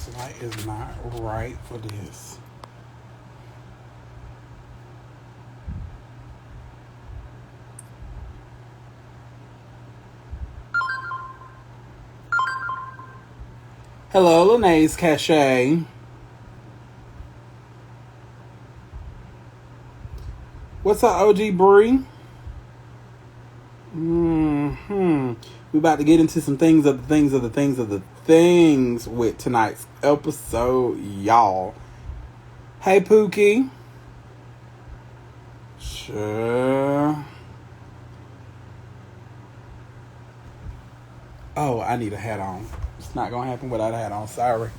This light is not right for this. Hello, Lenae's Cache. What's up, OG Bree? We about to get into some things of the things with tonight's episode, y'all. Hey, Pookie. Sure. Oh, I need a hat on. It's not gonna happen without a hat on. Sorry.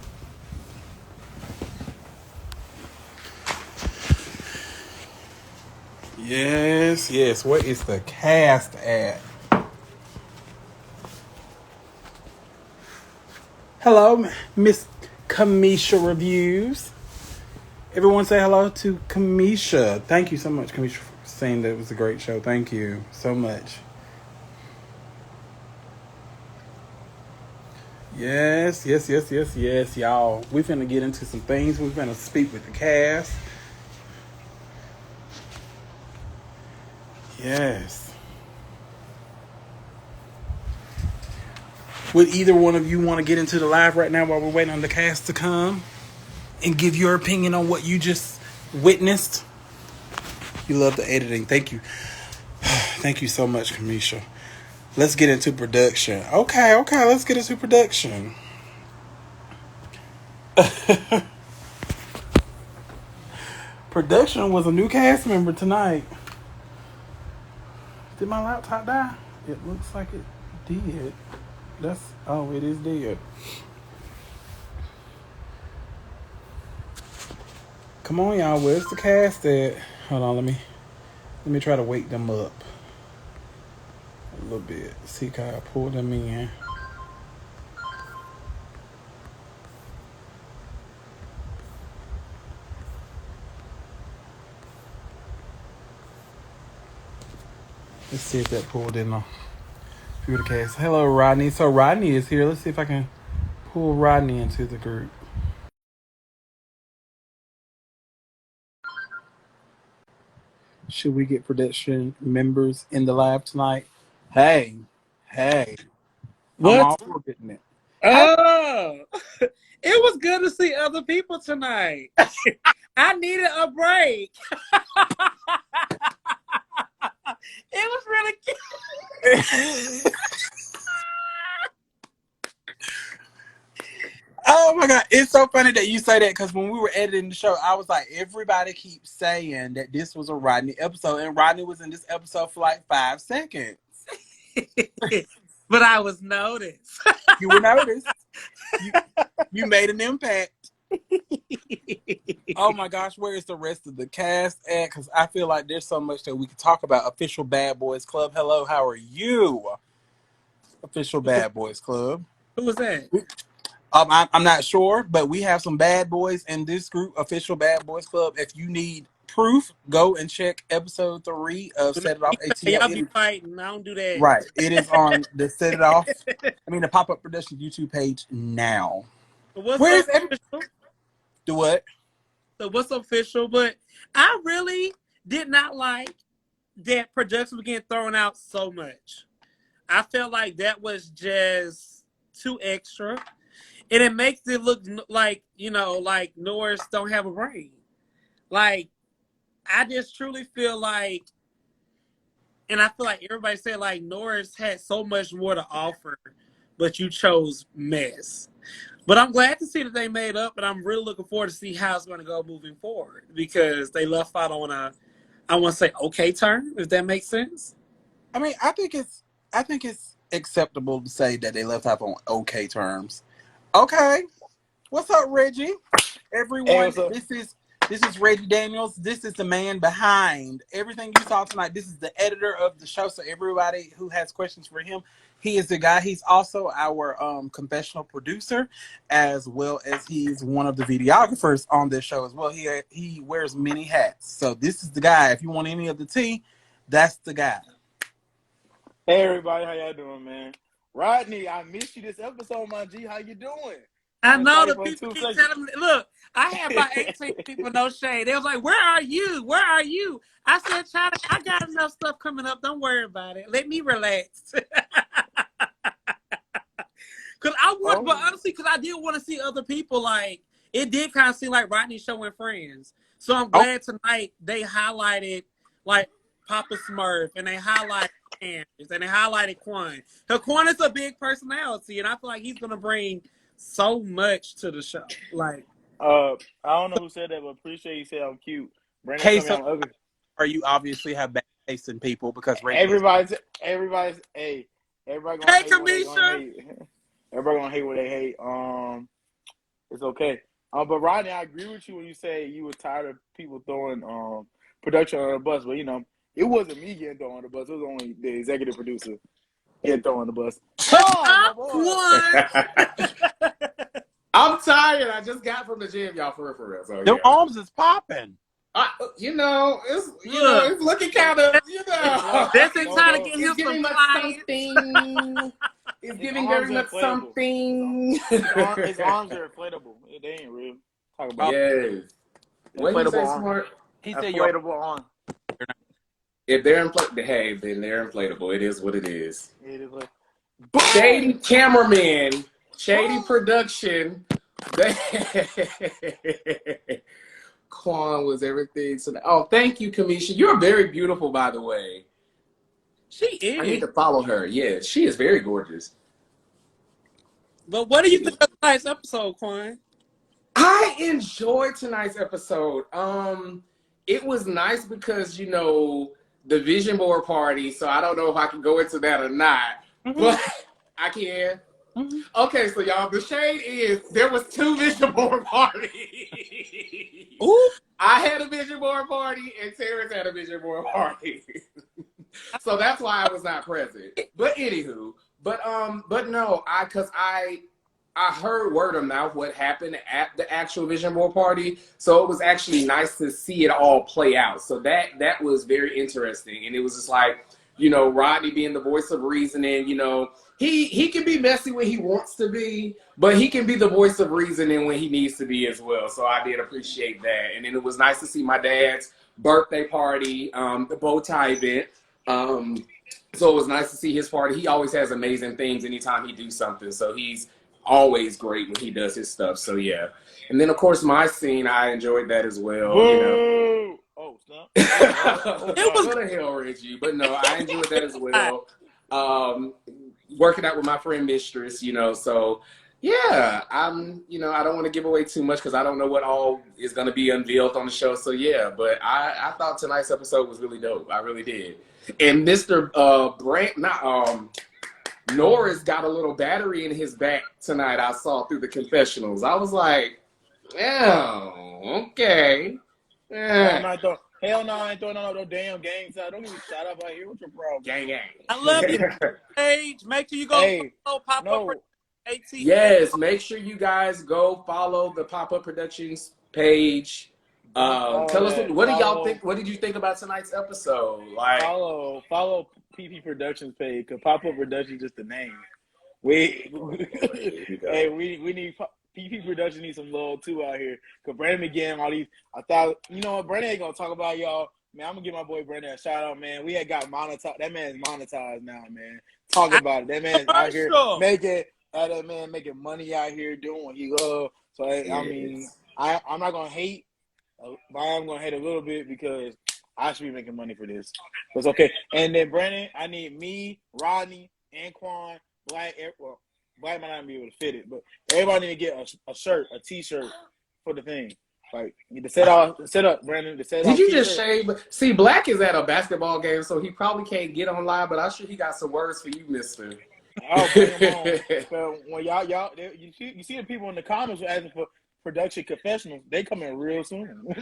Yes. Where is the cast at? Hello, Miss Kamisha Reviews. Everyone say hello to Kamisha. Thank you so much, Kamisha, for saying that it was a great show. Thank you so much. Yes, y'all. We finna get into some things. We finna speak with the cast. Yes. Would either one of you want to get into the live right now while we're waiting on the cast to come and give your opinion on what you just witnessed? You love the editing. Thank you. Thank you so much, Kamisha. Let's get into production. Okay, let's get into production. Production was a new cast member tonight. Did my laptop die? It looks like it did. It is dead. Come on, y'all. Where's the cast at? Hold on, let me try to wake them up a little bit. See how I pull them in. Let's see if that pulled in through the cast. Hello, Rodney. So Rodney is here. Let's see if I can pull Rodney into the group. Should we get production members in the live tonight? Hey, I'm What? all for getting it. Oh, it was good to see other people tonight. I needed a break. It was really cute. Oh my God, it's so funny that you say that because when we were editing the show, I was like, everybody keeps saying that this was a Rodney episode, and Rodney was in this episode for like 5 seconds. But I was noticed. You were noticed. You made an impact. Oh my gosh, where is the rest of the cast at? Because I feel like there's so much that we could talk about. Official Bad Boys Club. Hello, how are you? Official Bad Boys Club. Who was that? I'm not sure, but we have some bad boys in this group, Official Bad Boys Club. If you need proof, go and check episode 3 of Set It Off Y'all ATL. be fighting. I don't do that. Right. It is on the Set It Off. The Pop Up Production YouTube page now. Where's official? Do what? So what's official? But I really did not like that production was getting thrown out so much. I felt like that was just too extra. And it makes it look like, like Norris don't have a brain. Like, I just truly feel like, and I feel like everybody said like Norris had so much more to offer, but you chose mess. But I'm glad to see that they made up, and I'm really looking forward to see how it's going to go moving forward because they left out on I want to say okay term, if that makes sense. I think it's acceptable to say that they left off on okay terms. Okay. What's up, Reggie? Everyone, Hey, this is Reggie Daniels. This is the man behind everything you saw tonight. This is the editor of the show. So everybody who has questions for him, he is the guy. He's also our confessional producer, as well as he's one of the videographers on this show as well. He wears many hats. So this is the guy. If you want any of the tea, that's the guy. Hey everybody, how y'all doing, man? Rodney, I missed you this episode, my G. How you doing? I know Shawty the for people 2 keep seconds. telling me, look, I had about 18 people, no shade. They was like, where are you? Where are you? I said, child, I got enough stuff coming up. Don't worry about it. Let me relax. Cause I want, but Oh, honestly, cause I did want to see other people. Like it did kind of seem like Rodney showing friends. So I'm Oh, glad tonight they highlighted like Papa Smurf and they highlighted Terrence and they highlighted Quan. Cause Quan is a big personality, and I feel like he's gonna bring so much to the show. Like, I don't know who said that, but appreciate you said I'm cute. Brandon told case me of, I'm ugly. or you obviously have bad taste in people because Reggie is. Everybody's, hey, everybody gonna hey, hate what they gonna Kamisha. hate. Everybody gonna hate what they hate. It's okay. But Rodney, I agree with you when you say you were tired of people throwing production on the bus, but it wasn't me getting thrown on the bus. It was only the executive producer getting thrown on the bus. Quan, my Top boy. one. I'm tired. I just got from the gym, y'all, for real. So Them yeah. arms is popping. It's Look, looking kind of, No, that's they no, trying to no. get him it's some giving much clients. something. It's His giving arms very are much inflatable. something. His arms are inflatable. They ain't real. Talk about Oh, Yes. What you inflatable say, arm. Smart? he said your. Inflatable arm. If they're inflatable, hey, then they're inflatable. It is what it is. It is like Shady boom. cameraman, shady Boom. production. Quan was everything. So, oh, thank you, Kamisha. You're very beautiful, by the way. She I need is. to follow her. Yeah, she is very gorgeous. But what do She you is. think of tonight's episode, Quan? I enjoyed tonight's episode. It was nice because the vision board party. So I don't know if I can go into that or not, but I can. Mm-hmm. Okay, so y'all, the shade is there was 2 vision board parties. Ooh. I had a vision board party and Terrence had a vision board party. So that's why I was not present. But anywho, but no, I heard word of mouth what happened at the actual vision board party. So it was actually nice to see it all play out. So that was very interesting. And it was just like, Rodney being the voice of reasoning, he can be messy when he wants to be, but he can be the voice of reasoning when he needs to be as well. So I did appreciate that. And then it was nice to see my dad's birthday party, the bow tie event. So it was nice to see his party. He always has amazing things anytime he do something. So he's always great when he does his stuff. So yeah. And then of course my scene, I enjoyed that as well. Boo! Oh, snap. It was Go to hell, Reggie. But no, I enjoyed that as good. well. Working out with my friend Mistress, so yeah, I don't want to give away too much because I don't know what all is going to be unveiled on the show. So yeah, but I thought tonight's episode was really dope. I really did. And Mr. Norris got a little battery in his back tonight. I saw through the confessionals. I was like, oh, okay. Hell no, I ain't throwing out no damn gangs out. Don't even shut up out here. What's your problem? Gang. I love you, Paige. Make sure you go follow Pop Up ATL. Yes, make sure you guys go follow the Pop-Up Productions page. Tell us what do y'all think? What did you think about tonight's episode? Like, follow PP Productions page because Pop Up Productions just the name. We need PP Productions need some love too out here because Brandon began all these. I thought what Brandon ain't gonna talk about y'all. Man, I'm gonna give my boy Brandon a shout out, man. We had got monetized. That man's monetized now, man. Talk about it. That man's out here making money out here doing what he loves. So I'm not gonna hate, but I am gonna hate a little bit because I should be making money for this. So it's okay. And then Brandon, I need me, Rodney, and Quan, Black might not be able to fit it, but everybody need to get a shirt, a T-shirt for the thing. Like the set up, Brandon. Did you just shave? See, Black is at a basketball game, so he probably can't get online. But I'm sure he got some words for you, Mister. I'll bring him on. So when you see the people in the comments asking for production confessionals, they coming real soon.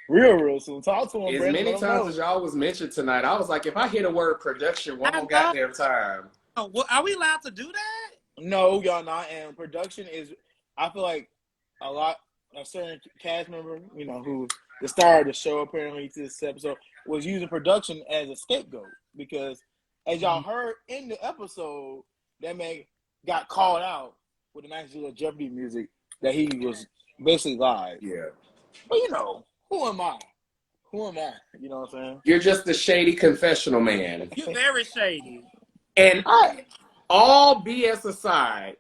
real soon. Talk to them, As Brandon. many times as y'all was mentioned tonight, I was like, if I hit a word production one more goddamn time. Are we allowed to do that? No, y'all not. And production is, I feel like a certain cast member, who's the star of the show apparently to this episode, was using production as a scapegoat because, as y'all heard in the episode, that man got called out with a nice little Jeopardy music that he was basically live. Yeah. But you know, who am I? Who am I? You know what I'm saying? You're just a shady confessional man. You very shady. And all BS aside,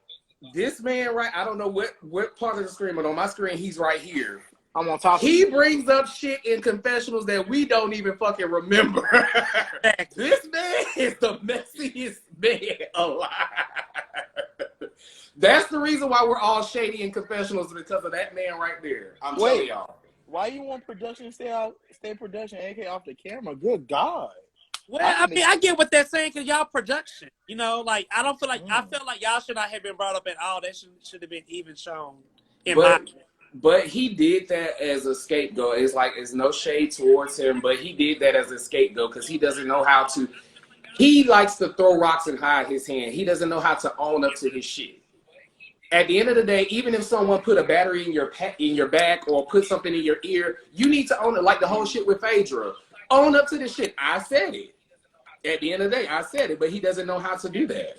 this man, right? I don't know what part of the screen, but on my screen, he's right here. I'm on top of He you. brings up shit in confessionals that we don't even fucking remember. This man is the messiest man alive. That's the reason why we're all shady in confessionals, because of that man right there. I'm telling y'all. Why you want production stay production, aka off the camera? Good God. Well, I mean, I get what they're saying because y'all production. You know, like I don't feel like I feel like y'all should not have been brought up at all. That should have been even shown. But he did that as a scapegoat. It's like it's no shade towards him, but he did that as a scapegoat because he doesn't know how to. He likes to throw rocks and hide his hand. He doesn't know how to own up to his shit. At the end of the day, even if someone put a battery in your back or put something in your ear, you need to own it. Like the whole shit with Phaedra. Own up to this shit. I said it. At the end of the day, I said it, but he doesn't know how to do that.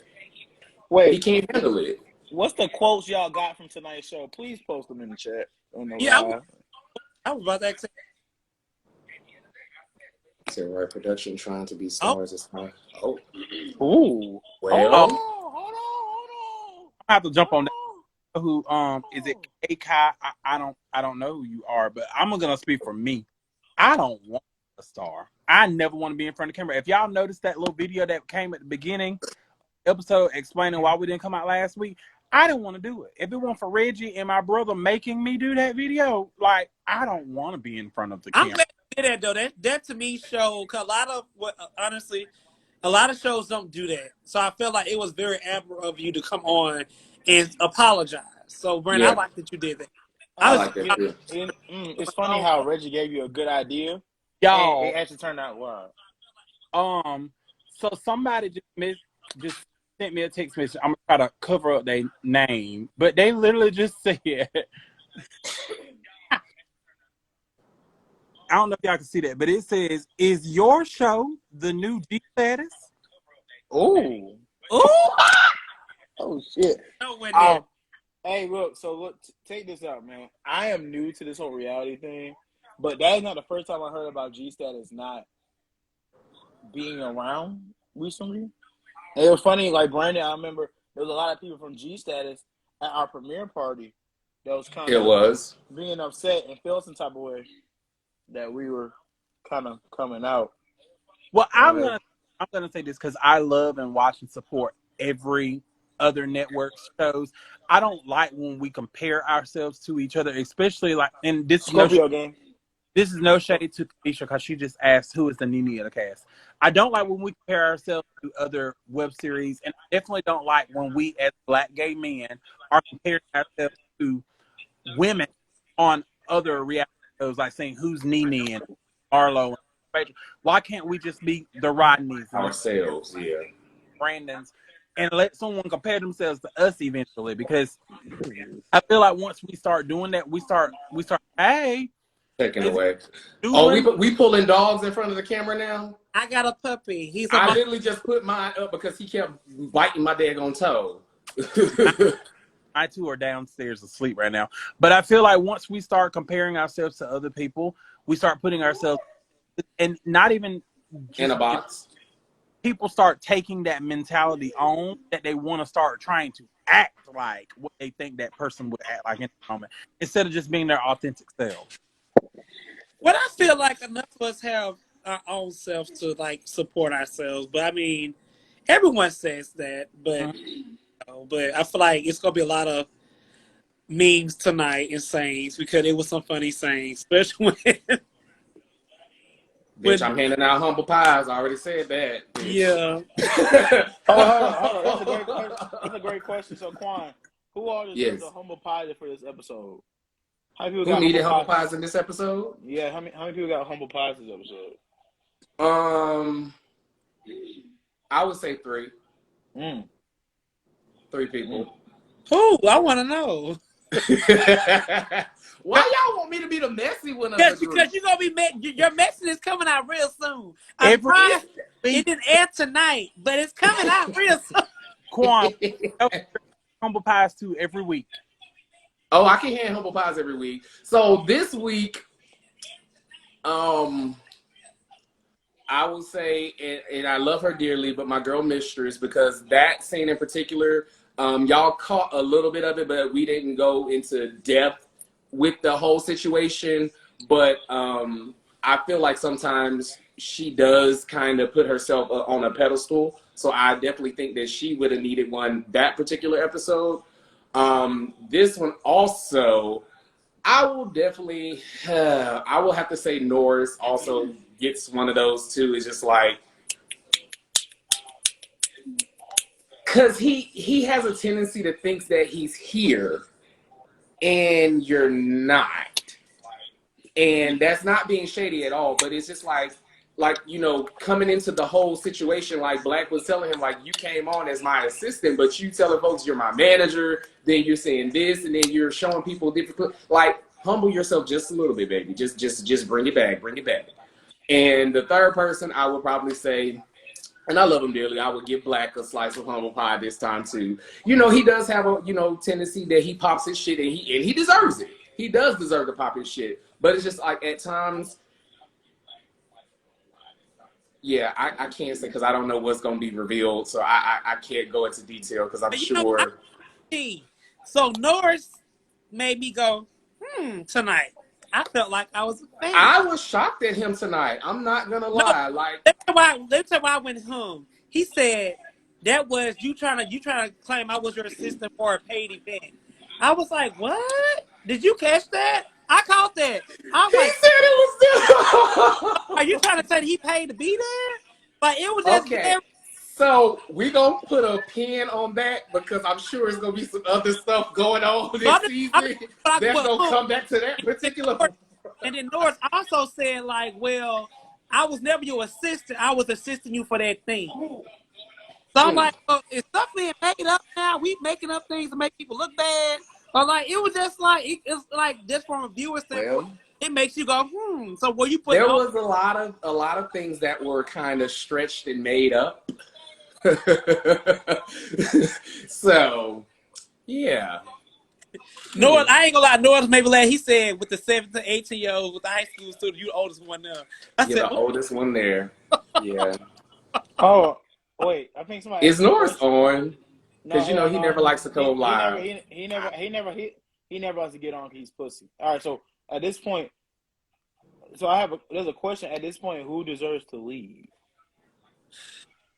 Wait, he can't handle it. What's the quotes y'all got from tonight's show? Please post them in the chat. I was about to ask. Right, production trying to be stars. It's not. Oh. Ooh. Well. Hold on. I have to jump on that. Who is it? Kai? I don't know who you are, but I'm gonna speak for me. I don't want a star. I never want to be in front of the camera. If y'all noticed that little video that came at the beginning episode explaining why we didn't come out last week, I didn't want to do it. If it weren't for Reggie and my brother making me do that video, like I don't want to be in front of the camera. I'm glad you did that though. That to me showed a lot of honestly, a lot of shows don't do that. So I felt like it was very admirable of you to come on and apologize. So Brandon, I like that you did that. I like that too. It's funny how Reggie gave you a good idea. Y'all, it actually turned out well. So somebody just sent me a text message. I'm gonna try to cover up their name, but they literally just said, I don't know if y'all can see that, but it says, "Is your show the new G status?" Ooh. Oh shit. Hey, look. Take this out, man. I am new to this whole reality thing, but that is not the first time I heard about G status not being around recently. And it was funny, like Brandon. I remember there was a lot of people from G status at our premiere party that was kind of being upset and felt some type of way that we were kind of coming out. Well, I'm gonna say this because I love and watch and support every other network shows. I don't like when we compare ourselves to each other, especially like in this Scorpio game. This is no shade to Keisha because she just asked who is the Nene of the cast. I don't like when we compare ourselves to other web series, and I definitely don't like when we as Black gay men are comparing ourselves to women on other reality shows, like saying who's Nene and Arlo and Rachel. Why can't we just be the Rodneys ourselves, Brandons, and let someone compare themselves to us eventually? Because I feel like once we start doing that, we start hey. Taken away. Oh, we pulling dogs in front of the camera now? I got a puppy. I literally just put mine up because he kept biting my daggone toe. I too are downstairs asleep right now. But I feel like once we start comparing ourselves to other people, we start putting ourselves, and not even in a box. People start taking that mentality on that they want to start trying to act like what they think that person would act like in the moment, instead of just being their authentic self. Well, I feel like enough of us have our own self to like support ourselves, but I mean, everyone says that, but but I feel like it's gonna be a lot of memes tonight and sayings because it was some funny sayings, especially when. Bitch, I'm handing out humble pies. I already said that. Bitch. Yeah. Hold on. That's a great question. So, Quan, who are the humble pies for this episode? Who needed humble pies in this episode? Yeah, how many people got humble pies this episode? I would say 3. 3 people. Who? I want to know. Why y'all want me to be the messy one? Because you're gonna be your message is coming out real soon. It didn't air tonight, but it's coming out real soon. Quan, humble pies too every week. Oh, I can hand humble pies every week. So this week, I will say, and I love her dearly, but my girl Mistress, because that scene in particular, y'all caught a little bit of it, but we didn't go into depth with the whole situation. But I feel like sometimes she does kind of put herself on a pedestal. So I definitely think that she would have needed one that particular episode. This one also, I will definitely, I will have to say Norris also gets one of those too. It's just like, because he has a tendency to think that he's here and you're not. And that's not being shady at all, but it's just like, you know, coming into the whole situation, like Black was telling him, like, you came on as my assistant, but you telling folks you're my manager, then you're saying this, and then you're showing people different, like, humble yourself just a little bit, baby. Just bring it back, bring it back. And the third person, I would probably say, and I love him dearly, I would give Black a slice of humble pie this time too. You know, he does have a, you know, tendency that he pops his shit, and he deserves it. He does deserve to pop his shit. But it's just like at times, yeah, I can't say because I don't know what's going to be revealed. So I can't go into detail because I'm sure. So Norris made me go, tonight. I felt like I was a fan. I was shocked at him tonight. I'm not going to lie. Like, let me tell you why I went home. He said that was you trying to claim I was your assistant for a paid event. I was like, what? Did you catch that? I caught that. I was he like, said it was are you trying to say that he paid to be there? Like, it was just okay. So we gonna put a pin on that because I'm sure it's gonna be some other stuff going on this season that's gonna come back to that particular. And then Norris also said, like, well, I was never your assistant. I was assisting you for that thing. So I'm like, well, is stuff being made up now? We making up things to make people look bad. Or like, it was just like, it's like just from a viewer standpoint, it makes you go, So were you putting? There was a lot of things that were kind of stretched and made up. So, yeah. Norris, I ain't gonna lie. Norris maybe like he said with the 17 to 18-year-olds with the high school student, you the oldest one there. I said, the oldest one there. Yeah. Oh, wait. I think somebody is Norris on? Because no, you know he never likes to come live. He never likes to get on because he's pussy. All right, so at this point, there's a question at this point: who deserves to leave?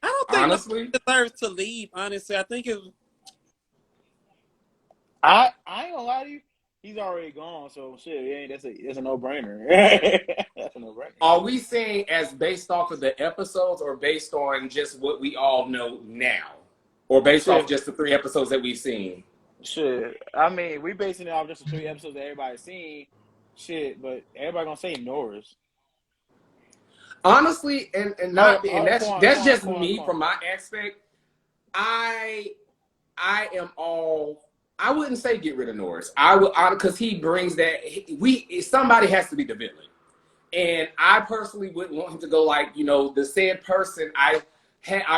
I don't think honestly he deserves to leave. Honestly, I think it's. I ain't gonna lie to you. He's already gone, so shit. That's a no-brainer. That's a no-brainer. Are we saying as based off of the episodes, or based on just what we all know now, or based off just the 3 episodes that we've seen? Shit. I mean, we basing it off just the 3 episodes that everybody's seen. Shit, but everybody gonna say Norris. Honestly, and that's just me from my aspect. I am all. I wouldn't say get rid of Norris. I would, because he brings that. Somebody has to be the villain, and I personally wouldn't want him to go like, you know, the said person. I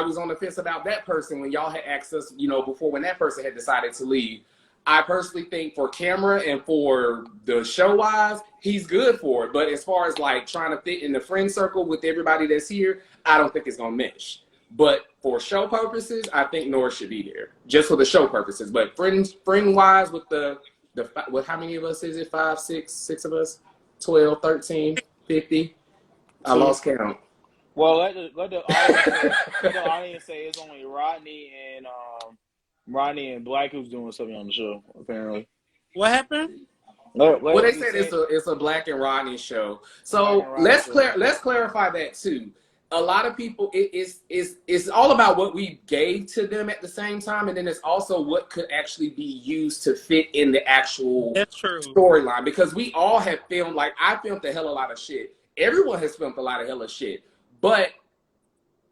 was on the fence about that person when y'all had asked us, you know, before when that person had decided to leave. I personally think for camera and for the show wise, he's good for it. But as far as like trying to fit in the friend circle with everybody that's here, I don't think it's gonna mesh. But for show purposes, I think Norris should be there just for the show purposes. But friend wise, with with how many of us is it? 5, 6 of us, 12, 13, 50. I lost count. Well, let the audience say it's only Rodney and Black who's doing something on the show. Apparently, what happened? Well, they said it's a Black and Rodney show. So let's clarify that too. A lot of people, it's all about what we gave to them at the same time, and then it's also what could actually be used to fit in the actual storyline. Because we all have filmed, like I filmed a hell of a lot of shit. Everyone has filmed a lot of hella shit, but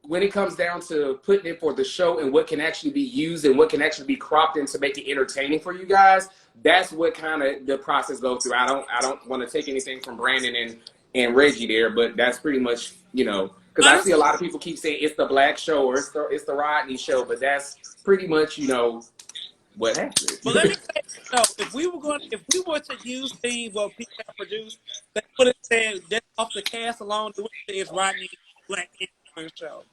when it comes down to putting it for the show and what can actually be used and what can actually be cropped in to make it entertaining for you guys, that's what kind of the process goes through. I don't want to take anything from Brandon and Reggie there, but that's pretty much, you know, because I see a lot of people keep saying it's the Black show or it's the Rodney show, but that's pretty much, you know, what happened. But let me say, no, if we were to use things what people have produced, they would have said that off the cast alone, it would have said it's Rodney Black and Quan show.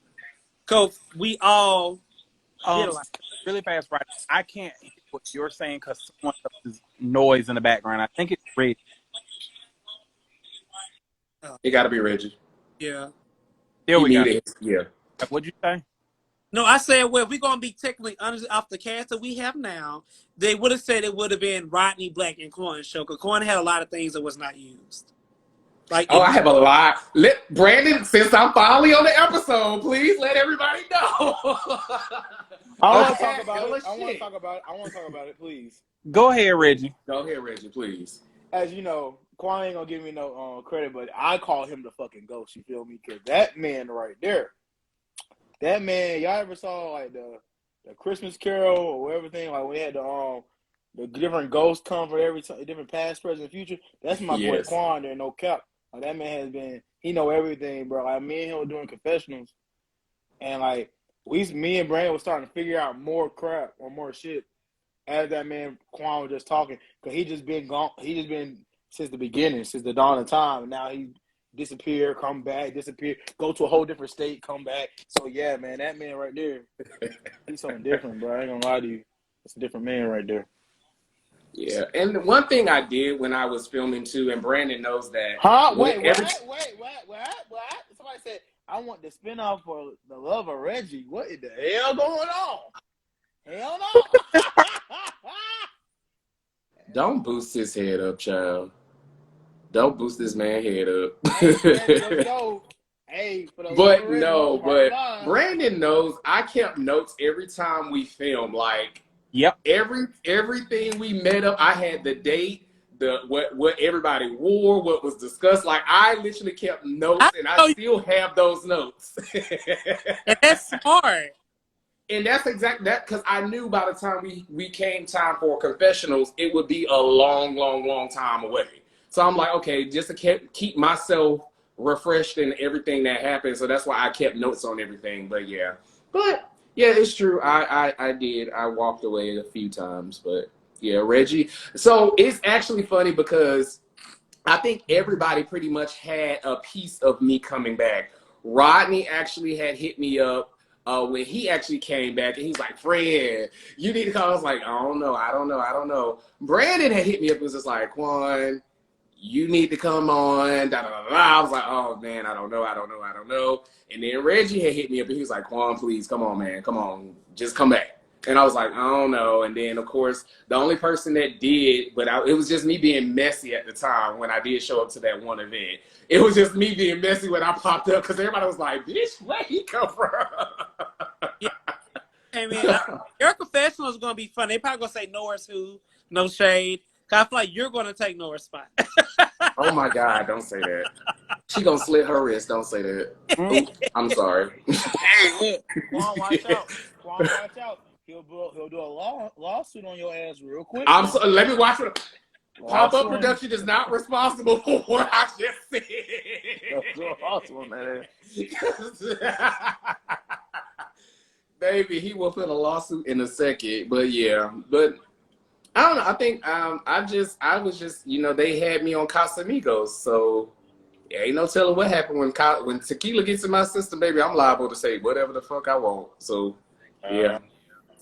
Cause we all did a lot. Really fast, right? I can't hear what you're saying because someone else's noise in the background. I think it's Reggie. It got to be Reggie. Yeah. There we go. Yeah. What'd you say? No, I said, well, if we're gonna be technically honest off the cast that we have now, they would have said it would have been Rodney Black and Quan show because Quan had a lot of things that was not used. Like, I have a lot. Let Brandon, since I'm finally on the episode, please let everybody know. I want to talk about it. I want to talk about it, please. Go ahead, Reggie. Go ahead, Reggie, please. As you know, Quan ain't gonna give me no credit, but I call him the fucking ghost. You feel me? Because that man right there, that man. Y'all ever saw like the Christmas Carol or everything? Like we had the different ghosts come for every different past, present, future. That's my boy Quan. There, no cap. Like that man has been. He know everything, bro. Like me and him were doing confessionals, and like me and Brandon was starting to figure out more crap or more shit as that man Quan was just talking, because he just been gone. He just been since the beginning, since the dawn of time. And now he disappear, come back, disappear, go to a whole different state, come back. So yeah, man, that man right there, he's something different, bro. I ain't gonna lie to you. It's a different man right there. Yeah, and one thing I did when I was filming too, and Brandon knows that. Huh? Wait. Somebody said, I want the spinoff for The Love of Reggie. What is the hell going on? Hell no. Don't boost his head up, child. Don't boost this man's head up. But no, but Brandon knows I kept notes every time we film. Like, yep, everything we met up, I had the date, what everybody wore, what was discussed. Like, I literally kept notes, and I still have those notes. And that's smart. And that's exactly that, because I knew by the time we came time for confessionals, it would be a long, long, long time away. So I'm like, okay, just to keep myself refreshed in everything that happened. So that's why I kept notes on everything. But yeah, it's true. I did. I walked away a few times, but yeah, Reggie. So it's actually funny because I think everybody pretty much had a piece of me coming back. Rodney actually had hit me up when he actually came back, and he's like, Fred, you need to call. I was like, I don't know. Brandon had hit me up and was just like, Quan, you need to come on. Da, da, da, da. I was like, oh man, I don't know. And then Reggie had hit me up and he was like, Quan, please, come on, man. Come on. Just come back. And I was like, I don't know. And then, of course, the only person that did, but it was just me being messy at the time when I did show up to that one event. It was just me being messy when I popped up because everybody was like, bitch, where he come from? Yeah. I mean, your confessional is going to be fun. They probably going to say Norris who, no shade. Cause I feel like you're going to take Norris' spot. Oh, my God, don't say that. She going to slit her wrist. Don't say that. Ooh, I'm sorry. Hey, Quan, watch out. Quan, watch out. He'll do a lawsuit on your ass real quick. Let me watch it. Pop-Up Production is not responsible for what I just said. Baby, he will put a lawsuit in a second. But yeah, I don't know. I think I was just, they had me on Casamigos, so yeah, ain't no telling what happened when tequila gets in my system, baby. I'm liable to say whatever the fuck I want. So yeah.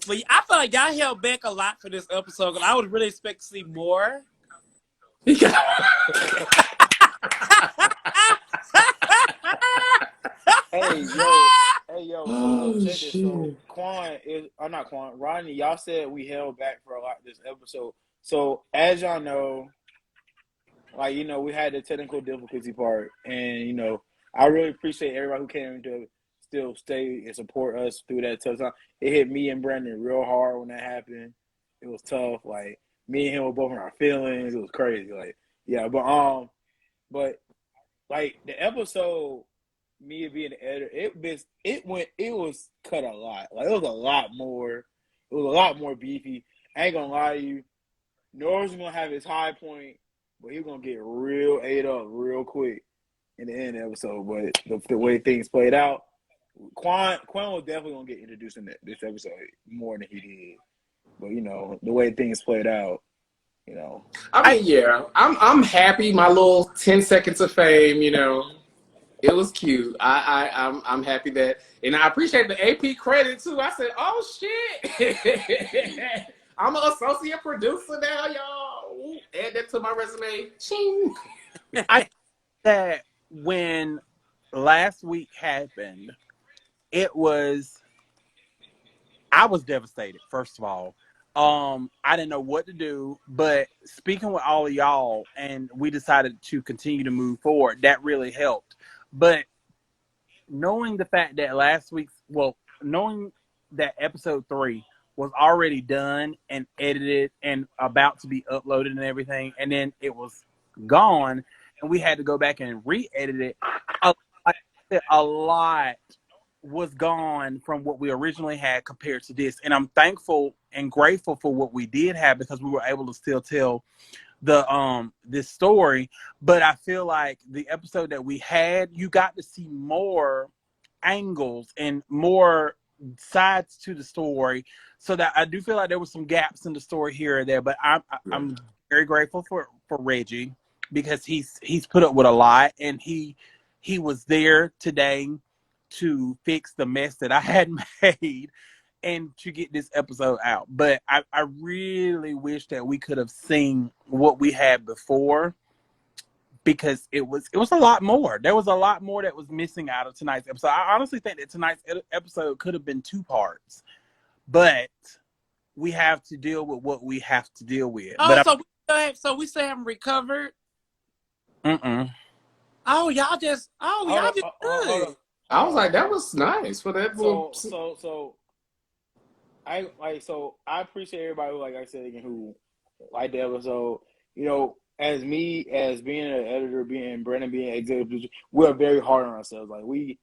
But I feel like y'all held back a lot for this episode because I would really expect to see more. Hey, yo. Oh, check shit. this. So not Quan, Rodney, y'all said we held back for a lot this episode. So as y'all know, like, we had the technical difficulty part, and, I really appreciate everybody who came to still stay and support us through that tough time. It hit me and Brandon real hard when that happened. It was tough. Like, me and him were both in our feelings. It was crazy. Like, yeah, but like the episode, me being the editor, it was cut a lot. Like, it was a lot more. It was a lot more beefy. I ain't gonna lie to you. Norris is gonna have his high point, but he's gonna get real ate up real quick in the end of the episode. But the way things played out, Quan was definitely gonna get introduced in this episode more than he did. But you know, the way things played out, you know. I mean, yeah, I'm happy. My little 10 seconds of fame, you know, it was cute. I'm happy that, and I appreciate the AP credit too. I said, oh shit, I'm an associate producer now, y'all. Ooh, add that to my resume. Ching. I think that when last week happened, it was I was devastated, first of all. I didn't know what to do, but speaking with all of y'all, and we decided to continue to move forward, that really helped. But knowing the fact that knowing that episode 3 was already done and edited and about to be uploaded and everything, and then it was gone, and we had to go back and re-edit it, a lot was gone from what we originally had compared to this. And I'm thankful and grateful for what we did have, because we were able to still tell the this story. But I feel like the episode that we had, you got to see more angles and more sides to the story, so that I do feel like there was some gaps in the story here or there. But I'm very grateful for Reggie, because he's put up with a lot, and he was there today to fix the mess that I had made and to get this episode out. But I really wish that we could have seen what we had before, because it was a lot more. There was a lot more that was missing out of tonight's episode. I honestly think that tonight's episode could have been 2 parts, but we have to deal with what we have to deal with. Oh, but so we still haven't recovered. Mm-mm. Oh, y'all just good. I was like, that was nice for that. I appreciate everybody who, like I said again, who liked the episode. You know, as me, as being an editor, being Brandon, being executive producer, we're very hard on ourselves. Like we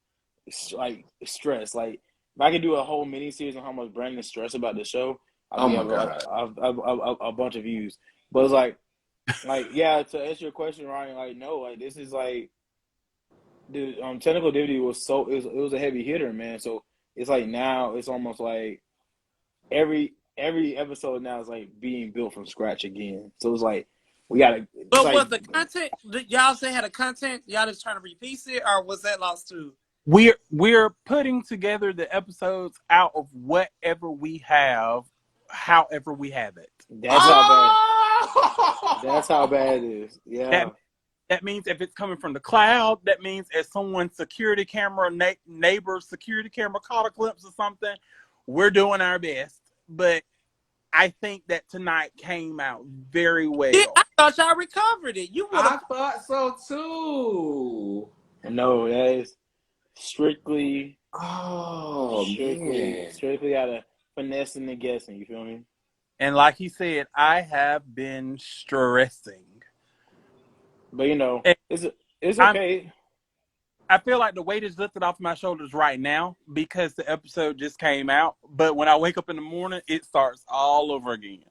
stress. Like if I could do a whole mini series on how much Brandon stressed about the show, I'd a bunch of views. But it's like yeah, to answer your question, Ryan, like no, like this is like the technical difficulty was it was a heavy hitter, man. So it's like now it's almost like every episode now is like being built from scratch again. So it's like we gotta. But like, was the content y'all say had a content? Y'all just trying to repiece it, or was that lost too? We're putting together the episodes out of whatever we have, however we have it. That's how bad. That's how bad it is. Yeah. That means if it's coming from the cloud, that means if someone's security camera, neighbor's security camera caught a glimpse of something, we're doing our best. But I think that tonight came out very well. Yeah, I thought y'all recovered it. I thought so too. No, that is strictly strictly out of finessing and guessing. You feel me? And like he said, I have been stressing. But you know, it's okay. I feel like the weight is lifted off my shoulders right now because the episode just came out. But when I wake up in the morning, it starts all over again.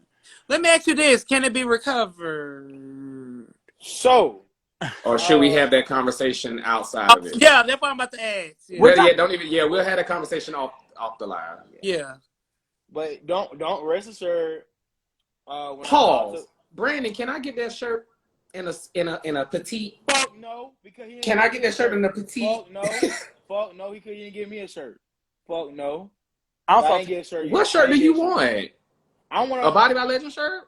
Let me ask you this: can it be recovered? So, or should we have that conversation outside of it? Yeah, that's what I'm about to ask. Yeah. We'll have a conversation off the line. Yeah. But don't rest assured. Pause. Brandon, can I get that shirt in a petite? Fuck no, because can I get that shirt in a petite? Fuck no, fuck no. He couldn't give me a shirt. Fuck no. I ain't get a shirt. What shirt do you want? I want a Body by Legend shirt.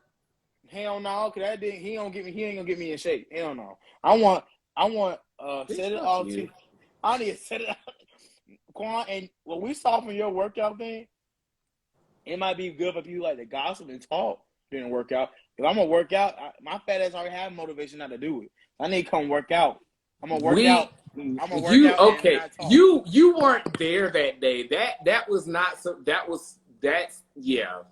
Hell no, cause he ain't gonna get me in shape. Hell no. I want set it off to. I need to set it out. Quan, and what we saw from your workout thing, it might be good for people like to gossip and talk during the workout. If I'm gonna work out, my fat ass already have motivation not to do it. I need to come work out. I'm gonna work out. Okay. You weren't there that day. That was not so. That's yeah.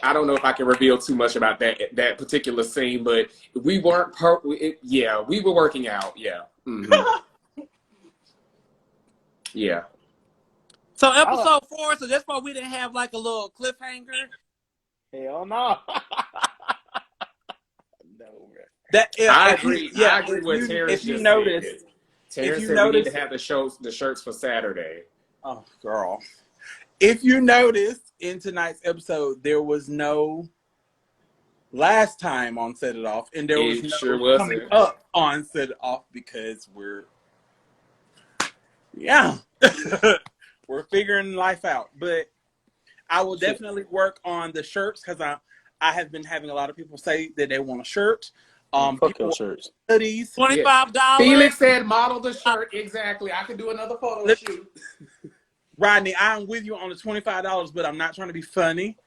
I don't know if I can reveal too much about that particular scene, but we weren't. We were working out. Yeah. Mm-hmm. Yeah. So episode 4. So that's why we didn't have like a little cliffhanger. Hell no. I agree. I agree with Terrence. If you notice, Terrence said we need to have the shirts for Saturday. Oh, girl. If you noticed in tonight's episode, there was no last time on Set It Off, and there was It no sure coming wasn't. up on Set It Off because we're we're figuring life out. But I will definitely work on the shirts because I have been having a lot of people say that they want a shirt. Fuck People your want shirts. hoodies. $25. Felix said, "Model the shirt exactly. I could do another photo shoot." Rodney, I'm with you on the $25, but I'm not trying to be funny.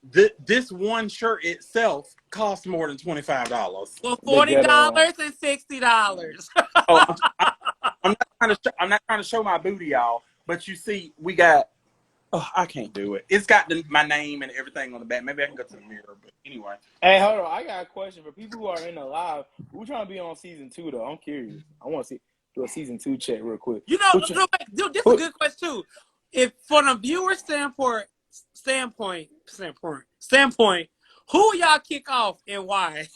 This one shirt itself costs more than $25. Well, They get $40 and $60. Oh, I'm not trying to show my booty, y'all. But you see, we got. Oh, I can't do it. It's got my name and everything on the back. Maybe I can go to the mirror. But anyway. Hey, hold on. I got a question for people who are in the live. We're trying to be on season 2, though. I'm curious. I want to do a season 2 check real quick. You know, this is a good question too. If from a viewer standpoint, who y'all kick off and why?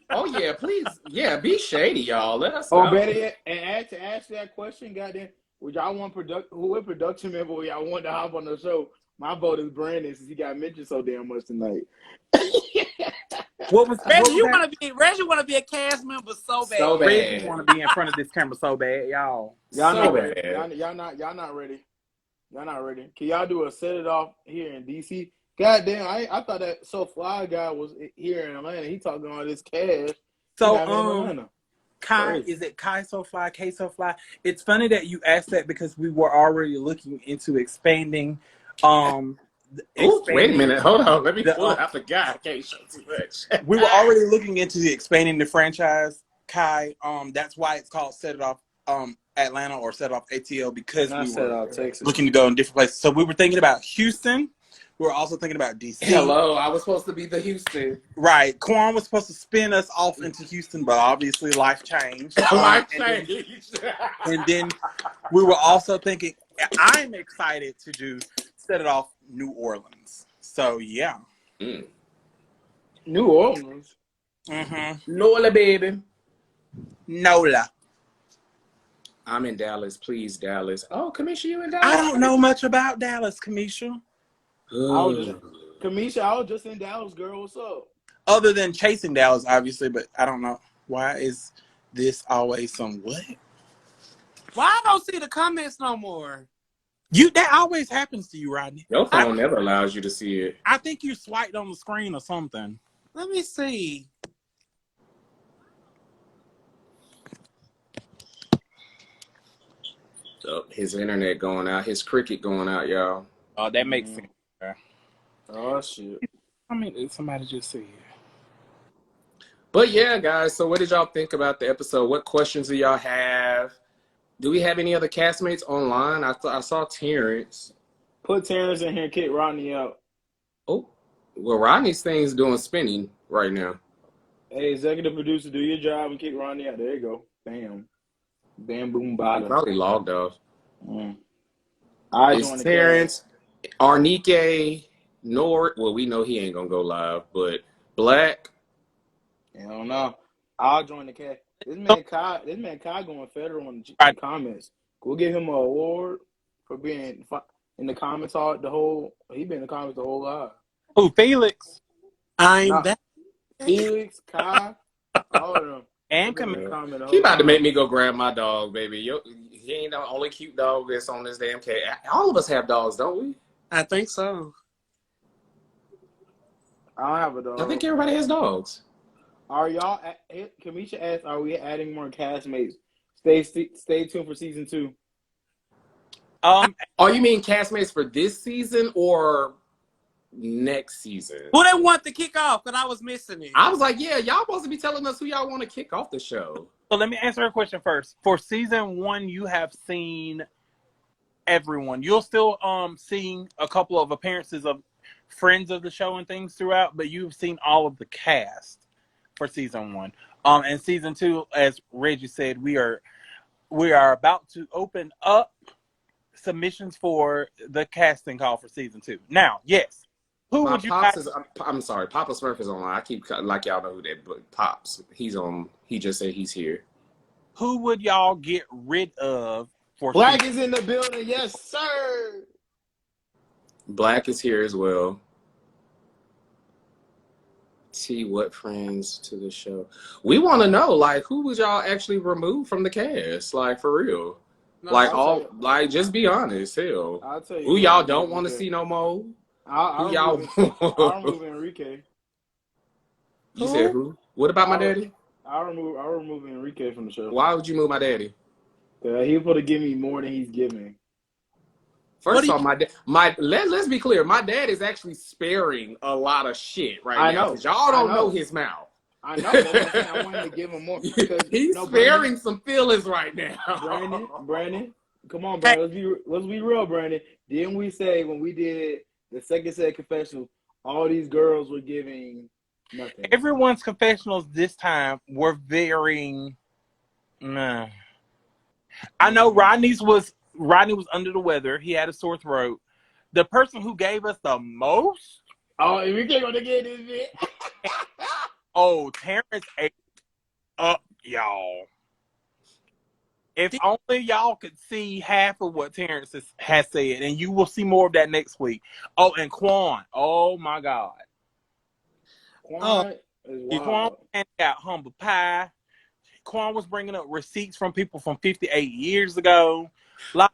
Oh yeah, please, yeah, be shady, y'all. Let us Oh, know. better yet, and to ask that question, goddamn, would y'all want what production member would y'all want to hop on the show? My vote is Brandon since he got mentioned so damn much tonight. Reggie want to be a cast member so bad. So bad. Reggie want to be in front of this camera so bad, y'all. Y'all So not bad. ready. Y'all not ready. Y'all not ready. Can y'all do a Set It Off here in DC? Goddamn, I thought that So Fly guy was here in Atlanta. He talking all this cash. So Kai, is it Kai So Fly, K So Fly? It's funny that you asked that because we were already looking into expanding. Wait a minute, hold on. Let me pull it. I forgot. I can't show too much. We were already looking into expanding the franchise, Kai. That's why it's called Set It Off Atlanta or Set It Off ATL because we were Texas. looking to go in different places. So we were thinking about Houston. We were also thinking about DC. Hello, I was supposed to be the Houston. Right. Quan was supposed to spin us off into Houston, but obviously life changed. Life changed. And then we were also thinking, I'm excited to do Set It Off New Orleans. So, yeah. New Orleans? Mm-hmm. Nola, baby. Nola. I'm in Dallas. Please, Dallas. Oh, Kamisha, you in Dallas? I don't know much about Dallas, Kamisha. Kamisha, I was just in Dallas, girl. What's up? Other than chasing Dallas, obviously, but I don't know. Why is this always some what? Why I don't see the comments no more? That always happens to you, Rodney. Your phone never allows you to see it. I think you swiped on the screen or something. Let me see. Oh, his internet going out. His cricket going out, y'all. Oh, that makes sense. Oh, shit. I mean, somebody just said. But yeah, guys, so what did y'all think about the episode? What questions do y'all have? Do we have any other castmates online? I saw Terrence. Put Terrence in here and kick Rodney out. Oh, well, Rodney's thing's doing spinning right now. Hey, executive producer, do your job and kick Rodney out. There you go. Bam. Bam, boom, I bada. probably logged off. It's Terrence, Arnike, Norris. Well, we know he ain't gonna go live, but Black. I don't know. I'll join the cast. This man Kai going federal in the comments. We'll give him an award for being in the comments he been in the comments the whole live. Oh, Felix. I'm back. Felix, Kai, all of them. And He about to make me go grab my dog, baby. He ain't the only cute dog that's on this damn cat. All of us have dogs, don't we? I think so. I don't have a dog. I think everybody has dogs. Are y'all? Kamisha asked, "Are we adding more castmates?" Stay tuned for season 2. Oh, you mean castmates for this season or next season? Who they want to kick off? Because I was missing it. I was like, yeah, y'all supposed to be telling us who y'all want to kick off the show. So let me answer a question first. For season 1, you have seen everyone. You'll still seeing a couple of appearances of friends of the show and things throughout, but you've seen all of the cast for season 1. And season 2, as Reggie said, we are about to open up submissions for the casting call for season 2. Now, yes. I'm sorry, Papa Smurf is online. I keep like y'all know who that, but Pops, he's on. He just said he's here. Who would y'all get rid of for Black is in the building, yes, sir. Black is here as well. See what friends to the show. We want to know, like, who was y'all actually removed from the cast? Like, for real. No, Like, just be honest. Hell. I'll tell you Who y'all don't want to see no more? I'll Who y'all? remove Enrique. You said who? What about my daddy? I'll remove Enrique from the show. Why would you move my daddy? He's supposed to give me more than he's giving. First of all, let's be clear. My dad is actually sparing a lot of shit right now. Y'all don't know his mouth. I know. That's what I wanted to give him more. He's sparing some feelings right now. Brandon, come on, Brandon. Let's be real, Brandon. Didn't we say when we did the second set confessional, all these girls were giving nothing? Everyone's confessionals this time were very. I know Rodney was under the weather. He had a sore throat. The person who gave us the most. Oh, we can't go to get this shit. Oh, Terrence ate up, y'all. If only y'all could see half of what Terrence has said, and you will see more of that next week. Oh, and Quan. Oh my God. Quan is wild. Quan got humble pie. Quan was bringing up receipts from people from 58 years ago. Like,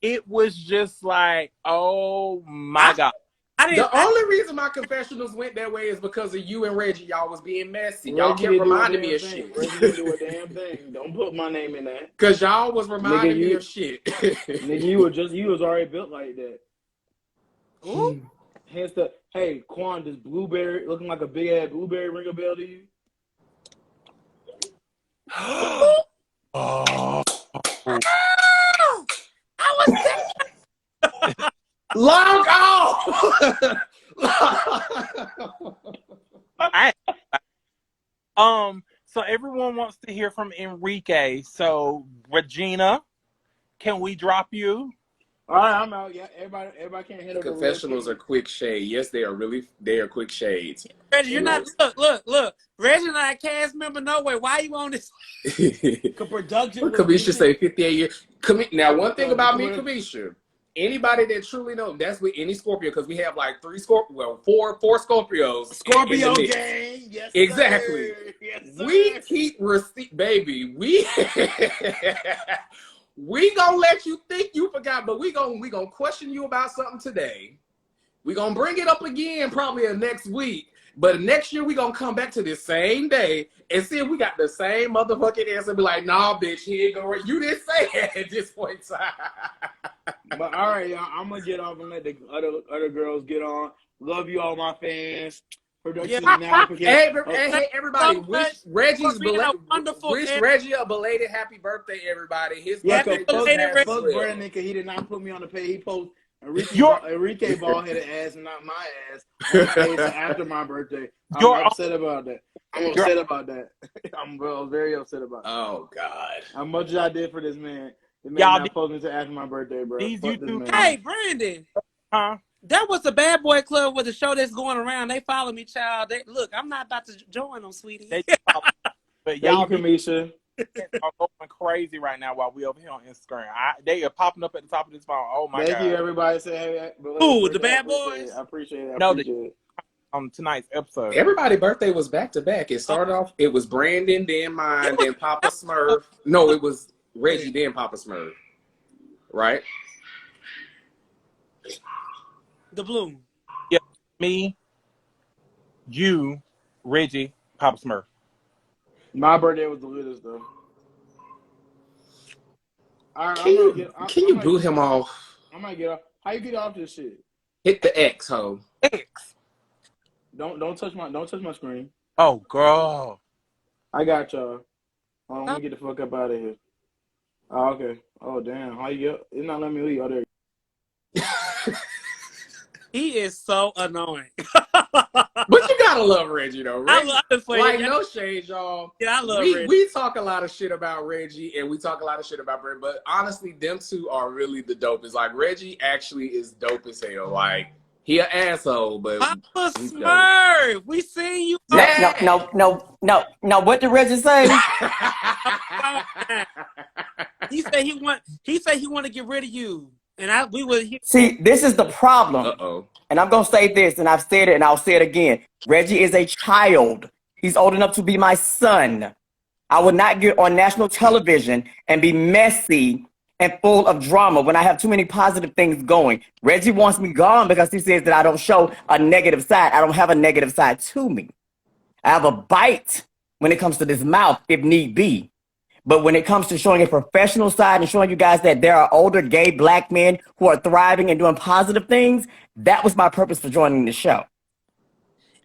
it was just like, oh my God. The only reason my confessionals went that way is because of you and Reggie. Y'all was being messy. Y'all kept reminding me of shit. Reggie didn't do a damn thing. Don't put my name in that. Because y'all was reminding me of shit. Nigga, you was already built like that. Ooh. Hence hey, Quan, does blueberry looking like a big ass blueberry ring a bell to you? Oh. I was Long off. So everyone wants to hear from Enrique. So Regina, can we drop you? All right, I'm out. Yeah, everybody can't hit up. Confessionals are quick shade. Yes, they are quick shades. Reggie, you're not. Look. Reggie not a cast member. No way. Why you on this? Production. Kamisha say 58 years. Now, one thing about me, Kamisha. Anybody that truly knows, that's with any Scorpio, because we have like four Scorpios. Scorpio gang, yes, exactly. Sir. Yes, sir. We keep receipt, baby. We gonna let you think you forgot, but we gonna question you about something today. We gonna bring it up again probably next week. But next year we gonna come back to this same day and see if we got the same motherfucking answer. Be like, nah, bitch, he ain't gonna. You didn't say it at this point in time. But all right, y'all, I'm gonna get off and let the other girls get on. Love you all, my fans. Production now. Hey, everybody! Wish Reggie a belated happy birthday, everybody. His birthday fuck Brandon because he did not put me on the page. He posted Enrique ball headed ass and not my ass. After my birthday, I'm upset about that. I'm very upset about that. Oh God! How much I did for this man? The man not posted me to after my birthday, bro. Hey, Brandon. Huh? That was the Bad Boy Club with the show that's going around. They follow me, child. Look, I'm not about to join them, sweetie. But y'all, Kamisha, are going crazy right now while we over here on Instagram. They are popping up at the top of this phone. Oh my God! Thank you, everybody. Say hey. Ooh, the Bad Boys. I appreciate it. On tonight's episode, everybody's birthday was back to back. It started off. It was Brandon, then mine, then Papa Smurf. No, it was Reggie, then Papa Smurf. Right. The Bloom. Yeah, me, you, Reggie, Papa Smurf. My birthday was the latest though. All right, can you boot him off? I might get off. How you get off this shit? Hit the X, ho. X. Don't touch my screen. Oh, girl. I got y'all. Hold on, let me get the fuck up out of here. Oh, okay. Oh, damn. How you get? It's not letting me leave. Oh, there. He is so annoying. But you gotta love Reggie though. Reggie, I love like no shade, y'all. Yeah, I love Reggie. We talk a lot of shit about Reggie and we talk a lot of shit about Brandon, but honestly, them two are really the dopest. Like Reggie actually is dope as hell. Like he an asshole, but Papa Smurf, we seen you. No. What did Reggie say? He said he want to get rid of you. And we would hear. See, this is the problem. Uh-oh. And I'm going to say this, and I've said it, and I'll say it again. Reggie is a child. He's old enough to be my son. I would not get on national television and be messy and full of drama when I have too many positive things going. Reggie wants me gone because he says that I don't show a negative side. I don't have a negative side to me. I have a bite when it comes to this mouth, if need be. But when it comes to showing a professional side and showing you guys that there are older gay black men who are thriving and doing positive things, that was my purpose for joining the show.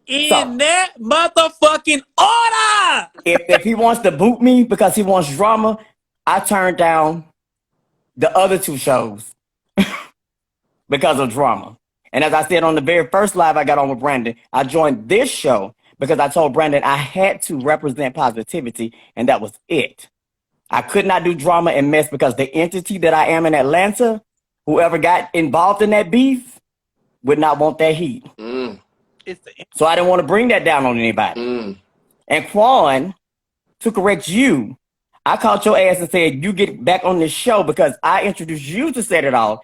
In that motherfucking order! If he wants to boot me because he wants drama, I turned down the other two shows because of drama. And as I said on the very first live I got on with Brandon, I joined this show because I told Brandon I had to represent positivity, and that was it. I could not do drama and mess because the entity that I am in Atlanta, whoever got involved in that beef, would not want that heat. So I didn't want to bring that down on anybody. And Quan, to correct you, I called your ass and said, you get back on this show because I introduced you to Set It Off.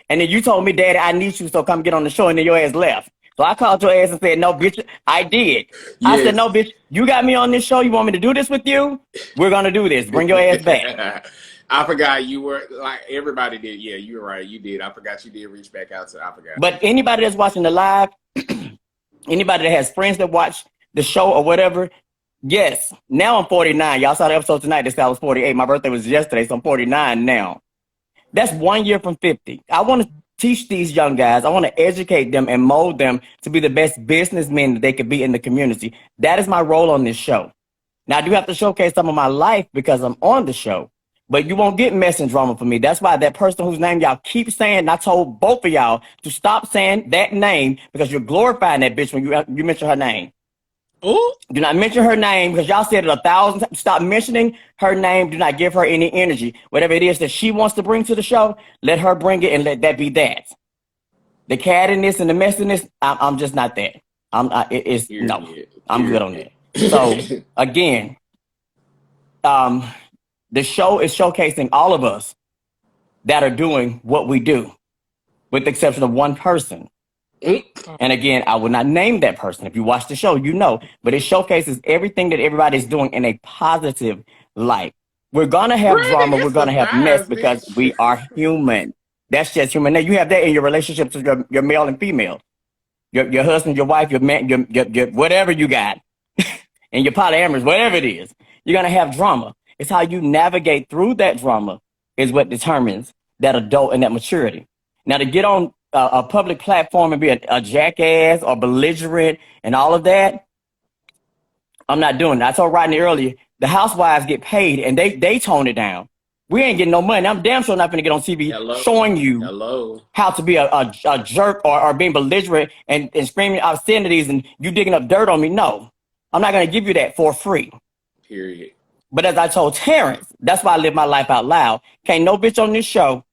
And then you told me, Daddy, I need you, so come get on the show. And then your ass left. So I called your ass and said, no, bitch, I did. Yes. I said, no, bitch, you got me on this show. You want me to do this with you? We're going to do this. Bring your ass back. I forgot you were, like, everybody did. Yeah, you were right. You did. I forgot you did reach back out to, I forgot. But anybody that's watching the live, anybody that has friends that watch the show or whatever, yes, now I'm 49. Y'all saw the episode tonight. This guy was 48. My birthday was yesterday, so I'm 49 now. That's 1 year from 50. I want to teach these young guys. I want to educate them and mold them to be the best businessmen that they could be in the community. That is my role on this show. Now, I do have to showcase some of my life because I'm on the show, but you won't get mess and drama from me. That's why that person whose name y'all keep saying, and I told both of y'all to stop saying that name because you're glorifying that bitch when you mention her name. Ooh. Do not mention her name because y'all said it 1,000 times. Stop mentioning her name. Do not give her any energy. Whatever it is that she wants to bring to the show, let her bring it and let that be that. The cattiness and the messiness, I'm just not that. I'm good on that. So again, the show is showcasing all of us that are doing what we do, with the exception of one person. And again, I will not name that person. If you watch the show, you know. But it showcases everything that everybody's doing in a positive light. We're going to have drama. We're going to have mess because we are human. That's just human. Now, you have that in your relationships with your male and female. Your husband, your wife, your man, your whatever you got. And your polyamorous, whatever it is. You're going to have drama. It's how you navigate through that drama is what determines that adult and that maturity. Now, to get on a public platform and be a jackass or belligerent and all of that, I'm not doing that. I told Rodney earlier, the housewives get paid and they tone it down. We ain't getting no money. I'm damn sure not going to get on TV showing you how to be a jerk or being belligerent and screaming obscenities and you digging up dirt on me. No, I'm not going to give you that for free. Period. But as I told Terrence, that's why I live my life out loud. Can't no bitch on this show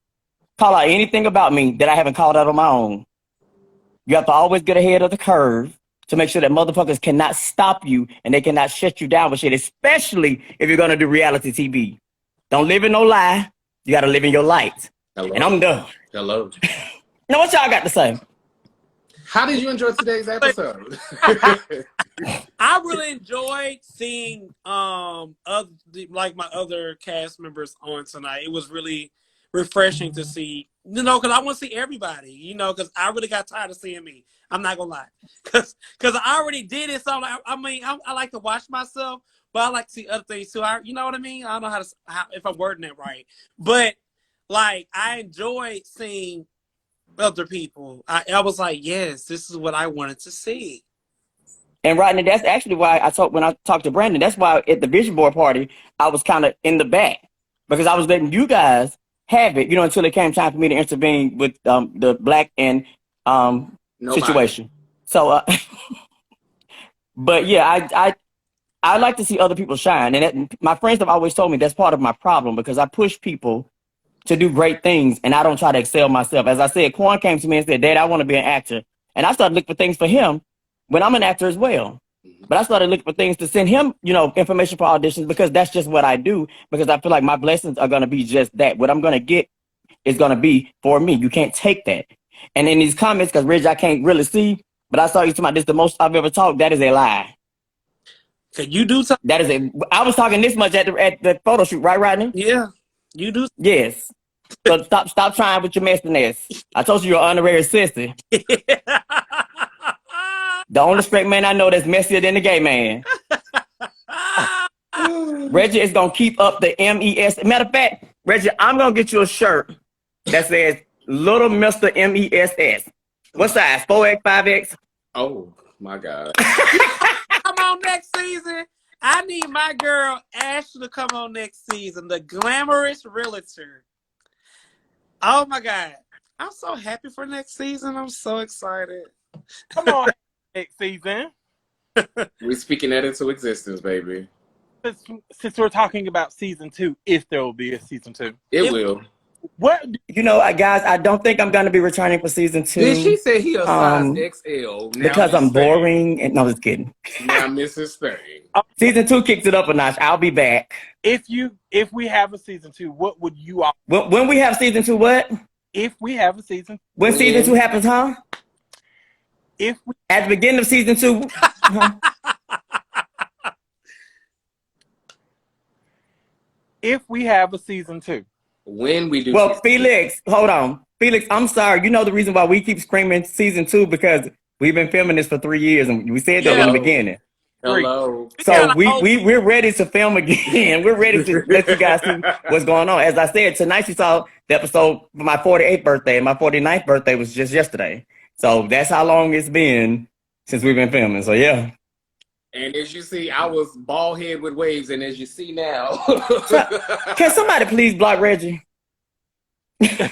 call out anything about me that I haven't called out on my own. You have to always get ahead of the curve to make sure that motherfuckers cannot stop you and they cannot shut you down with shit, especially if you're going to do reality TV. Don't live in no lie. You got to live in your light. Hello. And I'm done. Hello. Now, what y'all got to say? How did you enjoy today's episode? I really enjoyed seeing my other cast members on tonight. It was really refreshing to see, because I want to see everybody, because I really got tired of seeing me. I'm not gonna lie, because I already did it. So I like to watch myself, but I like to see other things too. You know what I mean? I don't know if I'm wording it right, but like I enjoyed seeing other people. I was like, yes, this is what I wanted to see. And Rodney, that's actually why when I talked to Brandon, that's why at the vision board party, I was kind of in the back because I was letting you guys have it, until it came time for me to intervene with the black and situation. So, but yeah, I like to see other people shine. And my friends have always told me that's part of my problem because I push people to do great things and I don't try to excel myself. As I said, Quan came to me and said, Dad, I want to be an actor. And I started looking for things for him when I'm an actor as well. But I started looking for things to send him, information for auditions because that's just what I do because I feel like my blessings are going to be just that. What I'm going to get is going to be for me. You can't take that. And in these comments, because Reggie, I can't really see, but I saw you talking about this the most I've ever talked. That is a lie. Can you do something? That is a. I was talking this much at the photo shoot, right, Rodney? Yeah, you do. Yes. So stop trying with your messiness. I told you you're an honorary sister. The only straight man I know that's messier than the gay man. Reggie is gonna keep up the MES. Matter of fact, Reggie, I'm gonna get you a shirt that says Little Mr. MESS. What size? 4X, 5X? Oh my God. Come on next season. I need my girl Ashley to come on next season. The glamorous realtor. Oh my God. I'm so happy for next season. I'm so excited. Come on, next season. We're speaking that into existence, baby. Since we're talking about season 2, if there will be a season 2. It will. What? You know, guys, I don't think I'm gonna be returning for season 2. Then she said he a size XL. Now because I'm boring. And no, just kidding. Now Mrs. Thing. Season 2 kicks it up a notch. I'll be back. If we have a season 2, what would you all? When we have season 2, what? If we have a season. When season 2 happens, huh? If we, at the beginning of season 2. If we have a season 2. When we do. Well, Felix, hold on. Felix, I'm sorry. You know the reason why we keep screaming season 2 because we've been filming this for 3 years and we said that in the beginning. Hello. So we're ready to film again. We're ready to let you guys see what's going on. As I said, tonight you saw the episode for my 48th birthday and my 49th birthday was just yesterday. So that's how long it's been since we've been filming. So yeah. And as you see, I was bald head with waves, and as you see now. Can somebody please block Reggie? In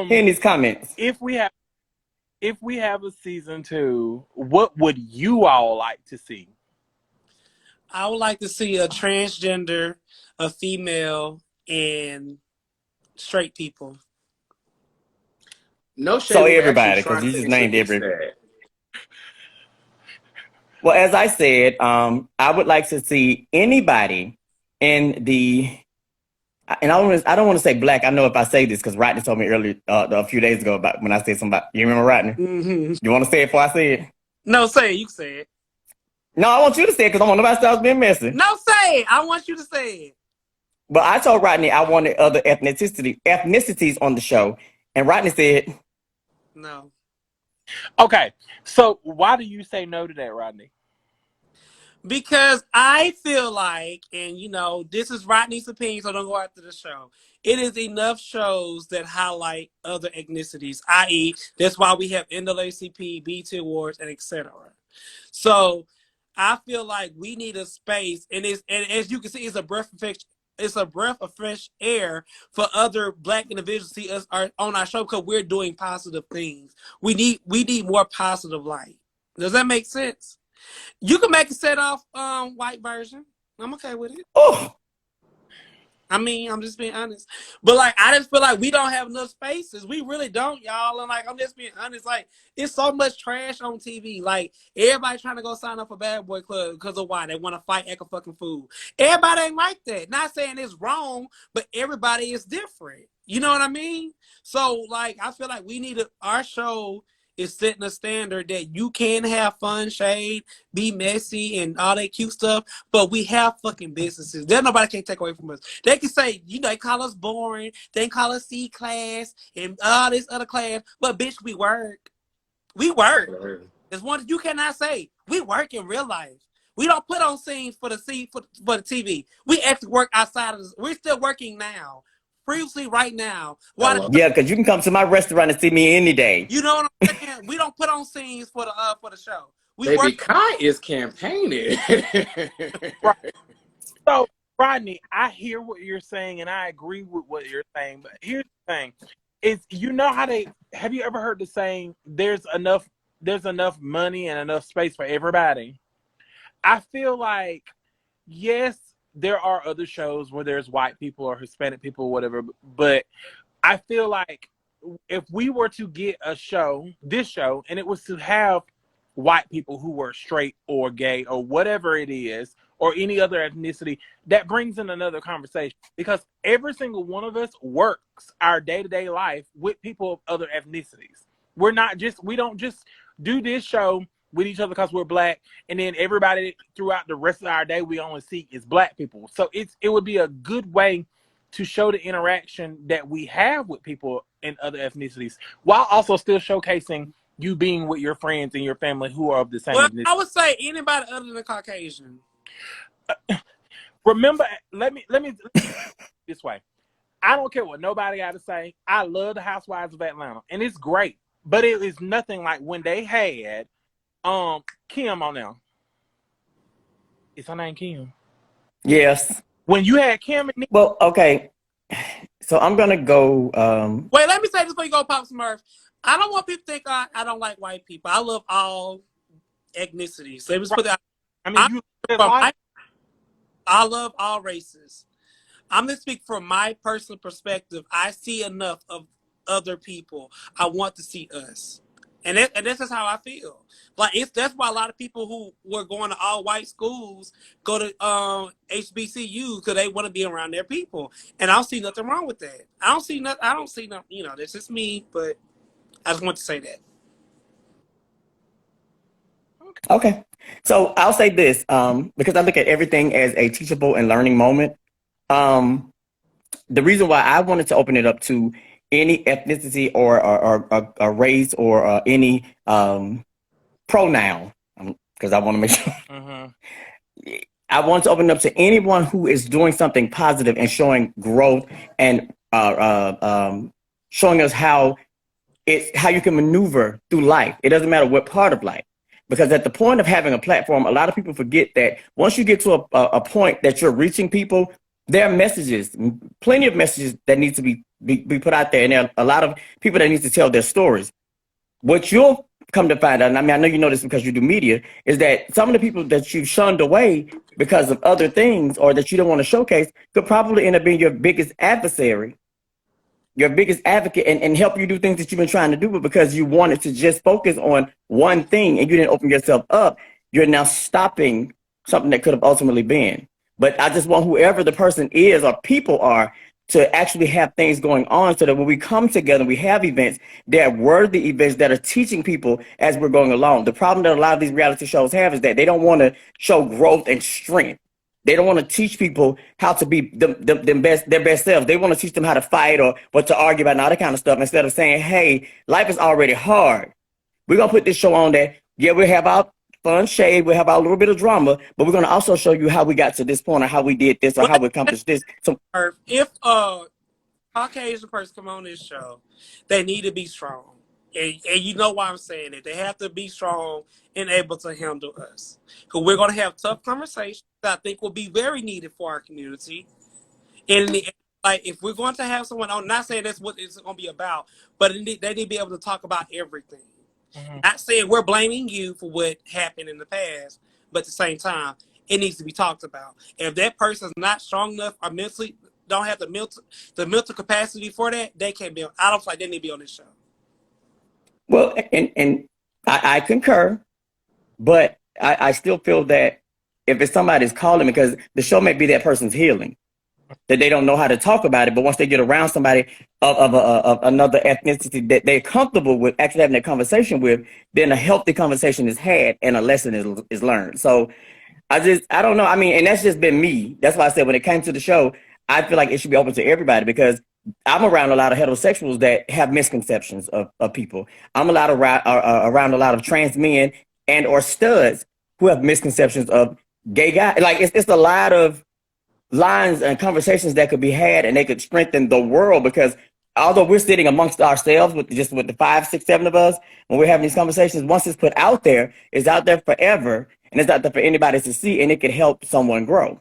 these comments. If we have a season 2, what would you all like to see? I would like to see a transgender, a female, and straight people. No shade. So everybody, because you just named everybody. Well, as I said, I would like to see anybody in the, and I don't want to say black. I know if I say this because Rodney told me earlier, a few days ago about when I said something about, you remember Rodney? Mm-hmm. You want to say it before I say it? No, say it. You say it. No, I want you to say it because I want nobody to start being messy. No, say it. I want you to say it. But I told Rodney I wanted other ethnicities on the show, and Rodney said, no. Okay, so why do you say no to that, Rodney? Because I feel like, and you know, this is Rodney's opinion, so don't go after the show. It is enough shows that highlight other ethnicities, i.e., that's why we have NAACP, BT Awards, and etc. So I feel like we need a space, and as you can see, it's a breath of fresh air for other Black individuals to see us on our show because we're doing positive things. We need more positive light. Does that make sense? You can make a set off white version. I'm okay with it. oh. I mean, I'm just being honest. But like, I just feel like we don't have enough spaces. We really don't, y'all. And like, I'm just being honest. Like, it's so much trash on TV. Like, everybody trying to go sign up for Bad Boy Club because of why they want to fight act a fucking fool. Everybody ain't like that. Not saying it's wrong, but everybody is different. You know what I mean? So like, I feel like our show is setting a standard that you can have fun, shade, be messy, and all that cute stuff, but we have fucking businesses. That nobody can take away from us. They can say, you know, they call us boring, they call us C class, and all this other class, but bitch, we work. We work. There's one you cannot say. We work in real life. We don't put on scenes for the TV. We actually work outside of this. We're still working now. Previously, right now. Yeah, because you can come to my restaurant and see me any day. You know what I'm saying? We don't put on scenes for the show. Baby, Kai is campaigning. Right. So, Rodney, I hear what you're saying, and I agree with what you're saying. But here's the thing: is you know how have you ever heard the saying? There's enough money and enough space for everybody. I feel like yes. There are other shows where there's white people or Hispanic people or whatever, but I feel like if we were to get this show, and it was to have white people who were straight or gay or whatever it is, or any other ethnicity, that brings in another conversation, because every single one of us works our day-to-day life with people of other ethnicities. We don't just do this show with each other because we're black, and then everybody throughout the rest of our day we only see is black people. So it would be a good way to show the interaction that we have with people in other ethnicities, while also still showcasing you being with your friends and your family who are of the same ethnicity. I would say anybody other than Caucasian. Remember, let me this way. I don't care what nobody got to say. I love the Housewives of Atlanta, and it's great. But it is nothing like when they had Kim on there. Is her name Kim? Yes. When you had Kim and Well, okay. So I'm gonna go. Wait, let me say this before you go, Pop Smurf. I don't want people to think I don't like white people. I love all ethnicities. So let me just put that. I love all races. I'm going to speak from my personal perspective. I see enough of other people. I want to see us. And this is how I feel. Like that's why a lot of people who were going to all white schools go to HBCUs because they want to be around their people. And I don't see nothing wrong with that. I don't see nothing, this is me, but I just want to say that. Okay. So I'll say this, because I look at everything as a teachable and learning moment. The reason why I wanted to open it up to any ethnicity or a race or any pronoun, because I want to make sure. I want to open it up to anyone who is doing something positive and showing growth and showing us how you can maneuver through life. It doesn't matter what part of life. Because at the point of having a platform, a lot of people forget that once you get to a point that you're reaching people, there are messages, plenty of messages that need to be put out there. And there are a lot of people that need to tell their stories. What you'll come to find out, and I mean, I know you know this because you do media, is that some of the people that you've shunned away because of other things or that you don't want to showcase could probably end up being your biggest adversary, your biggest advocate, and help you do things that you've been trying to do, but because you wanted to just focus on one thing and you didn't open yourself up, you're now stopping something that could have ultimately been. But I just want whoever the person is or people are to actually have things going on so that when we come together, we have events, they're worthy events that are teaching people as we're going along. The problem that a lot of these reality shows have is that they don't want to show growth and strength. They don't want to teach people how to be their best selves. They want to teach them how to fight or what to argue about and all that kind of stuff, instead of saying, hey, life is already hard. We're going to put this show on that, yeah, we'll have our fun shade, we'll have our little bit of drama, but we're going to also show you how we got to this point or how we did this or how we accomplished this. So if a Caucasian person come on this show, they need to be strong. And you know why I'm saying it. They have to be strong and able to handle us. Because we're going to have tough conversations that I think will be very needed for our community. And if we're going to have someone on, not saying that's what it's going to be about, but they need to be able to talk about everything. Not saying we're blaming you for what happened in the past, but at the same time, it needs to be talked about. And if that person's not strong enough or mentally don't have the mental capacity for that, they can't be on. I don't feel like they need to be on this show. Well, and I concur, but I still feel that if it's somebody's calling, because the show may be that person's healing, that they don't know how to talk about it, but once they get around somebody of another ethnicity that they're comfortable with actually having that conversation with, then a healthy conversation is had and a lesson is learned. So I don't know. I mean, and that's just been me. That's why I said when it came to the show, I feel like it should be open to everybody, because I'm around a lot of heterosexuals that have misconceptions of people. I'm around a lot of trans men and or studs who have misconceptions of gay guys. Like it's a lot of lines and conversations that could be had, and they could strengthen the world, because although we're sitting amongst ourselves with the 5, 6, 7 of us, when we're having these conversations, once it's put out there, it's out there forever, and it's out there for anybody to see, and it could help someone grow.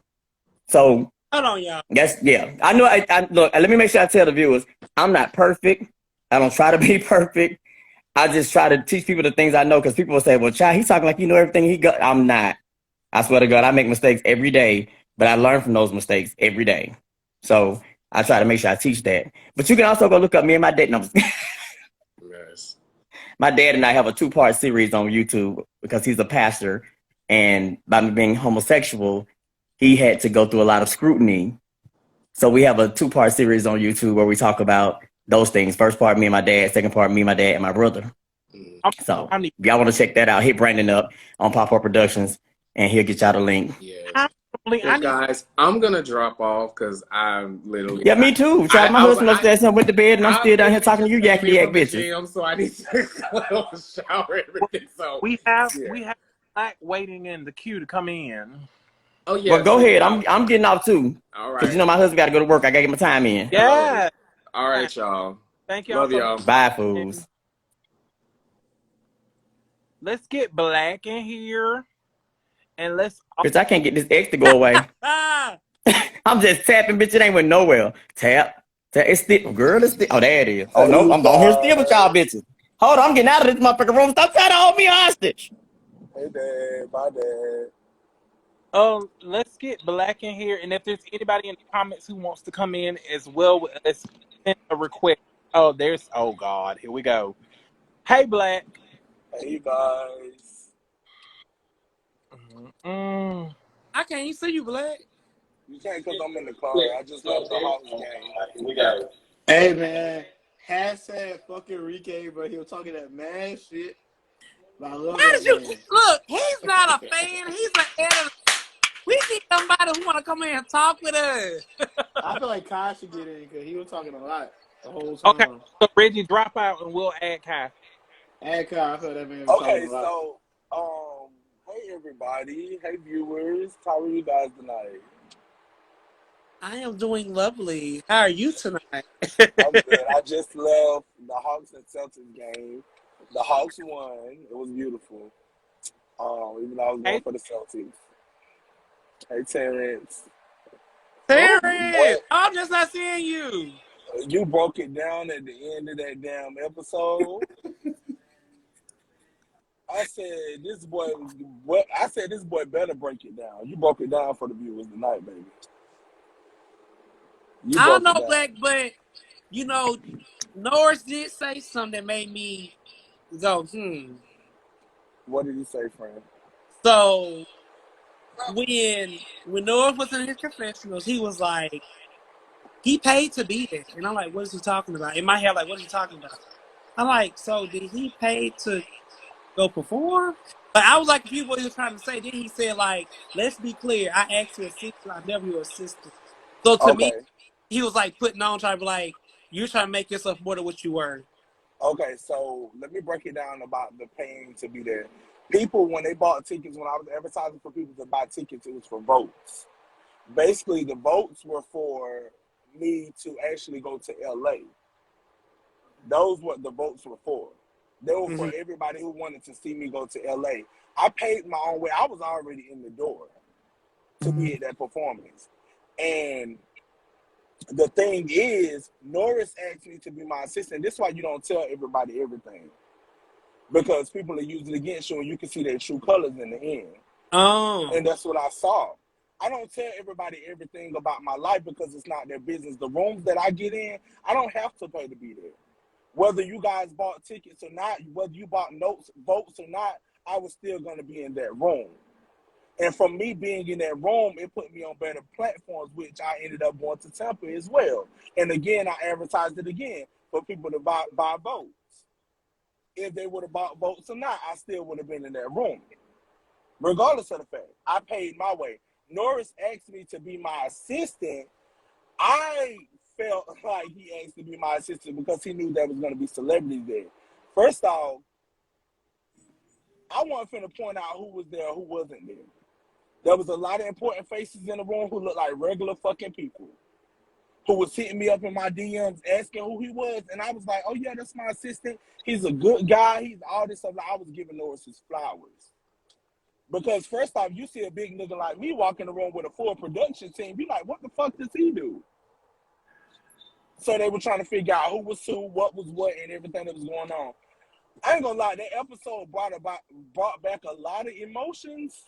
So hold on, y'all. Yeah. I know. I look. Let me make sure I tell the viewers, I'm not perfect. I don't try to be perfect. I just try to teach people the things I know, because people will say, "Well, child, he's talking like you know everything he got." I'm not. I swear to God, I make mistakes every day, but I learn from those mistakes every day. So I try to make sure I teach that. But you can also go look up me and my dad. No, Yes. my dad and I have a 2-part series on YouTube, because he's a pastor, and by me being homosexual, he had to go through a lot of scrutiny. So we have a 2-part series on YouTube where we talk about those things. First part, me and my dad. Second part, me, my dad, and my brother. So I need. if y'all want to check that out, hit Brandon up on Pop Up Productions, and he'll get y'all the link. Yeah. I Well, need. guys, I'm gonna drop off because I'm literally. Yeah, me too. Child, my husband upstairs and went to bed, and I'm still down here talking to you yakety yak bitches. Gym, so I need to go shower and everything. So We have Black waiting in the queue to come in. Oh yeah. Well, go ahead. I'm getting off too. All Because right. you know my husband got to go to work. I got to get my time in. Yeah. All right, y'all. Thank y'all. Love y'all. Bye, fools. Let's get Black in here, and let's. Bitch, I can't get this X to go away. I'm just tapping, bitch. It ain't went nowhere. Tap. It's still, girl. It's still. Oh, there it is. Oh no, I'm going here still with y'all bitches. Hold on, I'm getting out of this motherfucking room. Stop trying to hold me hostage. Hey, Dad. Bye, Dad. Let's get Black in here, and if there's anybody in the comments who wants to come in as well, let's send a request. Oh, there's. Oh God, here we go. Hey, Black. Hey, guys. I can't see you, Black. You can't because I'm in the car. I just left the house game. We got it. Hey, man. Hashtag fucking Ricky, bro. He was talking that mad shit. But I love Why that did you man. look? He's not a fan. He's an editor. We need somebody who want to come in and talk with us. I feel like Kai should get in because he was talking a lot the whole time. Okay, so Reggie, drop out and we'll add Kai. Add Kai. I feel that man was talking a lot. So, hey everybody, hey viewers, how are you guys tonight? I am doing lovely. How are you tonight? I'm good. I just left the Hawks and Celtics game. The Hawks won. It was beautiful. Even though I was going for the Celtics. Hey Terrence. Terrence! I'm just not seeing you. You broke it down at the end of that damn episode. I said this boy better break it down. You broke it down for the viewers tonight, baby. I don't know, Black, but you know, Norris did say something that made me go, What did he say, friend? So when Norris was in his confessionals, he was like, he paid to be there. And I'm like, what is he talking about? In my head, like, what is he talking about? I'm like, so did he pay to go perform? But I was like, a few what he was trying to say. Then he said, like, let's be clear. I asked your assistant. I never your assistant. So to me, he was like putting on, trying to be like, you're trying to make yourself more than what you were. Okay, so let me break it down about the paying to be there. People, when they bought tickets, when I was advertising for people to buy tickets, it was for votes. Basically, the votes were for me to actually go to LA. Those were the votes were for. They were for everybody who wanted to see me go to LA. I paid my own way. I was already in the door to be at that performance. And the thing is, Norris asked me to be my assistant. This is why you don't tell everybody everything. Because people are using it against you and you can see their true colors in the end. Oh. And that's what I saw. I don't tell everybody everything about my life because it's not their business. The rooms that I get in, I don't have to pay to be there. Whether you guys bought tickets or not, whether you bought votes or not, I was still going to be in that room. And from me being in that room, it put me on better platforms, which I ended up going to Tampa as well. And again, I advertised it again for people to buy votes. If they would have bought votes or not, I still would have been in that room. Regardless of the fact, I paid my way. Norris asked me to be my assistant. I felt like he asked to be my assistant because he knew there was going to be celebrities there. First off, I wasn't finna point out who was there, who wasn't there. There was a lot of important faces in the room who looked like regular fucking people, who was hitting me up in my DMs asking who he was. And I was like, oh yeah, that's my assistant. He's a good guy. He's all this stuff. Like, I was giving Norris his flowers. Because first off, you see a big nigga like me walk in the room with a full production team, be like, what the fuck does he do? So they were trying to figure out who was who, what was what, and everything that was going on. I ain't gonna lie, that episode brought back a lot of emotions.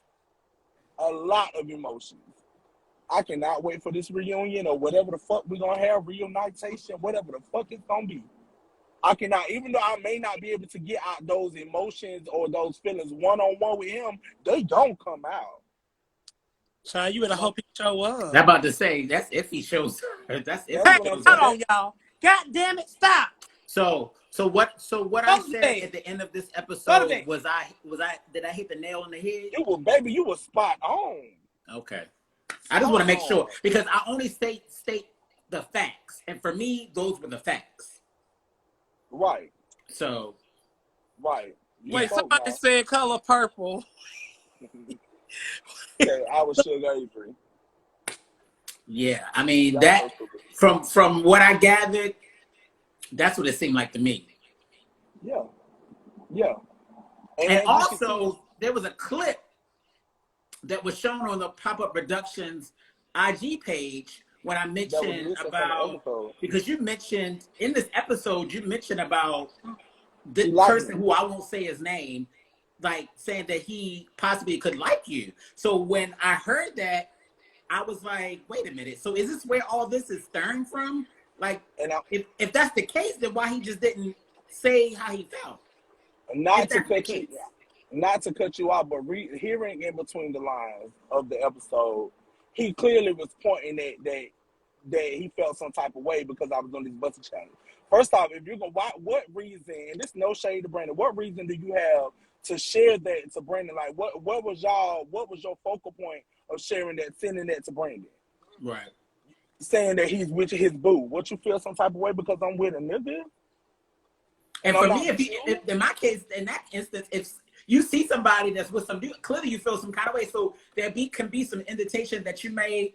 A lot of emotions. I cannot wait for this reunion or whatever the fuck we're gonna have, reunitation, whatever the fuck it's gonna be. I cannot, even though I may not be able to get out those emotions or those feelings one-on-one with him, they don't come out. Child, you better hope he show I'm up. about to say that's if he shows her. That's if That's he Hey, what I'm shows hold up. saying. on, y'all. God damn it, stop. So what I Go to said bed. at the end of this Go to episode bed. was did I hit the nail on the head? You was spot on. Okay. I just want to make sure on. because I only state the facts, and for me, those were the facts. Right. So Right. Wait, yeah, somebody said color purple. Okay, I was Sugar Avery. yeah. I mean That's that so stupid. from what I gathered, that's what it seemed like to me. Yeah. Yeah. And as you can see, also, there was a clip that was shown on the Pop-Up Productions IG page when I that was mentioned missing from the about episode. because you mentioned in this episode you mentioned about the She liked person me. who I won't say his name, like saying that he possibly could like you. So when I heard that, I was like, wait a minute. So is this where all this is stirring from? Like, And if that's the case, then why he just didn't say how he felt? not If to that's the cut you, case. not to cut you off, but hearing in between the lines of the episode, he clearly was pointing that he felt some type of way because I was doing this busting challenge. First off, if you're gonna, what reason? And this no shade to Brandon. What reason do you have to share that to Brandon? Like, what was your focal point of sharing that, sending that to Brandon? Right. Saying that he's with his boo. What, you feel some type of way because I'm with a nigga? And I'm for not me, with you? if in my case, in that instance, if you see somebody that's with some dude, clearly you feel some kind of way. So can be some indication that you may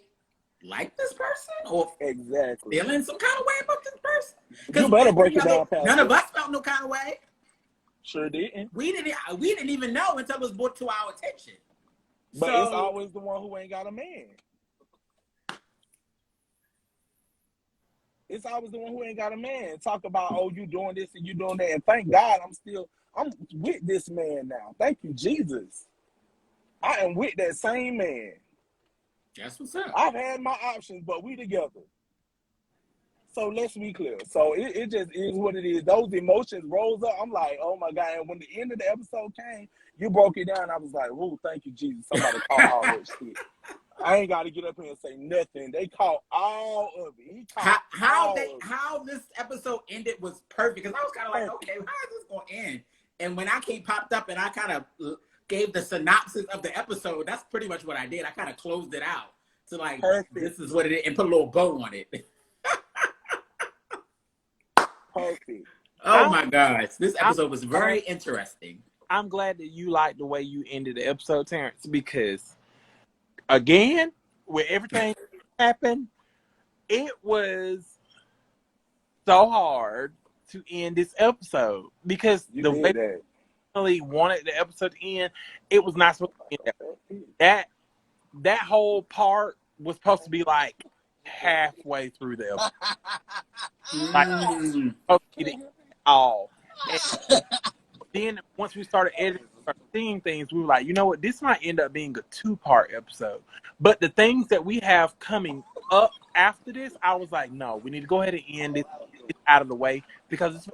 like this person or Exactly. feeling some kind of way about this person. You better break it down, Pastor. None of us felt no kind of way. Sure didn't. We didn't even know until it was brought to our attention. But So, it's always the one who ain't got a man. It's always the one who ain't got a man. Talk about, oh, you doing this and you doing that. And thank God I'm with this man now. Thank you, Jesus. I am with that same man. that's what's up. I've had my options, but we together. So let's be clear. So it just is what it is. Those emotions rose up. I'm like, oh my God. And when the end of the episode came, you broke it down. I was like, oh, thank you, Jesus. Somebody caught all that shit. I ain't got to get up here and say nothing. They caught all of it. He caught How this episode ended was perfect because I was kind of like, okay, how is this going to end? And when I popped up and I kind of gave the synopsis of the episode, that's pretty much what I did. I kind of closed it out to like, this is what it is, and put a little bow on it. Perfect. Oh my gosh, this episode was very interesting. I'm glad that you liked the way you ended the episode, Terrence, because again, with everything happened, it was so hard to end this episode because You the did way that. really wanted the episode to end, it was not supposed to end that whole part was supposed to be like halfway through the episode. Like supposed to get it all. And then once we started editing, started seeing things, we were like, you know what, this might end up being a 2-part episode. But the things that we have coming up after this, I was like, no, we need to go ahead and end it out of the way because it's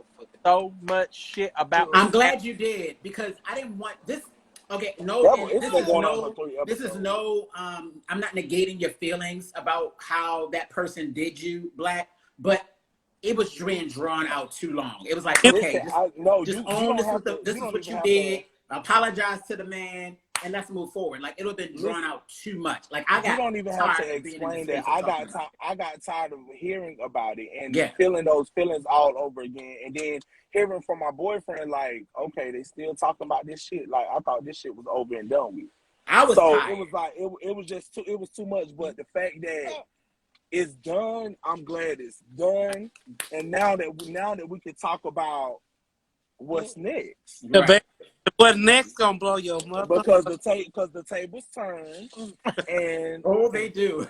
so much shit about. I'm glad you did because I didn't want this. Okay, no, this is no. I'm not negating your feelings about how that person did you, Black, but it was drawn out too long. It was like, okay, just own this is what you did. Apologize to the man, and let's move forward. Like it would have been drawn out too much. Like you don't even have to explain that. I got tired of hearing about it and feeling those feelings all over again, and then hearing from my boyfriend like, okay, they still talking about this shit. Like I thought this shit was over and done with. I was tired. It was like it was just it was too much. But the fact that it's done, I'm glad it's done. And now that we can talk about what's next. Right. What's next gonna blow your mother? Because the tables turn and they do.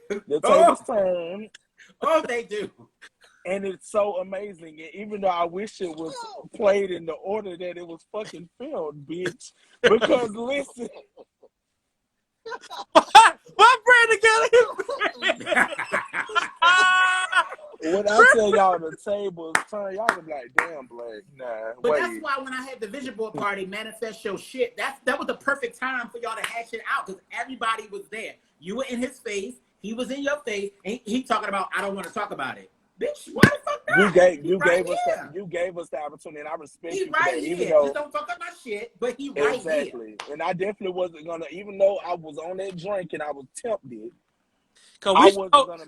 The tables turn. Oh, they do. And it's so amazing. And even though I wish it was played in the order that it was fucking filmed, bitch. Because listen. My Brandon got him. When I tell y'all the tables turn, y'all be like, damn, Black, nah, But wait. that's why when I had the vision board party, manifest your shit. That was the perfect time for y'all to hash it out because everybody was there. You were in his face, he was in your face, and he talking about I don't want to talk about it. Bitch, why the fuck not? You gave us the opportunity, and I respect you for right that. here. Even though Just don't fuck up my shit, but he right here. exactly, and I definitely wasn't gonna. Even though I was on that drink and I was tempted. Cause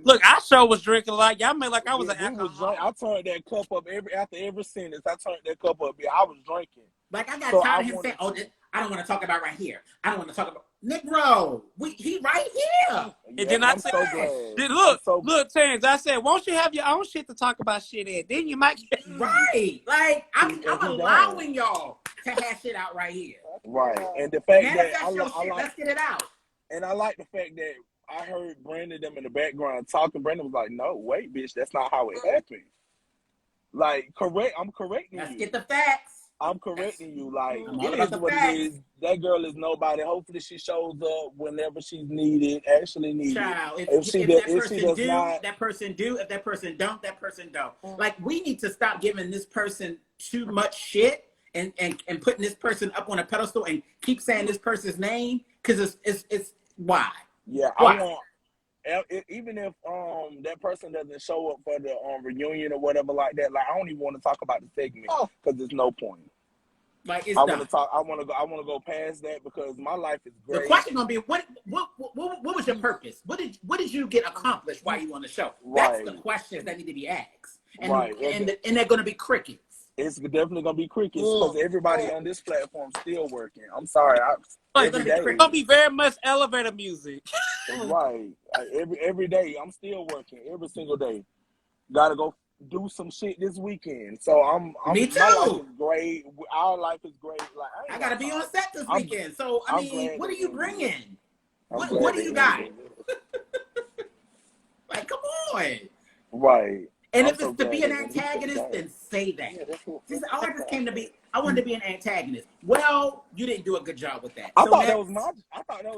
look, our show was drinking like y'all made like I was an alcoholic. I turned that cup up after every sentence. I turned that cup up. Yeah, I was drinking. Like I got tired of him saying, "Oh, I don't want to talk about right here. I don't want to talk about Negro. He right here." And then I said, "Look, Terrence." I said, "Won't you have your own shit to talk about shit in? Then you might get right." Like I'm allowing y'all to hash it out right here. Right, and the fact that I like, let's get it out. And I like the fact that I heard Brandon them in the background talking. Brandon was like, "No, wait, bitch, that's not how it happened." Like, I'm correcting you. Let's get the facts. I'm correcting you. Like, it is what it is. That girl is nobody. Hopefully, she shows up whenever she's needed. Actually needed. Child, if that person do. If that person don't, that person don't. Like, we need to stop giving this person too much shit and putting this person up on a pedestal and keep saying this person's name because it's why. Yeah, why? I want. Even if that person doesn't show up for the reunion or whatever like that, like I don't even want to talk about the segment because there's no point. Like I want to talk. I want to go past that because my life is great. The question gonna be what was your purpose? What did you get accomplished while you were on the show? Right. That's the questions that need to be asked. And they're gonna be crickets. It's definitely gonna be crickets because everybody on this platform still working. I'm sorry. It's gonna be very much elevator music. Right. Every day I'm still working every single day. Gotta go do some shit this weekend. So Me too. My life is great. Our life is great. Like I gotta be on set this weekend. So I mean, what are you bringing? What do you got? Like, come on. Right. And if it's to be an antagonist, then say that. I just came to be. I wanted to be an antagonist. Well, you didn't do a good job with that. I thought that was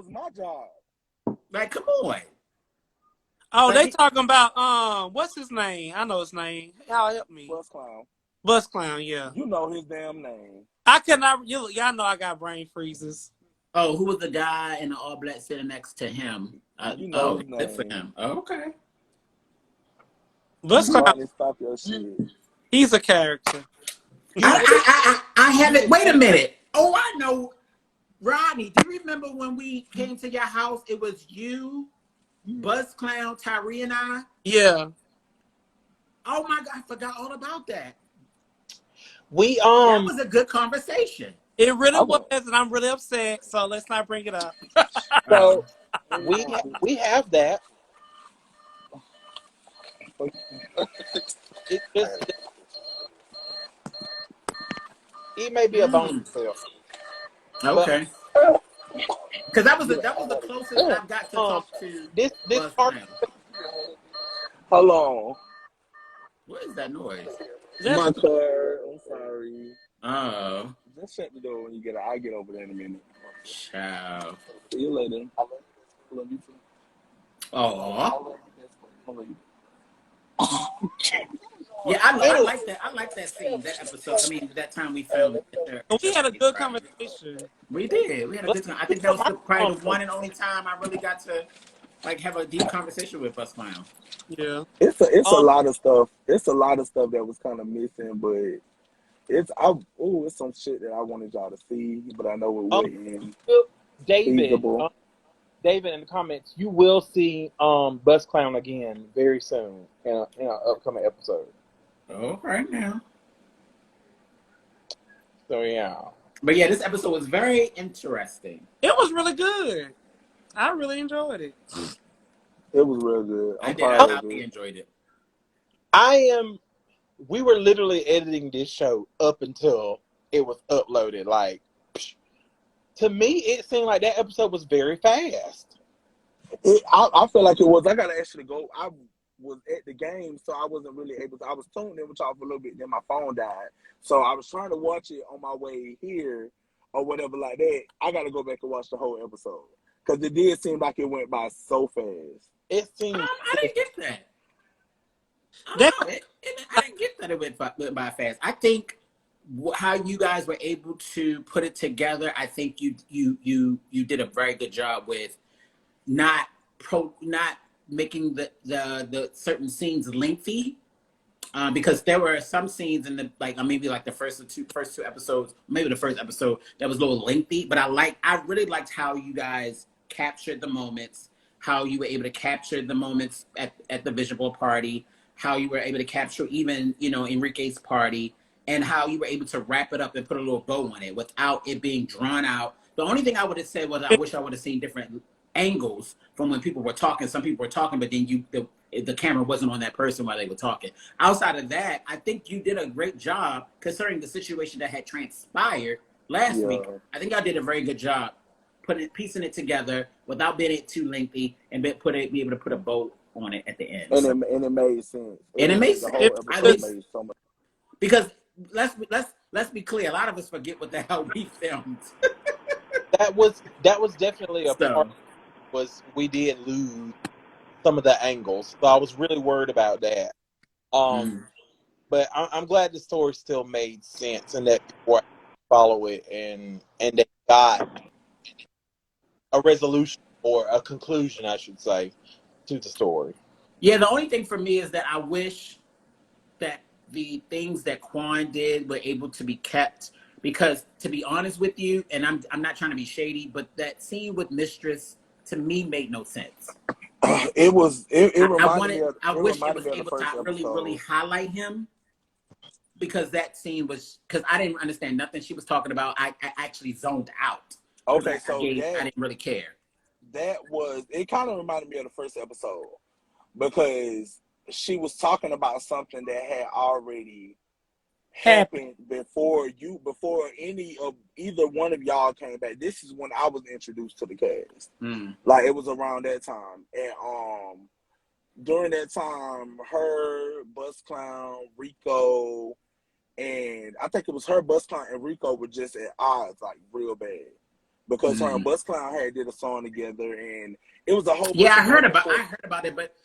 my job. Like, come on. Oh, they talking about what's his name? I know his name. Y'all help me. Bus Clown, yeah. You know his damn name. I cannot. Y'all know I got brain freezes. Oh, who was the guy in the all black sitting next to him? You know his name. For him. Oh, okay. Bus Clown. Stop your shit. He's a character. I haven't. Wait a minute. Oh, I know. Rodney, do you remember when we came to your house? It was you, Buzz Clown, Tyree, and I. Yeah. Oh my God, I forgot all about that. That was a good conversation. It really was, and I'm really upset. So let's not bring it up. So we have that. It may be a bone itself. Okay. Because that was the closest I've got to talk to this part. Hold on. What is that noise? My car. I'm sorry. Oh. Just shut the door when you get out. I'll get over there in a minute. Ciao. See you later. I love you too. Oh. Yeah, I like that. I like that scene, that episode. I mean, that time we filmed it. We had a good conversation. We did. We had a good time. I think that was probably the one and only time I really got to have a deep conversation with Bus Clown. Yeah. It's a lot of stuff. It's a lot of stuff that was kind of missing, but it's some shit that I wanted y'all to see, but I know we're waiting. David, in the comments, you will see Bus Clown again very soon in an upcoming episode. Oh, right now. So yeah. But yeah, this episode was very interesting. It was really good. I really enjoyed it. It was real good. I really enjoyed it. We were literally editing this show up until it was uploaded. Like, to me, it seemed like that episode was very fast. I feel like it was. I got to actually go. I was at the game, so I wasn't really able to. I was tuned in with y'all for a little bit, then my phone died. So I was trying to watch it on my way here or whatever like that. I got to go back and watch the whole episode because it did seem like it went by so fast. It seemed. I didn't get that. I That don't know. I didn't get that it went by fast. I think how you guys were able to put it together. I think you did a very good job with not not making the certain scenes lengthy. Because there were some scenes in the maybe like the first two episodes, maybe the first episode that was a little lengthy. But I really liked how you guys captured the moments, how you were able to capture the moments at the visual party, how you were able to capture even Enrique's party, and how you were able to wrap it up and put a little bow on it without it being drawn out. The only thing I would have said was I wish I would have seen different angles from when people were talking. Some people were talking, but then the camera wasn't on that person while they were talking. Outside of that, I think you did a great job considering the situation that had transpired last week. I think I did a very good job piecing it together without being too lengthy and be able to put a bow on it at the end. And it made sense. And it made the sense. whole episode made so much. Because let's be clear, a lot of us forget what the hell we filmed. That was definitely a part. We did lose some of the angles, so I was really worried about that. But I'm glad the story still made sense and that people follow it and they got a resolution or a conclusion, I should say, to the story. Yeah, the only thing for me is that I wish that the things that Quan did were able to be kept, because to be honest with you, and I'm not trying to be shady, but that scene with Mistress to me made no sense. It reminded me I of, wish it was of able the first to really, episode. really highlight him, because that scene was, because I didn't understand nothing she was talking about. I actually zoned out. Okay, I didn't really care. It kind of reminded me of the first episode because she was talking about something that had already happened before either one of y'all came back. This is when I was introduced to the cast. Like, it was around that time. And during that time, her, Bus Clown, Rico, and I think it was her, Bus Clown, and Rico were just at odds, like, real bad. Because her and Bus Clown had did a song together, and it was a whole bunch I of heard about it, but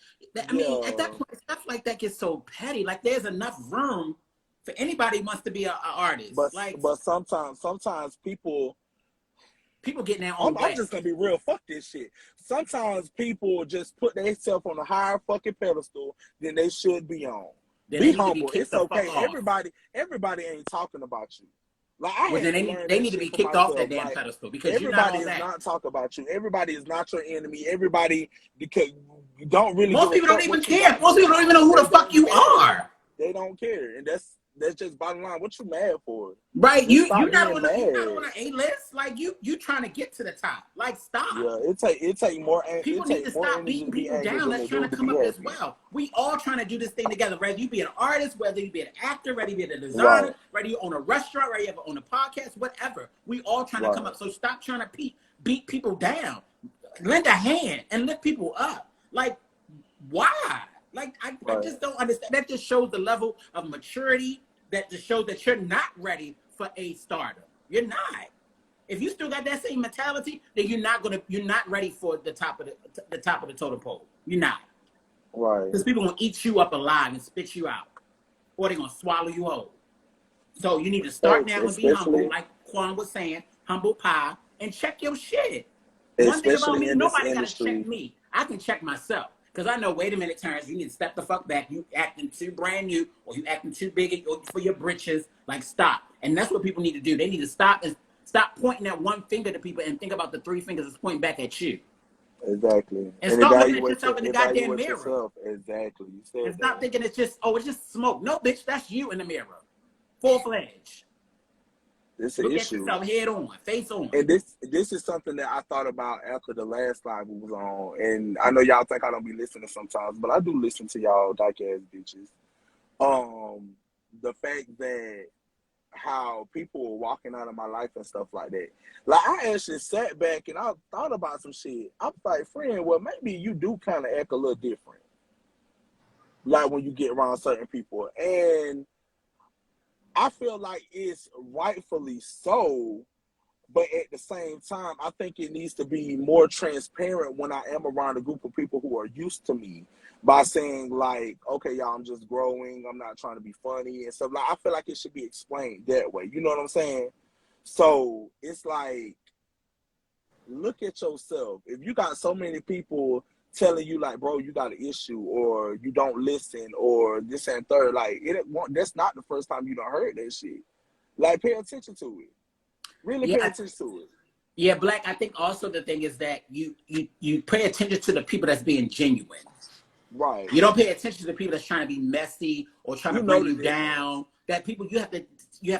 I mean, at that point, stuff like that gets so petty. Like, there's enough room for anybody who wants to be an artist. But sometimes people get in their own way. I'm just gonna be real. Fuck this shit. Sometimes people just put themselves on a higher fucking pedestal than they should be on. Be humble. It's okay. Everybody ain't talking about you. Like, they need to be kicked off that damn pedestal, because everybody is not talking about you. Everybody is not your enemy. Everybody don't really. Most people don't even care. Most people don't even know who the fuck you are. They don't care, and that's just bottom line. What you mad for? Right? You're not on an A list. Like, you trying to get to the top. Like, stop. Yeah, it take more. People need to stop beating people down that's trying to come up as well. We all trying to do this thing together. Whether you be an artist, whether you be an actor, whether you be a designer, whether you own a restaurant, whether you own a podcast, whatever. We all trying to come up. So stop trying to beat people down. Lend a hand and lift people up. Like, why? Like, I just don't understand. That just shows the level of maturity. That just shows that you're not ready for a stardom. You're not. If you still got that same mentality, then you're not ready for the top of the totem pole. You're not. Right. Because people gonna eat you up alive and spit you out, or they're gonna swallow you whole. So you need to start now and be humble, like Quan was saying, humble pie, and check your shit. One thing about me, nobody gotta check me. I can check myself. Because I know, wait a minute, Terrence, you need to step the fuck back. You acting too brand new, or you acting too big for your britches. Like, stop. And that's what people need to do. They need to stop pointing that one finger to people and think about the three fingers that's pointing back at you. Exactly. And stop looking at yourself in the goddamn mirror. Yourself. Exactly. You said and stop thinking it's just smoke. No, bitch, that's you in the mirror. Full-fledged. It's an issue. Look at yourself head on, face on. And this is something that I thought about after the last live we was on. And I know y'all think I don't be listening sometimes, but I do listen to y'all dyke ass bitches. The fact that how people were walking out of my life and stuff like that. Like, I actually sat back and I thought about some shit. I'm like, friend, well, maybe you do kind of act a little different. Like, when you get around certain people. And I feel like it's rightfully so But at the same time, I think it needs to be more transparent when I am around a group of people who are used to me by saying like, okay, y'all, I'm just growing. I'm not trying to be funny and stuff. Like, I feel like it should be explained that way. You know what I'm saying? So it's like, look at yourself. If you got so many people telling you like, bro, you got an issue, or you don't listen, or this and third, like that's not the first time you done heard that shit. Like, pay attention to it. Really pay attention to it. Yeah, Black, I think also the thing is that you pay attention to the people that's being genuine. Right. You don't pay attention to the people that's trying to be messy or trying to bring you down. That people, you have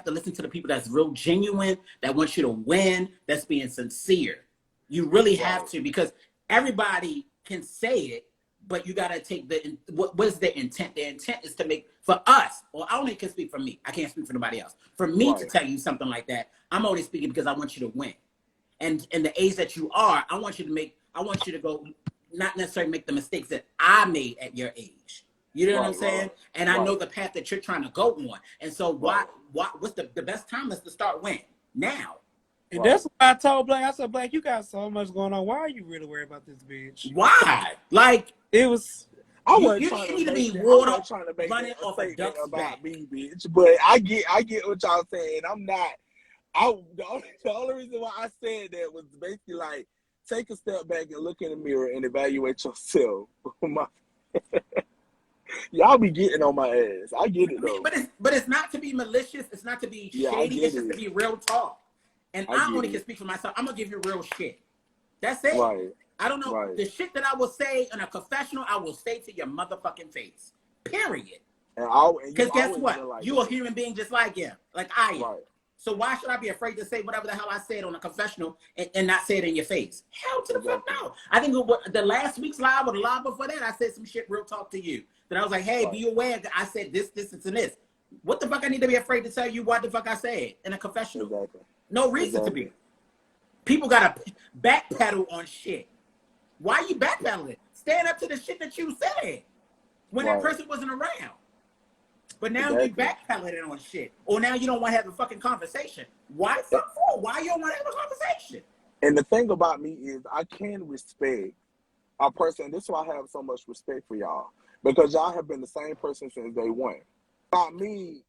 to listen to the people that's real genuine, that want you to win, that's being sincere. You really have to, because everybody can say it, but you got to take what is the intent? The intent is to make, for us, or I only can speak for me. I can't speak for nobody else. For me to tell you something like that, I'm only speaking because I want you to win. And in the age that you are, I want you to go, not necessarily make the mistakes that I made at your age. You know what I'm saying? And I know the path that you're trying to go on. And so what's the best time is to start winning now. And that's what I told Black. I said, Black, you got so much going on. Why are you really worried about this bitch? Why? Like, it was... You need to be water running off a duck's back. Me, bitch. But I get what y'all saying. The only reason why I said that was basically like, take a step back and look in the mirror and evaluate yourself. Y'all be getting on my ass. I get it though. But it's not to be malicious. It's not to be shady. It's just to be real talk. And I only can speak for myself. I'm gonna give you real shit. That's it. Right. I don't know the shit that I will say in a confessional. I will say to your motherfucking face. Period. Because guess what? Like you a human being just like him, like I am. Right. So why should I be afraid to say whatever the hell I said on a confessional and not say it in your face? Hell to the fuck no. I think the last week's live or the live before that, I said some shit real talk to you. That I was like, hey, be aware that I said this, and this. What the fuck I need to be afraid to tell you what the fuck I said in a confessional? Exactly. No reason to be. People gotta backpedal on shit. Why you backpedaling? Stand up to the shit that you said when that person wasn't around. But now you backpedaling on shit. Or now you don't want to have a fucking conversation. Why fuck for? Why you don't want to have a conversation? And the thing about me is I can respect a person. This is why I have so much respect for y'all. Because y'all have been the same person since day one. About me,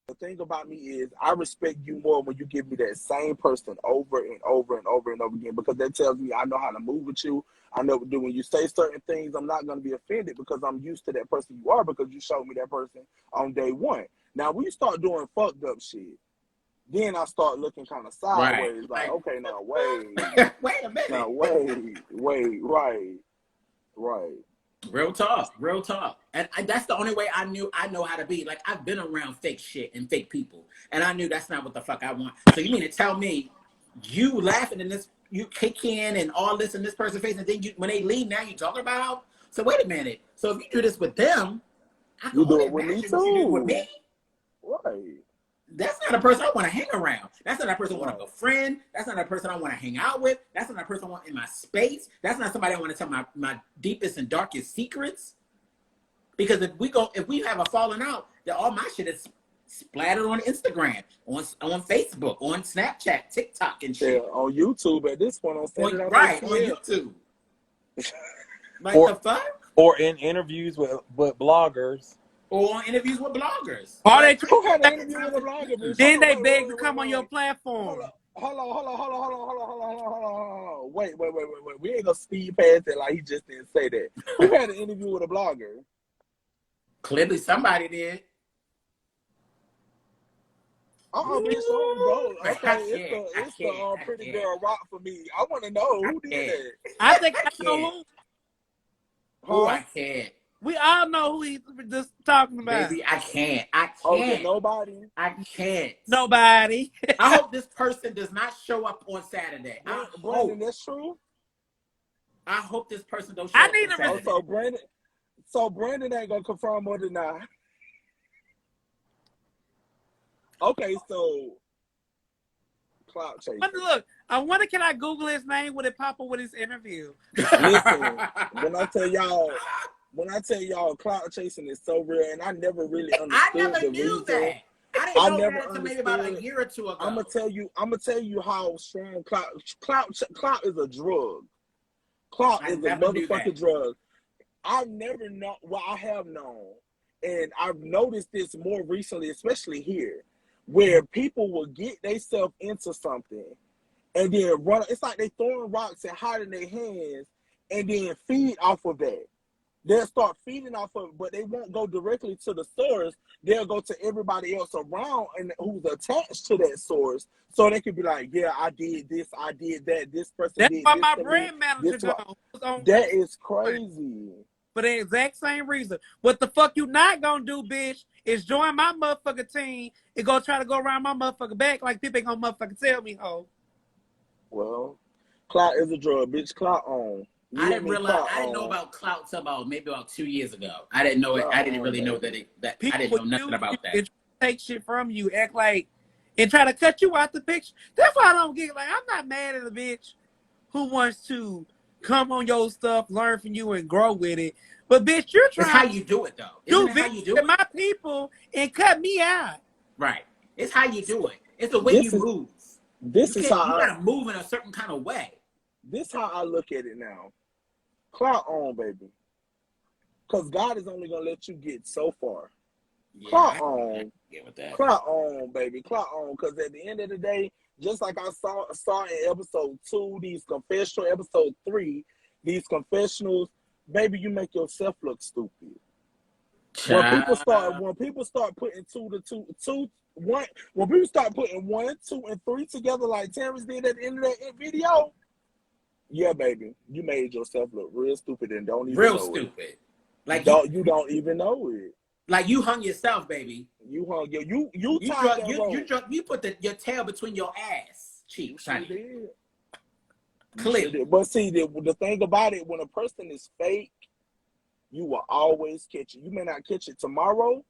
the thing about me is I respect you more when you give me that same person over and over and over and over again, because that tells me I know how to move with you. I know what to do. When you say certain things, I'm not going to be offended because I'm used to that person you are, because you showed me that person on day one. Now, when you start doing fucked up shit, then I start looking kind of sideways, like, okay, now wait. Wait a minute. Now wait, right. Real talk. And that's the only way I know how to be. Like, I've been around fake shit and fake people, and I knew that's not what the fuck I want. So you mean to tell me you laughing in this, you kick in and all this in this person's face, and then when they leave, now you talking about? So wait a minute. So if you do this with them, I can do it with me too. You do it with me. Right. That's not a person I want to hang around. That's not a person I want to befriend. That's not a person I want to hang out with. That's not a person I want in my space. That's not somebody I want to tell my deepest and darkest secrets. Because if we have a falling out, then all my shit is splattered on Instagram, on Facebook, on Snapchat, TikTok, and shit. Yeah, on YouTube at this point. On YouTube. Like the fuck? Or in interviews with bloggers. Or on interviews with bloggers. Who had an interview with a blogger? Then they beg to come on your platform. Hold on. Wait. We ain't gonna speed past it like he just didn't say that. Who had an interview with a blogger? Clearly somebody did. Bitch, bro. Okay, it's the pretty girl rock for me. I want to know who did that. I think I know who. Oh, I can't. We all know who he's just talking about. Baby, I can't. Okay, nobody? I can't. Nobody. I hope this person does not show up on Saturday. Brandon, that's true? I hope this person don't show up on Saturday. So Brandon ain't going to confirm or deny. Okay, so clout chasing. Look, I wonder, can I Google his name? Would it pop up with his interview? Listen, when I tell y'all clout chasing is so real, and I never really understood I never knew that. I didn't know that until maybe about a year or two ago. I'm gonna tell you how strong clout is a drug. Clout is a motherfucking drug. I never know. Well, I have known, and I've noticed this more recently, especially here, where people will get themselves into something and then run. It's like they throwing rocks and hiding their hands, and then feed off of that. They'll start feeding off of it, but they won't go directly to the source. They'll go to everybody else around and who's attached to that source, so they can be like, "Yeah, I did this, I did that. This person That's did why this my to brand me. manager gone. That is crazy." For the exact same reason. What the fuck you not gonna do, bitch, is join my motherfucking team and go try to go around my motherfucking back like people ain't gonna motherfucking tell me, ho. Well, clout is a drug, bitch. Clout on. I didn't realize. I didn't know about clout till about 2 years ago. I didn't know it. I didn't really know that. I didn't know nothing about that. Take shit from you, act like, and try to cut you out the picture. That's why I don't get. Like, I'm not mad at a bitch who wants to come on your stuff, learn from you, and grow with it. But bitch, you're trying. It's how you do it, though. Isn't it how you do it? My people and cut me out. Right. It's how you do it. It's the way you move. This is how you gotta move in a certain kind of way. This is how I look at it now. Clout on, baby. Because God is only gonna let you get so far. Yeah, Clout on. Get with that. Clout on, baby. Clout on. Because at the end of the day, just like I saw in episode 2, these confessional, episode 3, these confessionals, baby, you make yourself look stupid. When people start putting when people start putting 1, 2, and 3 together like Terrence did at the end of that video, yeah, baby, you made yourself look real stupid and don't even know stupid. It. Like you don't even know it. Like you hung yourself, baby. You hung you put your tail between your ass cheeks, honey. Clearly. But see, the thing about it, when a person is fake, you will always catch it. You may not catch it tomorrow.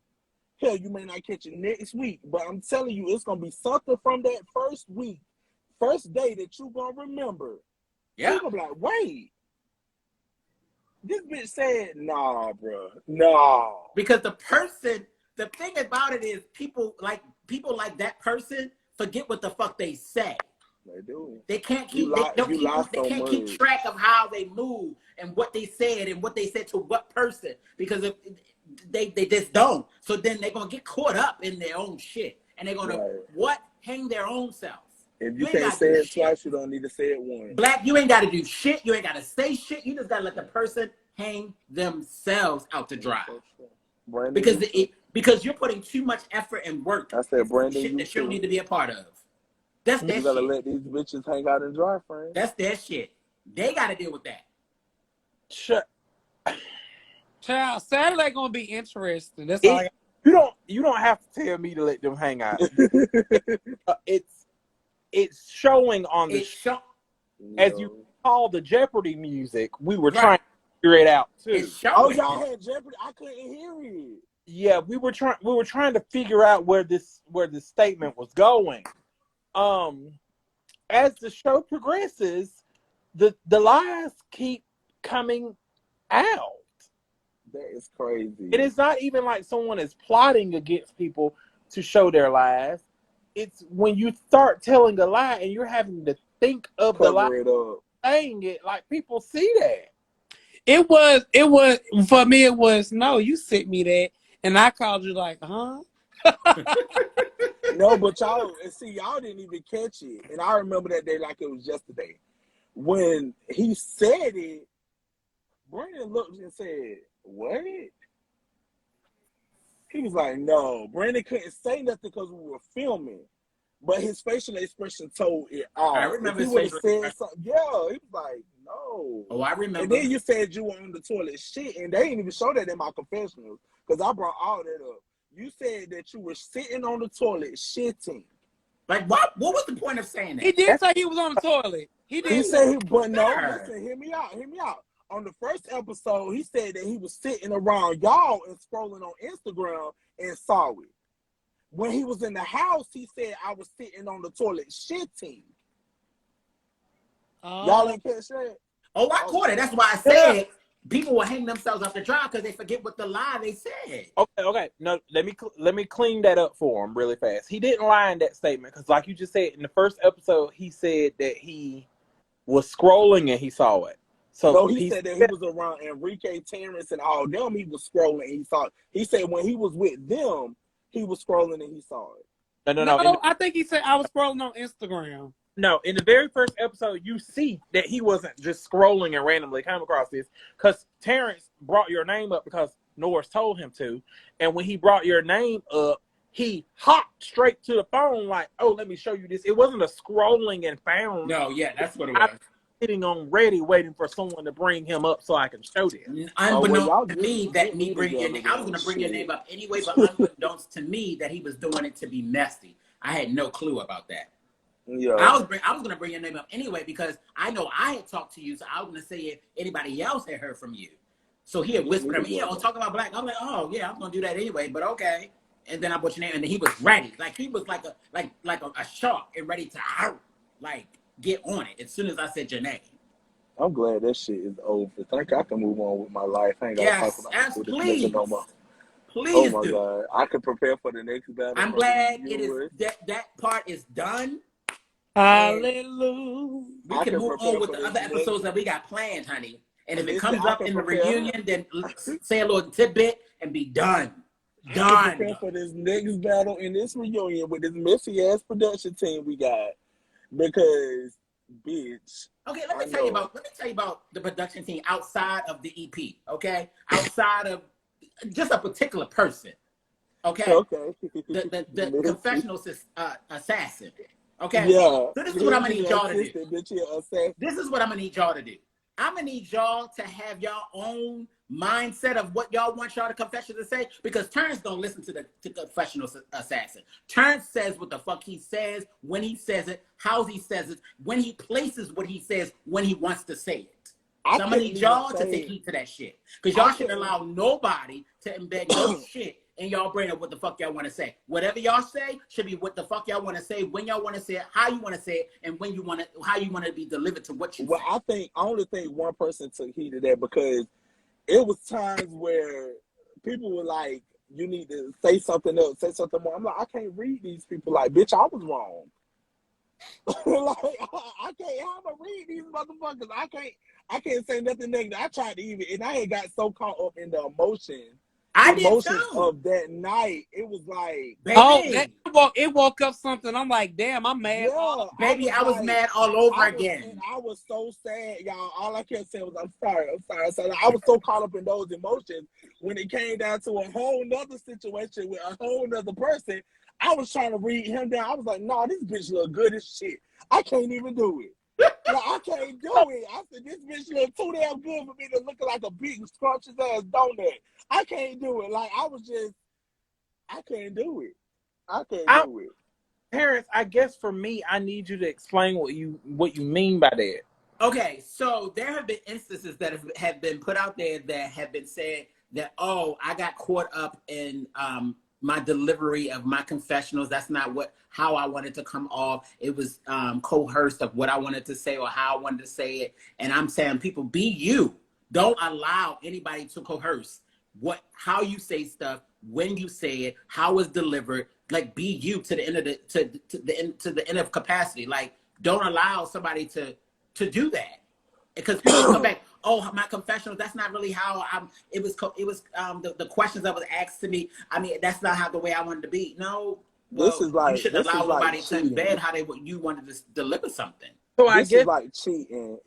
Hell, you may not catch it next week. But I'm telling you, it's gonna be something from that first week, first day that you gonna remember. Yeah. You're gonna be like, wait. This bitch said, nah, bro. Nah. Because the thing about it is people like that person forget what the fuck they say. They do. They can't keep keep track of how they move and what they said and what they said to what person, because if they just don't. So then they're gonna get caught up in their own shit and they're gonna hang their own selves. If you can't say it twice, you don't need to say it once. Black, you ain't gotta do shit, you ain't gotta say shit, you just gotta let the person hang themselves out to dry. Brandon, because you're putting too much effort and work. That's that Brandon shit that you don't need to be a part of. That's their shit. You gotta let these bitches hang out and dry, friend. That's their shit. They gotta deal with that. Sure. Child, Saturday gonna be interesting. That's all. You don't have to tell me to let them hang out. It's showing on the show. As you call the Jeopardy music, we were trying to figure it out too. Oh, y'all had Jeopardy? I couldn't hear it. Yeah, we were trying to figure out where this statement was going. As the show progresses, the lies keep coming out. That is crazy. It is not even like someone is plotting against people to show their lies. It's when you start telling a lie and you're having to think of the lie, saying it, like people see that. It was for me. It was no. You sent me that, and I called you like, huh? No, but y'all didn't even catch it, and I remember that day like it was yesterday. When he said it, Brandon looked and said, "What?" He was like, "No." Brandon couldn't say nothing because we were filming, but his facial expression told it all. I remember if he would have said something. Yeah, he was like, "No." Oh, I remember. And then you said you were on the toilet shit, and they didn't even show that in my confessionals because I brought all that up. You said that you were sitting on the toilet shitting. Like what? What was the point of saying that? He did say he was on the toilet. He said but no, listen, hear me out. On the first episode, he said that he was sitting around y'all and scrolling on Instagram and saw it. When he was in the house, he said I was sitting on the toilet shitting. Y'all ain't catch that? Oh, I caught it. That's why I said people will hang themselves off the drive because they forget what the lie they said. Okay. No, let me clean that up for him really fast. He didn't lie in that statement because, like you just said, in the first episode, he said that he was scrolling and he saw it. So no, he said that he was around Enrique, Terrence, and all them. He was scrolling and he saw it. He said when he was with them, he was scrolling and he saw it. No, I think he said I was scrolling on Instagram. No, in the very first episode, you see that he wasn't just scrolling and randomly come across this because Terrence brought your name up because Norris told him to. And when he brought your name up, he hopped straight to the phone like, oh, let me show you this. It wasn't a scrolling and found. No, yeah, that's what it was. Sitting on ready, waiting for someone to bring him up so I can show them. Unbeknownst to me that me bringing your name, I was going to bring your name up anyway, but unbeknownst to me that he was doing it to be messy. I had no clue about that. Yeah. I was going to bring your name up anyway because I know I had talked to you, so I was going to say if anybody else had heard from you. So he had whispered to me, "Yeah, talk about Black." I'm like, "Oh yeah, I'm going to do that anyway." But okay. And then I put your name, and then he was ready, like he was like a shark and ready to like get on it as soon as I said your name. I'm glad that shit is over. Think I can move on with my life. I ain't gotta talk about this nigga no more. Please, oh my God, I can prepare for the next battle. I'm glad it is that part is done. Hallelujah. We can move on with the other episodes that we got planned, honey. And if it comes up in the reunion, then say a little tidbit and be done. I can prepare for this next battle in this reunion with this messy ass production team we got. Because, bitch. Okay, let me tell you about the production team outside of the EP. Okay, outside of just a particular person. Okay. Okay. The confessional assassin. Okay. Yeah. So this is what I'm gonna need y'all to do. This is what I'm gonna need y'all to do. I'm gonna need y'all to have y'all own mindset of what y'all want y'all to confession to say, because Terrence don't listen to the confessional assassin. Terrence says what the fuck he says, when he says it, how he says it, when he places what he says, when he wants to say it. So I'm gonna need y'all to take heed to that shit, because y'all shouldn't allow nobody to embed no shit in y'all brain of what the fuck y'all want to say. Whatever y'all say should be what the fuck y'all want to say, when y'all want to say it, how you want to say it, and when you want to, how you want to be delivered to what you say. I only think one person took heed of that, because it was times where people were like, you need to say something else, say something more. I'm like, I can't read these people. Like, bitch, I was wrong. Like, I can't, how am I read these motherfuckers? I can't say nothing negative. I tried to even, and I had got so caught up in the emotions of that night. It was like, baby, it woke up something. I'm like, damn, I'm mad. Yeah, baby, I was mad all over again. And I was so sad, y'all. All I kept saying was, I'm sorry. So I was so caught up in those emotions when it came down to a whole nother situation with a whole nother person. I was trying to read him down. I was like, nah, this bitch look good as shit. I can't even do it. Like, I can't do it. I said, this bitch look too damn good for me to look like a big scrumptious ass donut. I can't do it. Like, I can't do it. I can't do it. Terrence, I guess for me, I need you to explain what you mean by that. Okay, so there have been instances that have been put out there that have been said that, oh, I got caught up in my delivery of my confessionals. That's not how I wanted to come off. It was coerced of what I wanted to say or how I wanted to say it. And I'm saying, people, be you. Don't allow anybody to coerce how you say stuff, when you say it, how it's delivered. Like, be you to the end of the end of capacity. Like, don't allow somebody to do that, because people come back, oh, my confessionals, that's not really how it was the questions that was asked to me. I mean, that's not how the way I wanted to be. No, well, this is like, you shouldn't allow nobody to embed how you wanted to deliver something. So I guess is like cheating.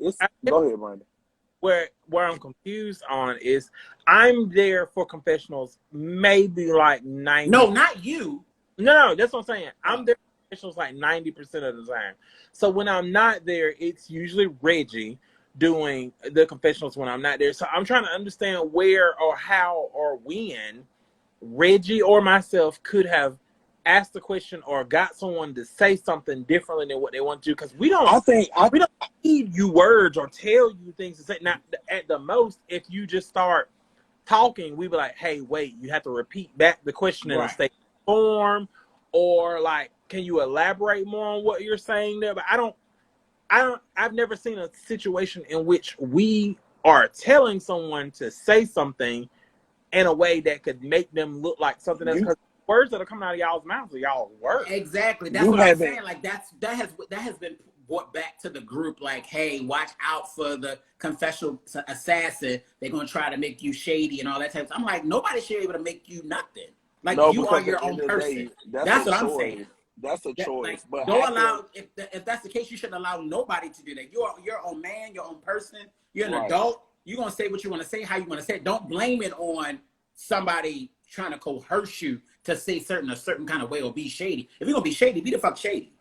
Go ahead, Brandon. Where I'm confused on is, I'm there for confessionals maybe like 90. No, not you. No, that's what I'm saying. I'm there for confessionals like 90% of the time. So when I'm not there, it's usually Reggie doing the confessionals when I'm not there. So I'm trying to understand where or how or when Reggie or myself could have asked the question or got someone to say something differently than what they want to do, because we don't feed you words or tell you things to say. Now, at the most, if you just start talking, we be like, hey, wait, you have to repeat back the question in a state form, or like, can you elaborate more on what you're saying there? But I've never seen a situation in which we are telling someone to say something in a way that could make them look like something else. Because words that are coming out of y'all's mouths are y'all's words. Exactly. That's what I'm saying. Like that has been brought back to the group. Like, hey, watch out for the confessional assassin. They're gonna try to make you shady and all that type of stuff. I'm like, nobody should be able to make you nothing. Like, no, you are your own person. That's what I'm saying. That's a choice. Like, but don't allow, if that's the case, you shouldn't allow nobody to do that. You're your own man, your own person. You're an adult. You're going to say what you want to say, how you want to say it. Don't blame it on somebody trying to coerce you to say a certain kind of way or be shady. If you're going to be shady, be the fuck shady.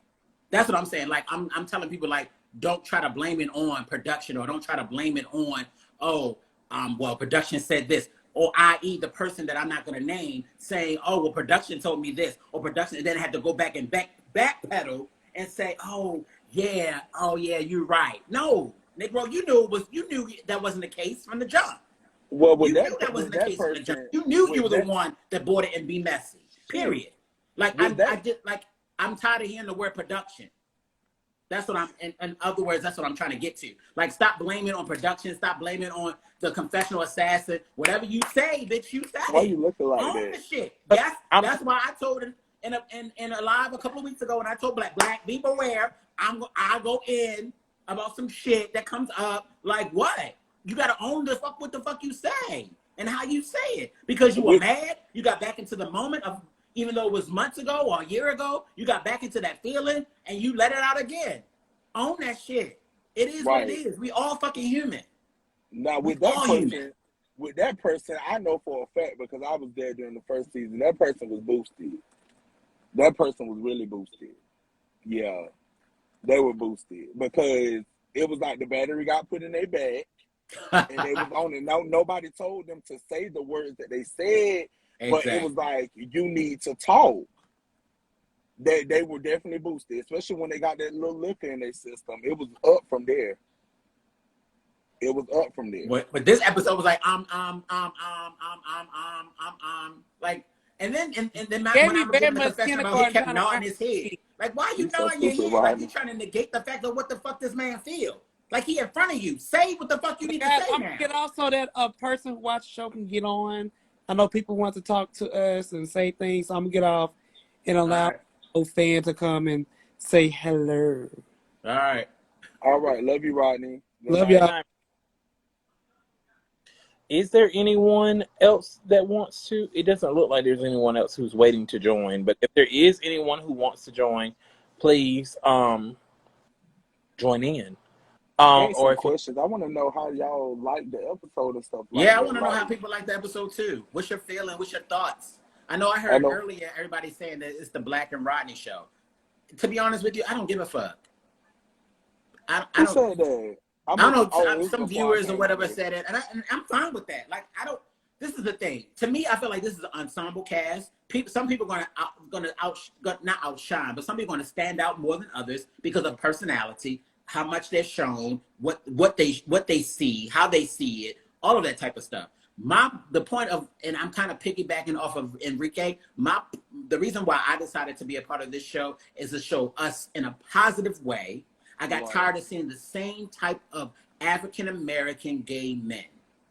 That's what I'm saying. Like, I'm telling people, like, don't try to blame it on production, or don't try to blame it on, well, production said this. Or i.e. the person that I'm not going to name saying, oh, well, production told me this, or production, and then had to go back and backpedal and say, oh yeah, you're right. No, Negro, you knew that wasn't the case from the jump. Well, you knew that wasn't the case from the jump. You knew you were the one that bought it and be messy. Period. Like I'm tired of hearing the word production. That's what in other words, that's what I'm trying to get to. Like, stop blaming on production. Stop blaming on the confessional assassin. Whatever you say, bitch, you say. Why you looking like Own that? the shit. That's why I told him in a live a couple of weeks ago, and I told Black, be beware. I go in about some shit that comes up. Like, what? You got to own what the fuck you say and how you say it. Because you were mad. You got back into the moment of, even though it was months ago or a year ago, you got back into that feeling and you let it out again. Own that shit. It is what it is. We all fucking human. Now with that person, I know for a fact, because I was there during the first season, that person was boosted. That person was really boosted. Yeah. They were boosted. Because it was like the battery got put in their bag and they was on it. Nobody told them to say the words that they said. But it was like, you need to talk. They were definitely boosted, especially when they got that little liquor in their system. It was up from there. But this episode was like, like, and then when I was getting the confession about, he kept nodding his head. Like, why are you nodding your head? Like, you trying to negate the fact of what the fuck this man feel? Like, he in front of you. Say what the fuck you need to say now. I'm gonna get also that a person who watch the show can get on. I know people want to talk to us and say things, so I'm gonna get off and allow a fan to come and say hello. All right. Love you, Rodney. Love y'all. Is there anyone else that wants to? It doesn't look like there's anyone else who's waiting to join, but if there is anyone who wants to join, please join in. Or if questions, I want to know how y'all like the episode and stuff. I want to know how people like the episode too. What's your feeling? What's your thoughts? I know I heard earlier everybody saying that it's the Black and Rodney show. To be honest with you, I don't give a fuck. I don't know. Some viewers or whatever said it, and I'm fine with that. Like, I don't. This is the thing. To me, I feel like this is an ensemble cast. Some people are not outshine, but some people are going to stand out more than others because of personality, how much they're shown, what they see, how they see it, all of that type of stuff. The point of, and I'm kind of piggybacking off of Enrique, the reason why I decided to be a part of this show is to show us in a positive way. I got tired of seeing the same type of African-American gay men.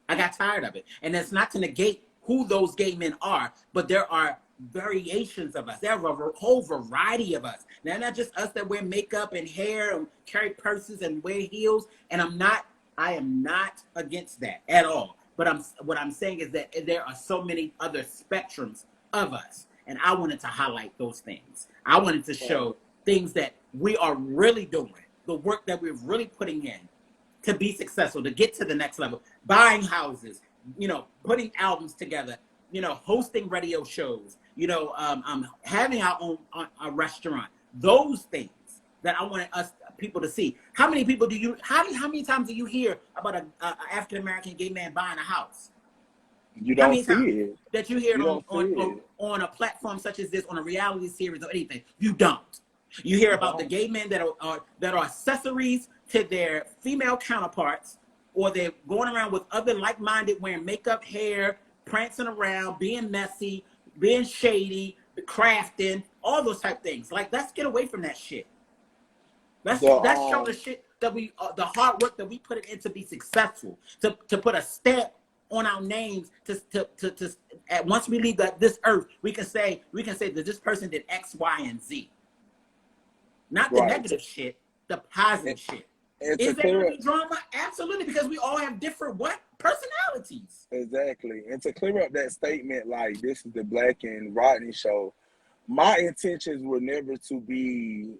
I got tired of it. And that's not to negate who those gay men are, but there are variations of us. There are a whole variety of us. Now, not just us that wear makeup and hair and carry purses and wear heels. And I am not against that at all. But what I'm saying is that there are so many other spectrums of us. And I wanted to highlight those things. I wanted to show things that we are really doing, the work that we're really putting in to be successful, to get to the next level, buying houses, putting albums together, hosting radio shows, having our own a restaurant. Those things that I wanted people to see. How many people how many times do you hear about an African-American gay man buying a house? You don't see it. That you hear on a platform such as this, on a reality series or anything. You don't. You hear about the gay men that are accessories to their female counterparts, or they're going around with other like-minded, wearing makeup, hair, prancing around, being messy, being shady, crafting, all those type things. Like, let's get away from that shit. Let's show the shit. that the hard work that we put it in to be successful, to put a stamp on our names, once we leave this earth, we can say that this person did X, Y, and Z. Not the negative shit, the positive shit. Is there any drama? Absolutely, because we all have different personalities. Exactly. And to clear up that statement, like this is the Black and Rodney show, my intentions were never to be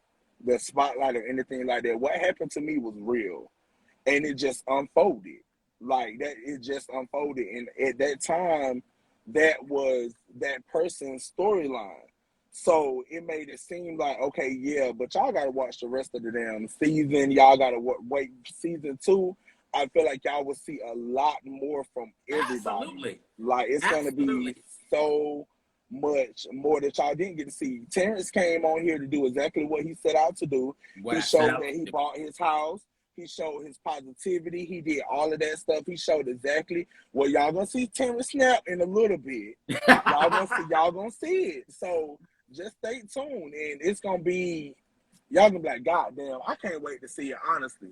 the spotlight or anything like that. What happened to me was real, and it just unfolded like that. It just unfolded, and at that time, that was that person's storyline. So it made it seem like, okay, yeah, but y'all got to watch the rest of the damn season. Y'all got to wait season 2. I feel like y'all will see a lot more from everybody. Absolutely. Like, it's going to be so much more that y'all didn't get to see. Terrence came on here to do exactly what he set out to do. He showed that he bought his house. He showed his positivity. He did all of that stuff. He showed exactly what y'all going to see Terrence snap in a little bit. Y'all going to see it. So just stay tuned, and it's gonna be, y'all gonna be like, God damn, I can't wait to see it. Honestly,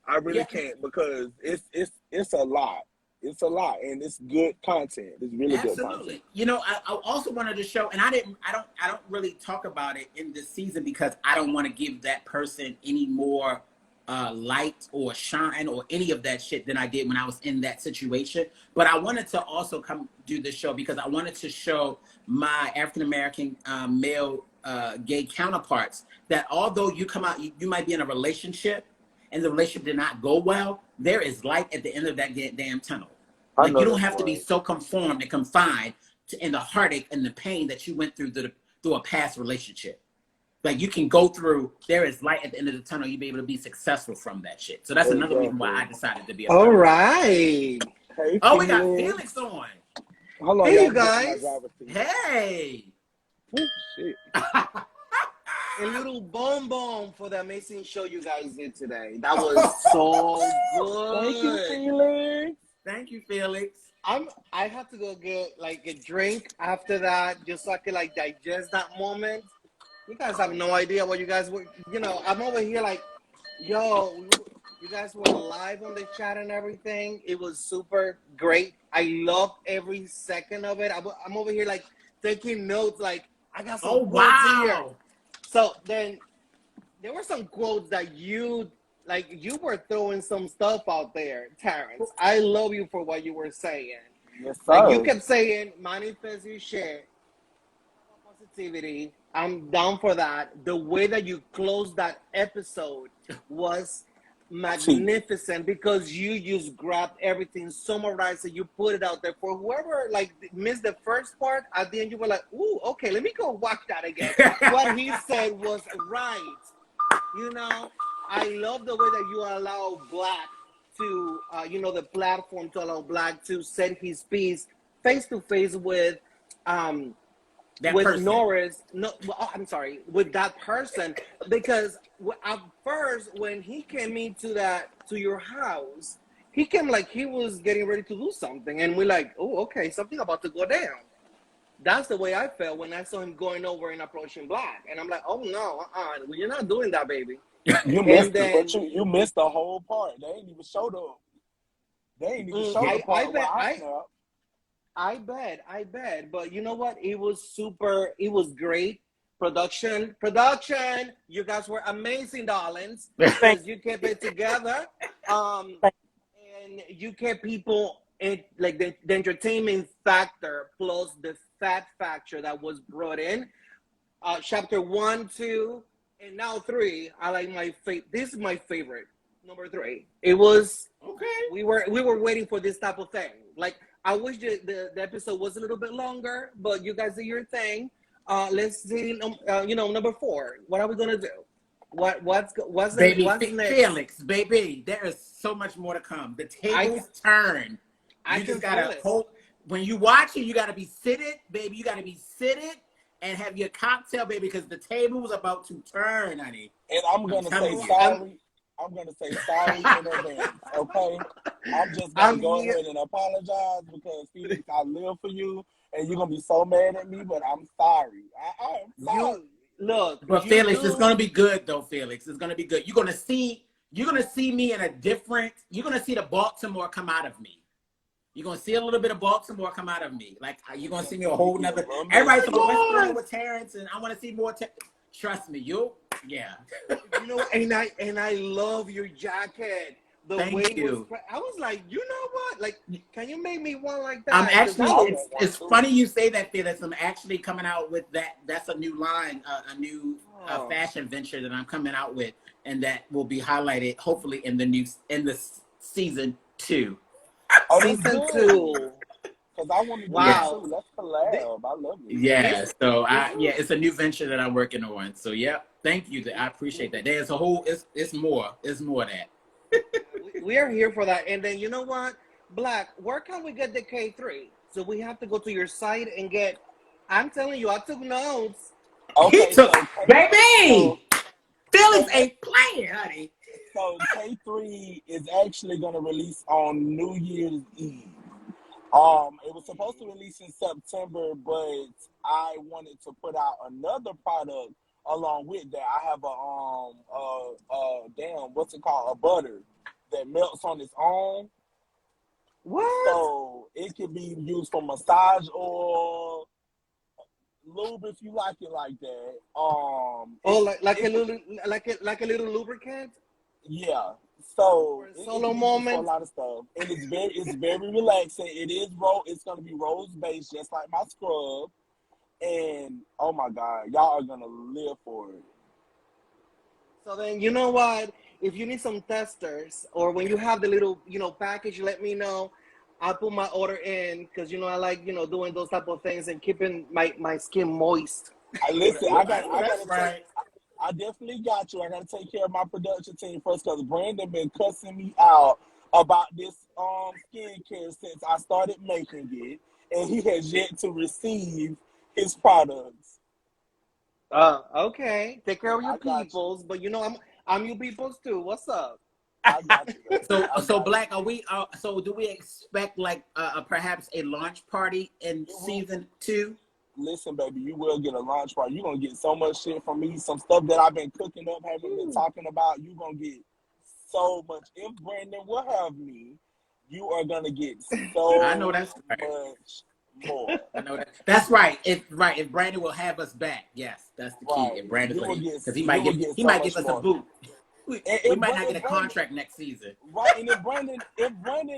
I really can't, because it's a lot. It's a lot, and it's good content. It's really good content. You know, I also wanted to show, and I don't really talk about it in this season because I don't want to give that person any more light or shine or any of that shit than I did when I was in that situation. But I wanted to also come do this show because I wanted to show my African-American male gay counterparts that although you come out, you might be in a relationship and the relationship did not go well, there is light at the end of that damn tunnel. Like, you don't have to be so conformed and confined in the heartache and the pain that you went through a past relationship. Like, you can go through, there is light at the end of the tunnel. You'll be able to be successful from that shit. So that's another reason why I decided to be a part All right. Hey, oh, we got Felix on. Hold on, hey, you guys. Hey. Oh, shit. A little boom for the amazing show you guys did today. That was so good. Thank you, Felix. Thank you, Felix. I have to go get like a drink after that just so I can like digest that moment. You guys have no idea what you guys were, you know, I'm over here like, yo, you guys were live on the chat and everything. It was super great. I loved every second of it. I'm over here like taking notes, like I got some quotes here. So then there were some quotes that you were throwing some stuff out there, Terrence. I love you for what you were saying. Yes, sir. Like, you kept saying, manifest your shit, positivity. I'm down for that. The way that you closed that episode was magnificent because you just grabbed everything, summarized it, you put it out there for whoever like missed the first part. At the end, you were like, "Ooh, okay, let me go watch that again." What he said was right. You know, I love the way that you allow Black to, the platform to allow Black to set his piece face to face with Norris, with that person, because at first when he came to your house, he came like he was getting ready to do something, and we're like, oh, okay, something about to go down. That's the way I felt when I saw him going over and approaching Black, and I'm like, oh no, you're not doing that, baby. You missed you missed the whole part. They ain't even showed up. They ain't even showed the part where I snapped. I bet. But you know what? It was great. Production. You guys were amazing, darlings. Because you kept it together. And you kept people in, like the entertainment factor plus the fat factor that was brought in. Chapter 1, 2, and now 3. I like my favorite. This is my favorite. Number 3. It was okay. We were waiting for this type of thing. Like, I wish the episode was a little bit longer, but you guys do your thing. Let's see, number 4. What are we gonna do? What's next? Felix, baby, there is so much more to come. The tables turn. You just gotta hope. When you watch it, you gotta be seated, baby. You gotta be seated and have your cocktail, baby, because the table is about to turn, honey. And I'm gonna say sorry. I'm going to say sorry in advance, okay? I'm just going to go ahead and apologize because, Felix, I live for you, and you're going to be so mad at me, but I'm sorry. I'm sorry. But Felix, it's going to be good, though, Felix. It's going to be good. You're going to see you're gonna see me in a different. You're gonna see the Baltimore come out of me. You're gonna see a little bit of Baltimore come out of me. Like you're gonna see me a whole nother. Everybody's like, what's going on with Terrence? And I want to see more. Trust me, yeah. You know, and I love your jacket. The Thank way you. I was like, you know what? Like, can you make me one like that? I'm actually. It's funny you say that, Felix. I'm actually coming out with that. That's a new line, a new fashion venture that I'm coming out with, and that will be highlighted hopefully in the season 2. Oh, Season 2. Because I want to do wow. that too. Let's collab. I love it. Yeah. So it's a new venture that I'm working on. So yeah, thank you. I appreciate that. There's a whole. It's more. It's more that. We are here for that. And then you know what, Black, where can we get the K3? So we have to go to your site and get. I'm telling you, I took notes. Okay, baby, Felix ain't playing, honey. So K3 is actually gonna release on New Year's Eve. It was supposed to release in September, but I wanted to put out another product along with that. I have what's it called? A butter that melts on its own. What? So it can be used for massage oil, lube if you like it like that. Like a little lubricant? Yeah. So solo moment for a lot of stuff, and it's very relaxing. It's gonna be rose based, just like my scrub. And oh my God, y'all are gonna live for it. So then you know what? If you need some testers, or when you have the little package, let me know. I'll put my order in because I like doing those type of things and keeping my skin moist. I definitely got you. I gotta take care of my production team first because Brandon been cussing me out about this skincare since I started making it, and he has yet to receive his products. Okay. Take care of your peoples, but I'm your peoples too. What's up? I got you. So Black, are we? So do we expect like perhaps a launch party in season 2? Listen, baby, you will get a launch party. You're going to get so much shit from me. Some stuff that I've been cooking up, haven't been talking about. You're going to get so much. If Brandon will have me, you are going to get so I know that's right. much more. I know that. That's right. If Brandon will have us back. Yes, that's the key. Right. If Brandon, because he might give us more. a boot. We might not get a contract next season. Right, and if Brandon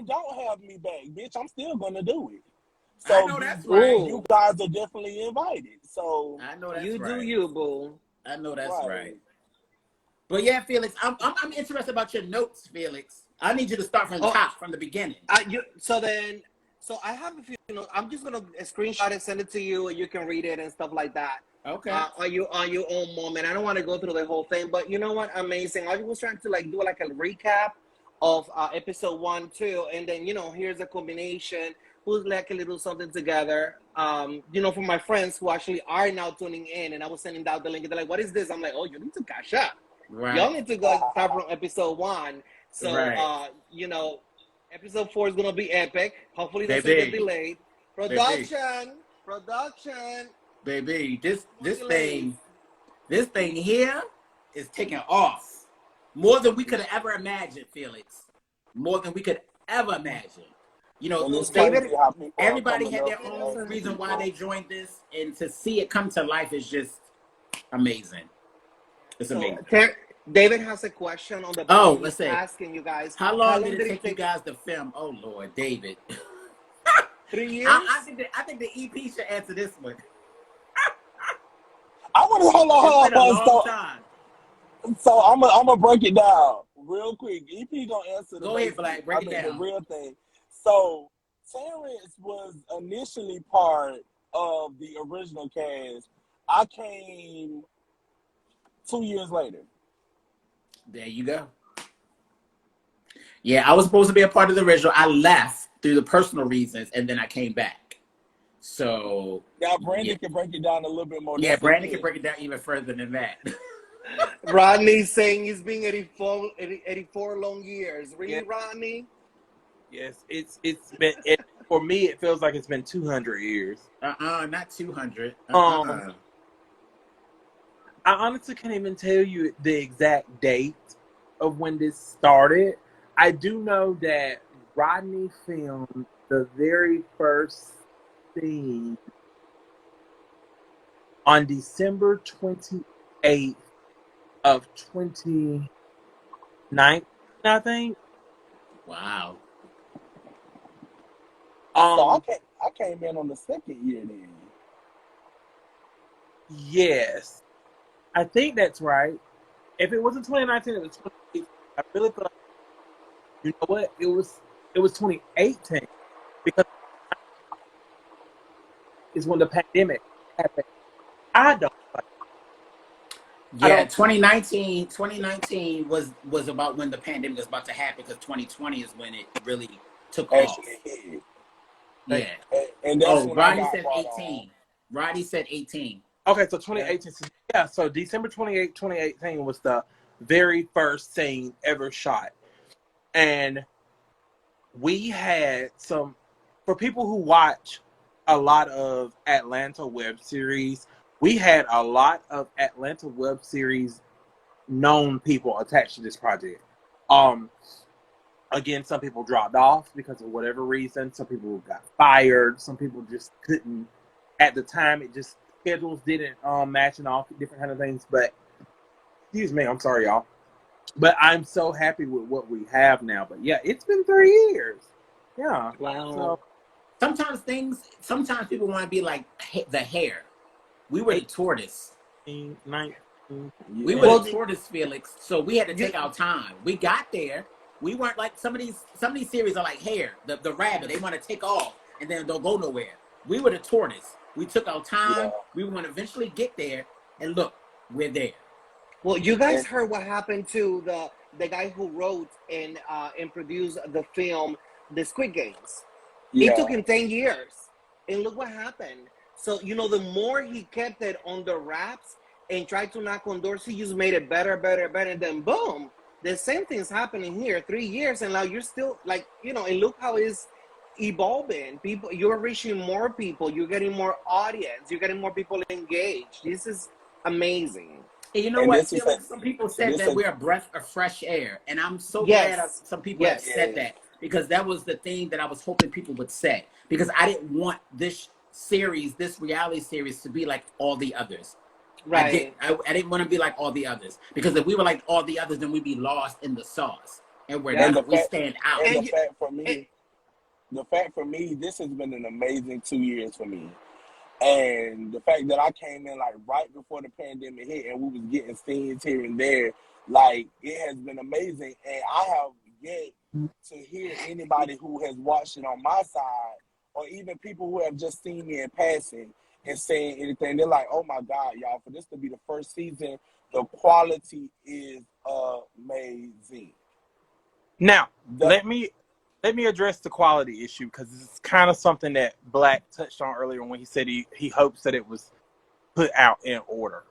don't have me back, bitch, I'm still going to do it. So I know that's right. You guys are definitely invited. So I know that's you right. do you, boo. I know that's right. But yeah, Felix, I'm interested about your notes, Felix. I need you to start from the top, from the beginning. So I have a few. I'm just gonna screenshot it, send it to you, and you can read it and stuff like that. Okay. On your own moment. I don't want to go through the whole thing, but you know what? Amazing. I was trying to do like a recap of episode 1, 2, and then here's a combination. Who's like a little something together. For my friends who actually are now tuning in, and I was sending out the link. And they're like, "What is this?" I'm like, "Oh, you need to cash up. Right. Y'all need to go start from episode 1." So, episode 4 is gonna be epic. Hopefully, doesn't get delayed. Production. Baby, this thing here is taking off more than we could have ever imagined, Felix. More than we could ever imagine. David, everybody had their own reason why they joined this, and to see it come to life is just amazing. It's amazing. David has a question on the bottom. Let's say, asking you guys. How long did it take you guys to film? Oh Lord, David. 3 years? I think the EP should answer this one. I want to hold on. So I'm gonna break it down real quick. EP gonna answer the. Go ahead, Black. Break it down. The real thing. So Terrence was initially part of the original cast. I came 2 years later. There you go. Yeah, I was supposed to be a part of the original. I left through the personal reasons, and then I came back. So now Brandon can break it down a little bit more. Yeah, Brandon can break it down even further than that. Rodney's saying he's been 84 long years. Really, Rodney? Yes, it's been. For me, it feels like it's been 200 years. Not 200. I honestly can't even tell you the exact date of when this started. I do know that Rodney filmed the very first scene on December 28th of 2019, I think. Wow. So I came in on the second year then. Yes, I think that's right. If it wasn't 2019, it was 2018. I really feel like, you know what? It was 2018 because it's when the pandemic happened. I don't like. Yeah, 2019 was about when the pandemic was about to happen, because 2020 is when it really took off. Actually, Yeah. and that's when Rodney I got said brought 18. on. Rodney said 18. Okay, so 2018. Yeah, so December 28, 2018 was the very first scene ever shot. And we had some, for people who watch a lot of Atlanta web series, we had a lot of Atlanta web series known people attached to this project. Again, some people dropped off because of whatever reason. Some people got fired. Some people just couldn't. At the time, it just schedules didn't match and all different kind of things. But excuse me, I'm sorry, y'all. But I'm so happy with what we have now. But yeah, it's been 3 years. Yeah. Wow. Sometimes people want to be like the hare. We were the tortoise. 19. We were the tortoise, Felix. So we had to take our time. We got there. We weren't like some of these series are like hare, the rabbit. They want to take off and then don't go nowhere. We were the tortoise. We took our time. Yeah. We were going to eventually get there, and look, we're there. Well, you guys heard what happened to the guy who wrote and produced the film, The Squid Games. Yeah. It took him 10 years, and look what happened. So, the more he kept it on the wraps and tried to knock on doors, he just made it better, and then boom, the same thing's happening here. 3 years, and now you're still like, and look how it's evolving. People, you're reaching more people, you're getting more audience, you're getting more people engaged. This is amazing. And you know what? Some people said that we're a breath of fresh air, and I'm so glad some people have said that, because that was the thing that I was hoping people would say, because I didn't want this reality series to be like all the others. Right. I didn't want to be like all the others, because if we were like all the others, then we'd be lost in the sauce, and we're not. We stand out. And the fact for me, this has been an amazing 2 years for me. And the fact that I came in like right before the pandemic hit and we was getting scenes here and there, like it has been amazing. And I have yet to hear anybody who has watched it on my side, or even people who have just seen me in passing and saying anything. They're like, oh my God, y'all, for this to be the first season, the quality is amazing. Now, let me address the quality issue, because it's kind of something that Black touched on earlier when he said he hopes that it was put out in order.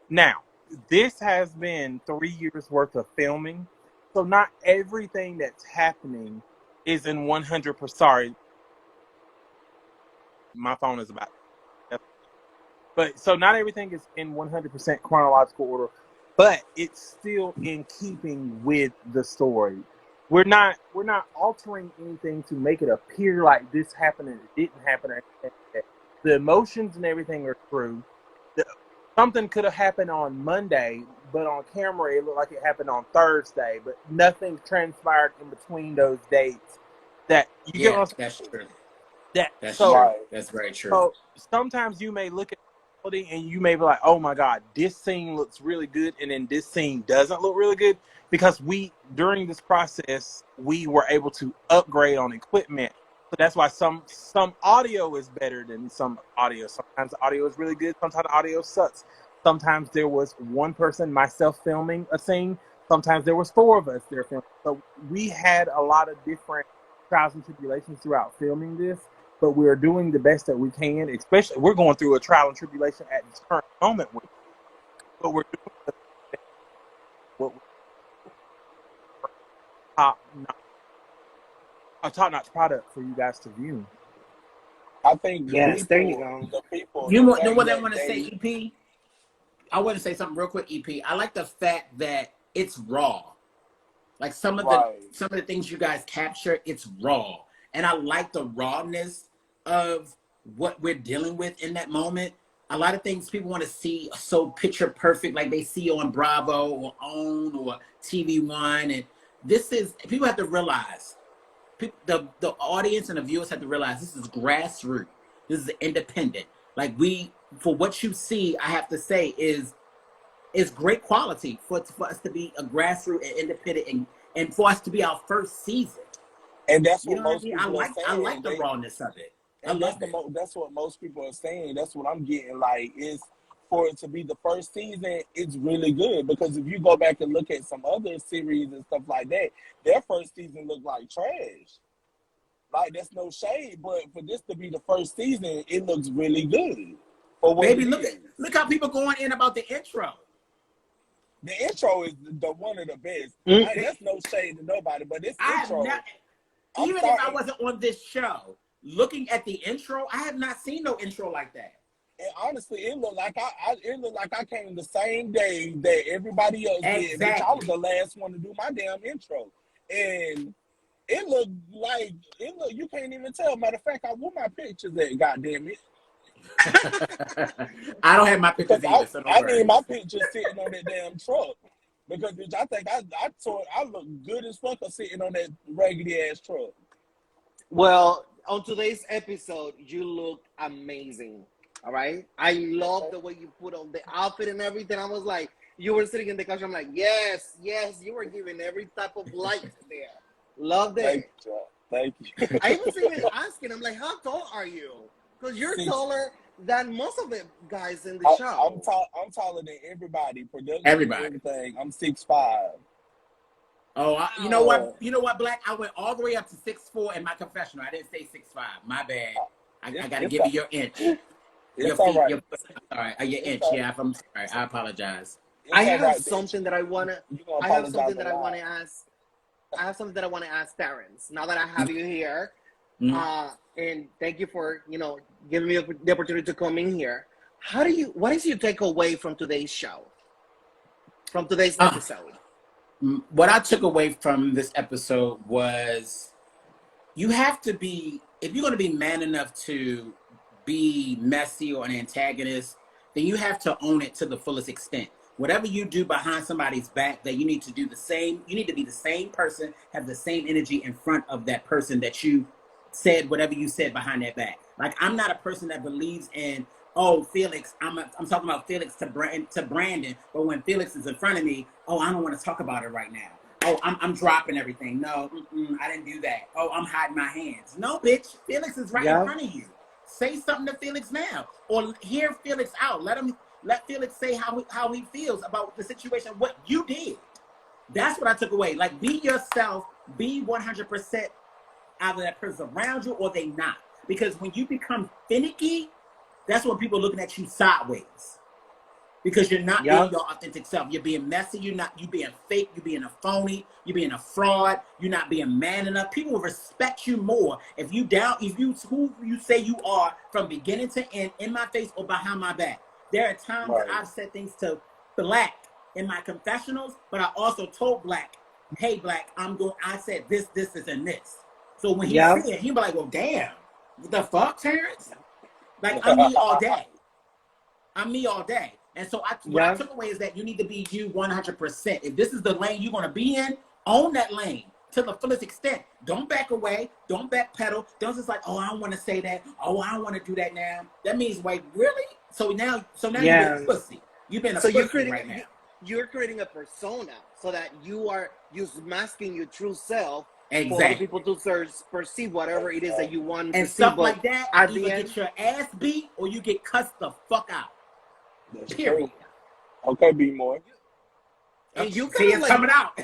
Now, this has been 3 years worth of filming, so not everything that's happening is in 100%. Sorry, my phone is about. But so not everything is in 100% chronological order, but it's still in keeping with the story. We're not altering anything to make it appear like this happened and it didn't happen. The emotions and everything are true. Something could have happened on Monday, but on camera it looked like it happened on Thursday. But nothing transpired in between those dates. That you get what I'm that's true. That's true. That's very true. So sometimes you may look at and you may be like, oh my God, this scene looks really good, and then this scene doesn't look really good, because during this process we were able to upgrade on equipment. So that's why some audio is better than some audio. Sometimes the audio is really good, sometimes the audio sucks. Sometimes there was one person, myself, filming a scene. Sometimes there was 4 of us there filming. So we had a lot of different trials and tribulations throughout filming this. But we're doing the best that we can. Especially, we're going through a trial and tribulation at this current moment. But we're doing the best what a top-notch product for you guys to view. I think there you go. The people. You know what I want to say, EP? I want to say something real quick, EP. I like the fact that it's raw. Like some of the things you guys capture, it's raw. And I like the rawness of what we're dealing with in that moment. A lot of things people want to see so picture perfect, like they see on Bravo or OWN or TV One. And this is, people have to realize, the audience and the viewers have to realize this is grassroots. This is independent. Like for what you see, I have to say is great quality for us to be a grassroots and independent and for us to be our first season. And that's You what know most what I mean? people are saying. I like the rawness of it. And that's what most people are saying. That's what I'm getting. Like, is for it to be the first season, it's really good. Because if you go back and look at some other series and stuff like that, their first season looked like trash. Like, that's no shade, but for this to be the first season, it looks really good. Baby, look how people going in about the intro. The intro is the one of the best. That's no shade to nobody, but this intro. Even if I wasn't on this show, looking at the intro, I have not seen no intro like that. And honestly, it looked like I came the same day that everybody else did. Bitch, I was the last one to do my damn intro, and it looked like you can't even tell. Matter of fact, where my pictures at? Goddamn it! I don't have my pictures either. So I need my pictures sitting on that damn truck because bitch, I think I look good as fuck sitting on that raggedy ass truck. Well, on today's episode, you look amazing. All right, I love the way you put on the outfit and everything. I was like, you were sitting in the couch. I'm like, yes, you were giving every type of light there. Loved it. Thank you. I was even asking. I'm like, how tall are you? Because you're taller than most of the guys in the show. I'm taller than everybody. Production, everything. I'm 6'5". Oh, you know what, Black? I went all the way up to 6'4" in my confessional. I didn't say 6'5". My bad. I got to give you your inch. Your feet, all right. Your inch. Yeah, I'm sorry. I apologize. I have something that I want to. I have something that I want to ask. I have something that I want to ask Terrence. Now that I have you here, and thank you for giving me the opportunity to come in here. What is your takeaway from today's show? From today's episode? What I took away from this episode was you have to be, if you're going to be man enough to be messy or an antagonist, then you have to own it to the fullest extent. Whatever you do behind somebody's back, that you need to do the same. You need to be the same person, have the same energy in front of that person that you said whatever you said behind their back. Like, I'm not a person that believes in, oh, Felix, I'm talking about Felix to Brandon, but when Felix is in front of me, oh, I don't want to talk about it right now. Oh, I'm dropping everything. No, I didn't do that. Oh, I'm hiding my hands. No, bitch, Felix is right in front of you. Say something to Felix now, or hear Felix out. Let Felix say how he feels about the situation, what you did. That's what I took away. Like, be yourself, be 100% either that person around you or they not. Because when you become finicky, that's when people are looking at you sideways. Because you're not being your authentic self. You're being messy. You being fake. You're being a phony. You're being a fraud. You're not being man enough. People will respect you more if you who you say you are from beginning to end, in my face or behind my back. There are times that I've said things to Black in my confessionals, but I also told Black, hey, Black, I said this, and this. So when he said it, he'd be like, well, damn, what the fuck, Terrence? Like, I'm me all day. And so what I took away is that you need to be you 100%. If this is the lane you're going to be in, own that lane to the fullest extent. Don't back away. Don't backpedal. Don't just like, oh, I don't want to say that. Oh, I don't want to do that now. That means, wait, really? So now you've been a pussy. You've been a pussy right now. You're creating a persona so that you're masking your true self for other people to perceive whatever it is that you want and to stuff see. Like that, at either the end, get your ass beat or you get cussed the fuck out. Period. Okay, be more. And you see it's coming out.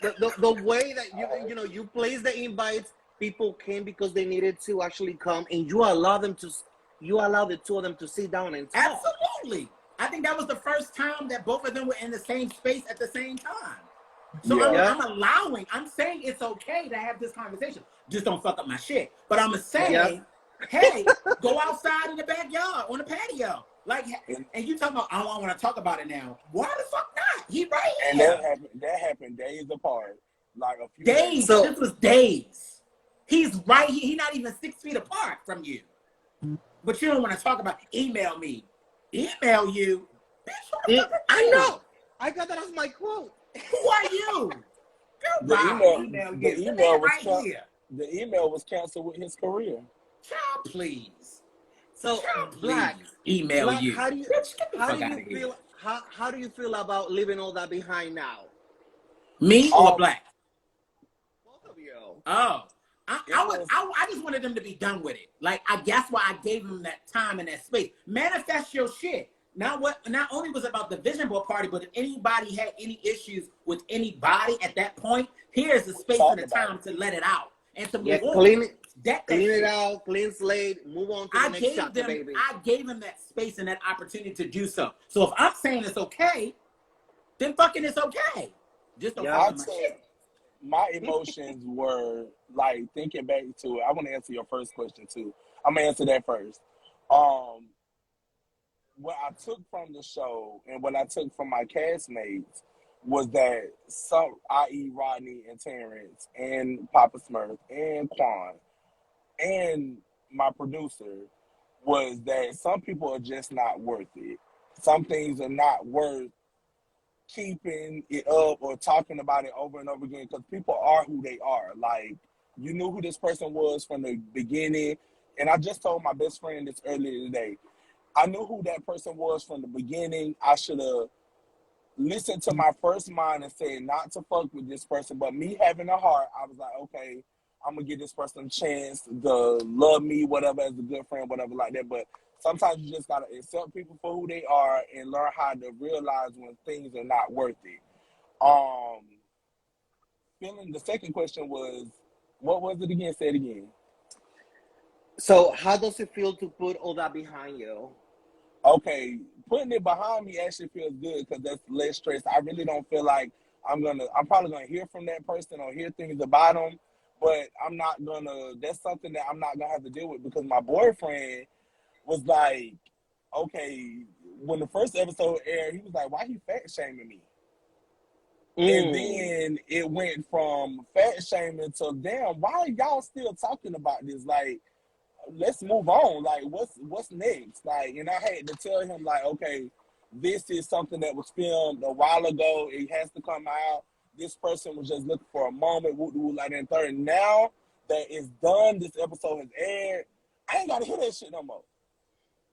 the way that you place the invites, people came because they needed to actually come, and you allow the two of them to sit down and talk. Absolutely. I think that was the first time that both of them were in the same space at the same time. So I'm saying it's okay to have this conversation. Just don't fuck up my shit. But I'm saying, hey, go outside in the backyard, on the patio. Like, and you talking about, I don't want to talk about it now. Why the fuck not? He right here. And that happened days apart. like a few days. days. This was days. He's right here. He's not even 6 feet apart from you. But you don't want to talk about email me. Email you? Bitch, I know. I got that as my quote. Who are you? The email was right here. The email was canceled with his career. Child, please. So Child, Black, email Black, you. How do you feel about leaving all that behind now? Me or Black? Both of you. Oh. I just wanted them to be done with it. Like, that's why I gave them that time and that space. Manifest your shit. Not only was it about the vision board party, but if anybody had any issues with anybody at that point, here's the space and the time to let it out and to move on. Clean it out, clean slate, move on to the next chapter, baby. I gave them that space and that opportunity to do so. So if I'm saying it's okay, then fucking it's okay. Just don't fuck my shit. My emotions were like thinking back to it. I want to answer your first question too. I'm gonna answer that first. What I took from the show and what I took from my castmates was that some, i.e., Rodney and Terrence and Papa Smurf and Quan and my producer, was that some people are just not worth it. Some things are not worth keeping it up or talking about it over and over again, because people are who they are. Like, you knew who this person was from the beginning. And I just told my best friend this earlier today. I knew who that person was from the beginning. I should have listened to my first mind and said not to fuck with this person. But me having a heart, I was like, okay, I'm going to give this person a chance to love me, whatever, as a good friend, whatever like that. But sometimes you just got to accept people for who they are and learn how to realize when things are not worth it. The second question was, what was it again? Say it again. So how does it feel to put all that behind you? Okay, putting it behind me actually feels good because that's less stress. I really don't feel like I'm probably gonna hear from that person or hear things about them, but that's something that I'm not gonna have to deal with, because my boyfriend was like, okay, when the first episode aired, he was like, why he fat shaming me? And then it went from fat shaming to, damn, why are y'all still talking about this? Like, let's move on. Like, what's next? Like, and I had to tell him, like, okay, this is something that was filmed a while ago. It has to come out. This person was just looking for a moment. Like, and third, now that it's done, this episode has aired, I ain't gotta hear that shit no more.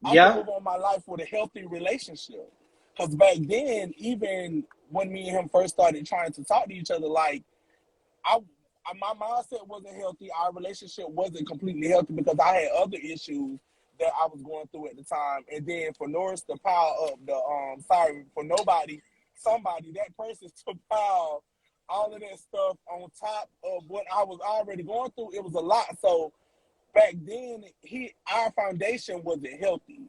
I can move on my life with a healthy relationship. Because back then, even when me and him first started trying to talk to each other, like, my mindset wasn't healthy. Our relationship wasn't completely healthy because I had other issues that I was going through at the time. And then for Norris to pile up somebody, that person to pile all of that stuff on top of what I was already going through, it was a lot. So back then, our foundation wasn't healthy.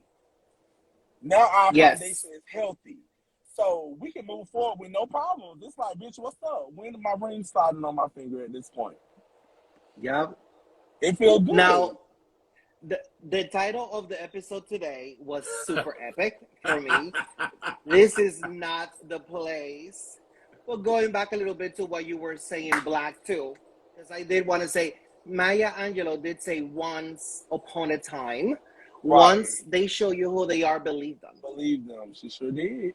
Now our foundation is healthy. So we can move forward with no problems. It's like, bitch, what's up? When my ring starting on my finger at this point? Yep. It feels good. Now, the title of the episode today was super epic for me. This is not the place. But going back a little bit to what you were saying, Black, too, because I did want to say, Maya Angelou did say once upon a time. Right. Once they show you who they are, believe them. Believe them. She sure did.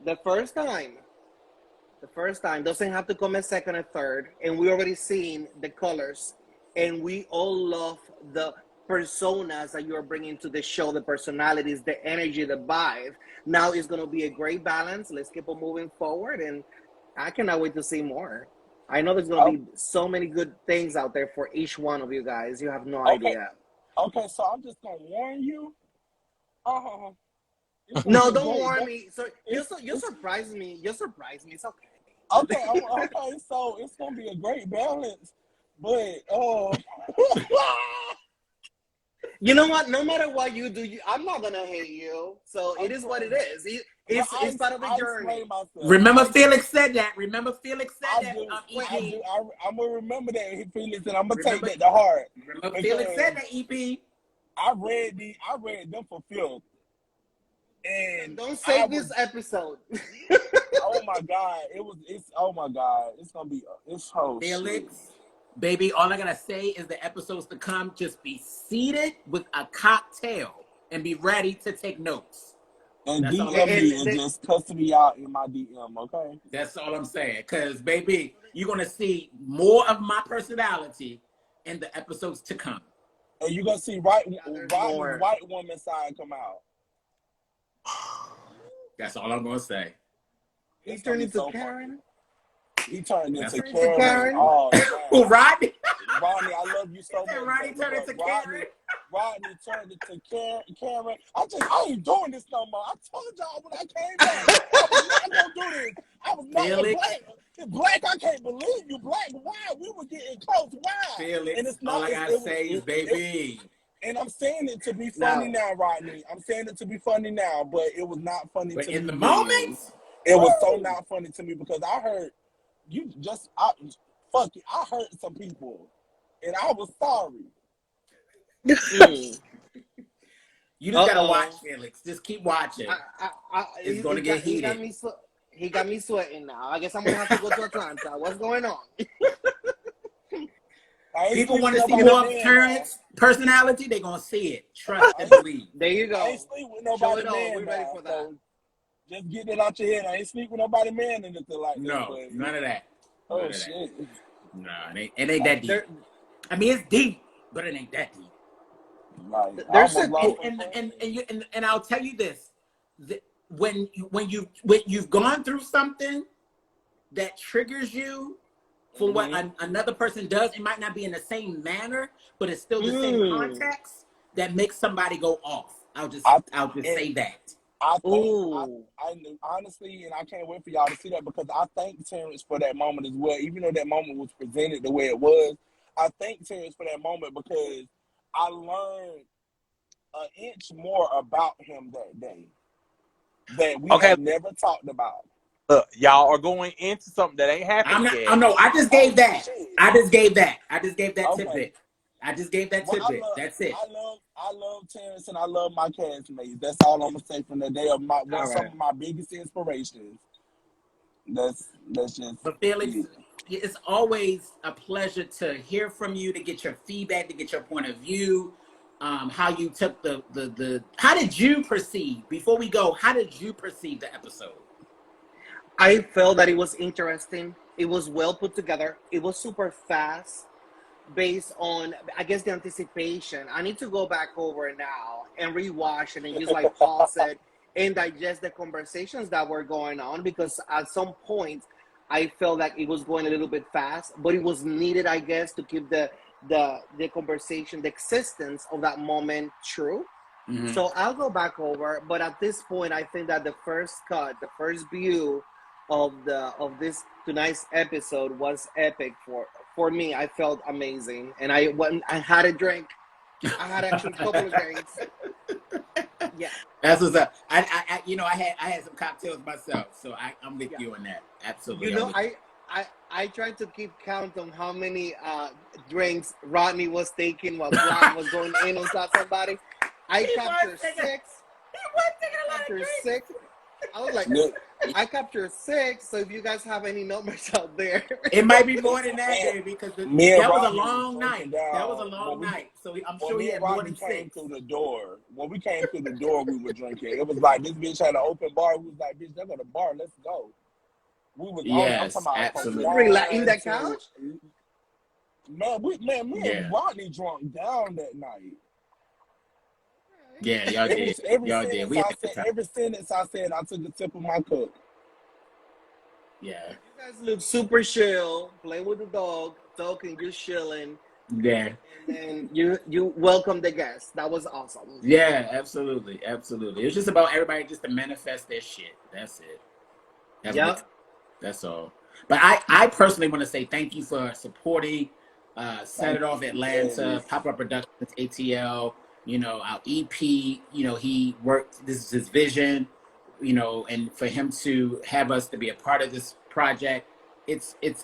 The first time doesn't have to come a second or third, and we already seen the colors, and we all love the personas that you're bringing to the show, the personalities, the energy, the vibe. Now it's going to be a great balance. Let's keep on moving forward, and I cannot wait to see more. I know there's going to be so many good things out there for each one of you guys. You have no idea. Okay, so I'm just going to warn you. No, don't warn me. So you surprise me. You surprise me. It's okay. Okay. So it's gonna be a great balance, but you know what? No matter what you do, I'm not gonna hate you. So it is what it is. It's part of the journey. Remember, Felix said that. I'm gonna remember that, Felix, and I'm gonna take that to heart. Remember, Felix said that. EP. I read them for filth. And don't save this episode. oh my God, oh my God, it's gonna be Felix, baby, all I gotta say is the episodes to come, just be seated with a cocktail and be ready to take notes. And DM me and just cuss me out in my DM, okay? That's all I'm saying. Cause baby, you're gonna see more of my personality in the episodes to come. And you're gonna see Rodney's white woman side come out. That's all I'm gonna say. He turned into Karen. He turned into Karen. Oh, who, Rodney? Rodney, I love you so much. Rodney turned into Karen. Rodney turned into Karen. I ain't doing this no more. I told y'all when I came back, I was not gonna do this. I was not Black. Black, I can't believe you. Black, why? We were getting close. Why? Felix, and it's not, all I gotta say is, baby. And I'm saying it to be funny now, Rodney. I'm saying it to be funny now, but it was not funny to me. In the moment, it was so not funny to me because I heard I hurt some people, and I was sorry. You just gotta watch, Felix. Just keep watching. It's gonna get heated. He got me sweating now. I guess I'm gonna have to go to Atlanta. What's going on? People want to see more of Terrence personality. They're gonna see it. Trust and believe. There you go. I ain't sleep with nobody man. We're ready for that. So just get it out your head. I ain't sleep with nobody man and anything like that. No, none of that. Oh shit. No, it ain't that deep. I mean, it's deep, but it ain't that deep. Like, There's and I'll tell you this: when you've gone through something that triggers you for what another person does, it might not be in the same manner, but it's still the same context that makes somebody go off. I'll just say that. I think, I honestly, and I can't wait for y'all to see that because I thank Terrence for that moment as well. Even though that moment was presented the way it was, I thank Terrence for that moment because I learned an inch more about him that day that we had never talked about. Y'all are going into something that ain't happening yet. I just gave that. I just gave that tidbit. I just gave that tidbit. That's it. I love Terrence and I love my castmates. That's all I'm gonna say from that day. Of some of my biggest inspirations. That's just. But Felix, it's always a pleasure to hear from you, to get your feedback, to get your point of view. How you took the how did you perceive, before we go, how did you perceive the episode? I felt that it was interesting. It was well put together. It was super fast based on, I guess, the anticipation. I need to go back over now and rewatch it and just like pause it and digest the conversations that were going on, because at some point I felt like it was going a little bit fast, but it was needed, I guess, to keep the conversation, the existence of that moment true. Mm-hmm. So I'll go back over, but at this point, I think that the first cut, the first view of this tonight's episode was epic for me. I felt amazing, and I had a drink. I had actually a couple of drinks. Yeah, that's what's up. I had some cocktails myself, so I'm with you on that. Absolutely. You know, I tried to keep count on how many drinks Rodney was taking while Quan was going in on somebody. I captured 6. He was taking a lot of drinks. 6. I was like, I captured 6. So if you guys have any numbers out there, it might be more than that, baby, because that was a long night. That was a long night. So I'm sure he had more than 6. When we came through the door, we were drinking. It was like this bitch had an open bar. We was like, bitch, they got a bar. Let's go. We was absolutely. In that couch. Me and Rodney drunk down that night. Yeah, y'all did. Every sentence I said, I took a sip of my cup. Yeah. You guys look super chill, playing with the dog, talking, just chilling. Yeah. And you welcome the guests. That was awesome. Yeah, absolutely. It's just about everybody just to manifest their shit. That's it. That's all. But I personally want to say thank you for supporting Set It Off Atlanta, Pop-Up Productions, ATL. You know, our EP, you know, he worked, this is his vision, you know, and for him to have us to be a part of this project,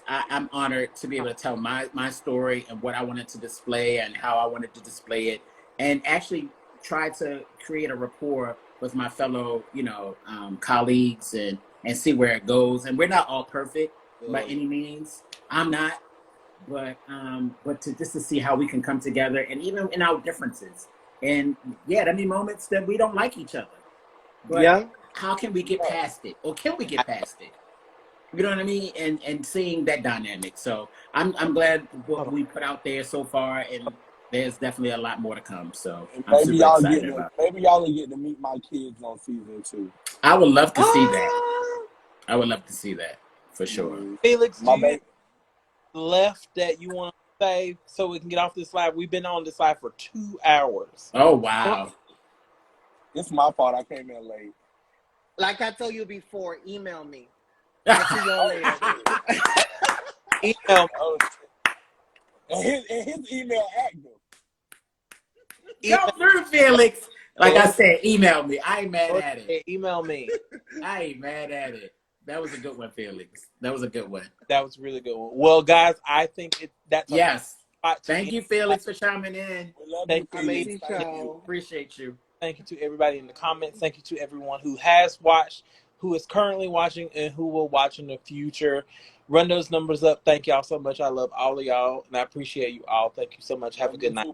I'm honored to be able to tell my story and what I wanted to display and how I wanted to display it, and actually try to create a rapport with my fellow, you know, colleagues and and see where it goes. And we're not all perfect by any means. I'm not, but to see how we can come together, and even in our differences. And yeah, there be moments that we don't like each other, but how can we get past it, or can we get past it? You know what I mean? And seeing that dynamic. So I'm glad what we put out there so far, and there's definitely a lot more to come. So I'm super excited about it. Maybe y'all will get to meet my kids on season 2. I would love to see that. I would love to see that for sure. Felix, do you left that you want to say so we can get off this live? We've been on this live for 2 hours. Oh wow! It's my fault. I came in late. Like I told you before, email me. I'll see y'all later. Email. And his email active. Go through, Felix. Like I said, email me. I ain't mad at it. Email me. I ain't mad at it. That was a good one, Felix. That was a good one. That was a really good one. Well, guys, I think that's yes. Thank you, Felix, for chiming in. Thank you. Amazing show. Appreciate you. Thank you to everybody in the comments. Thank you to everyone who has watched, who is currently watching, and who will watch in the future. Run those numbers up. Thank y'all so much. I love all of y'all, and I appreciate you all. Thank you so much. Have a good night.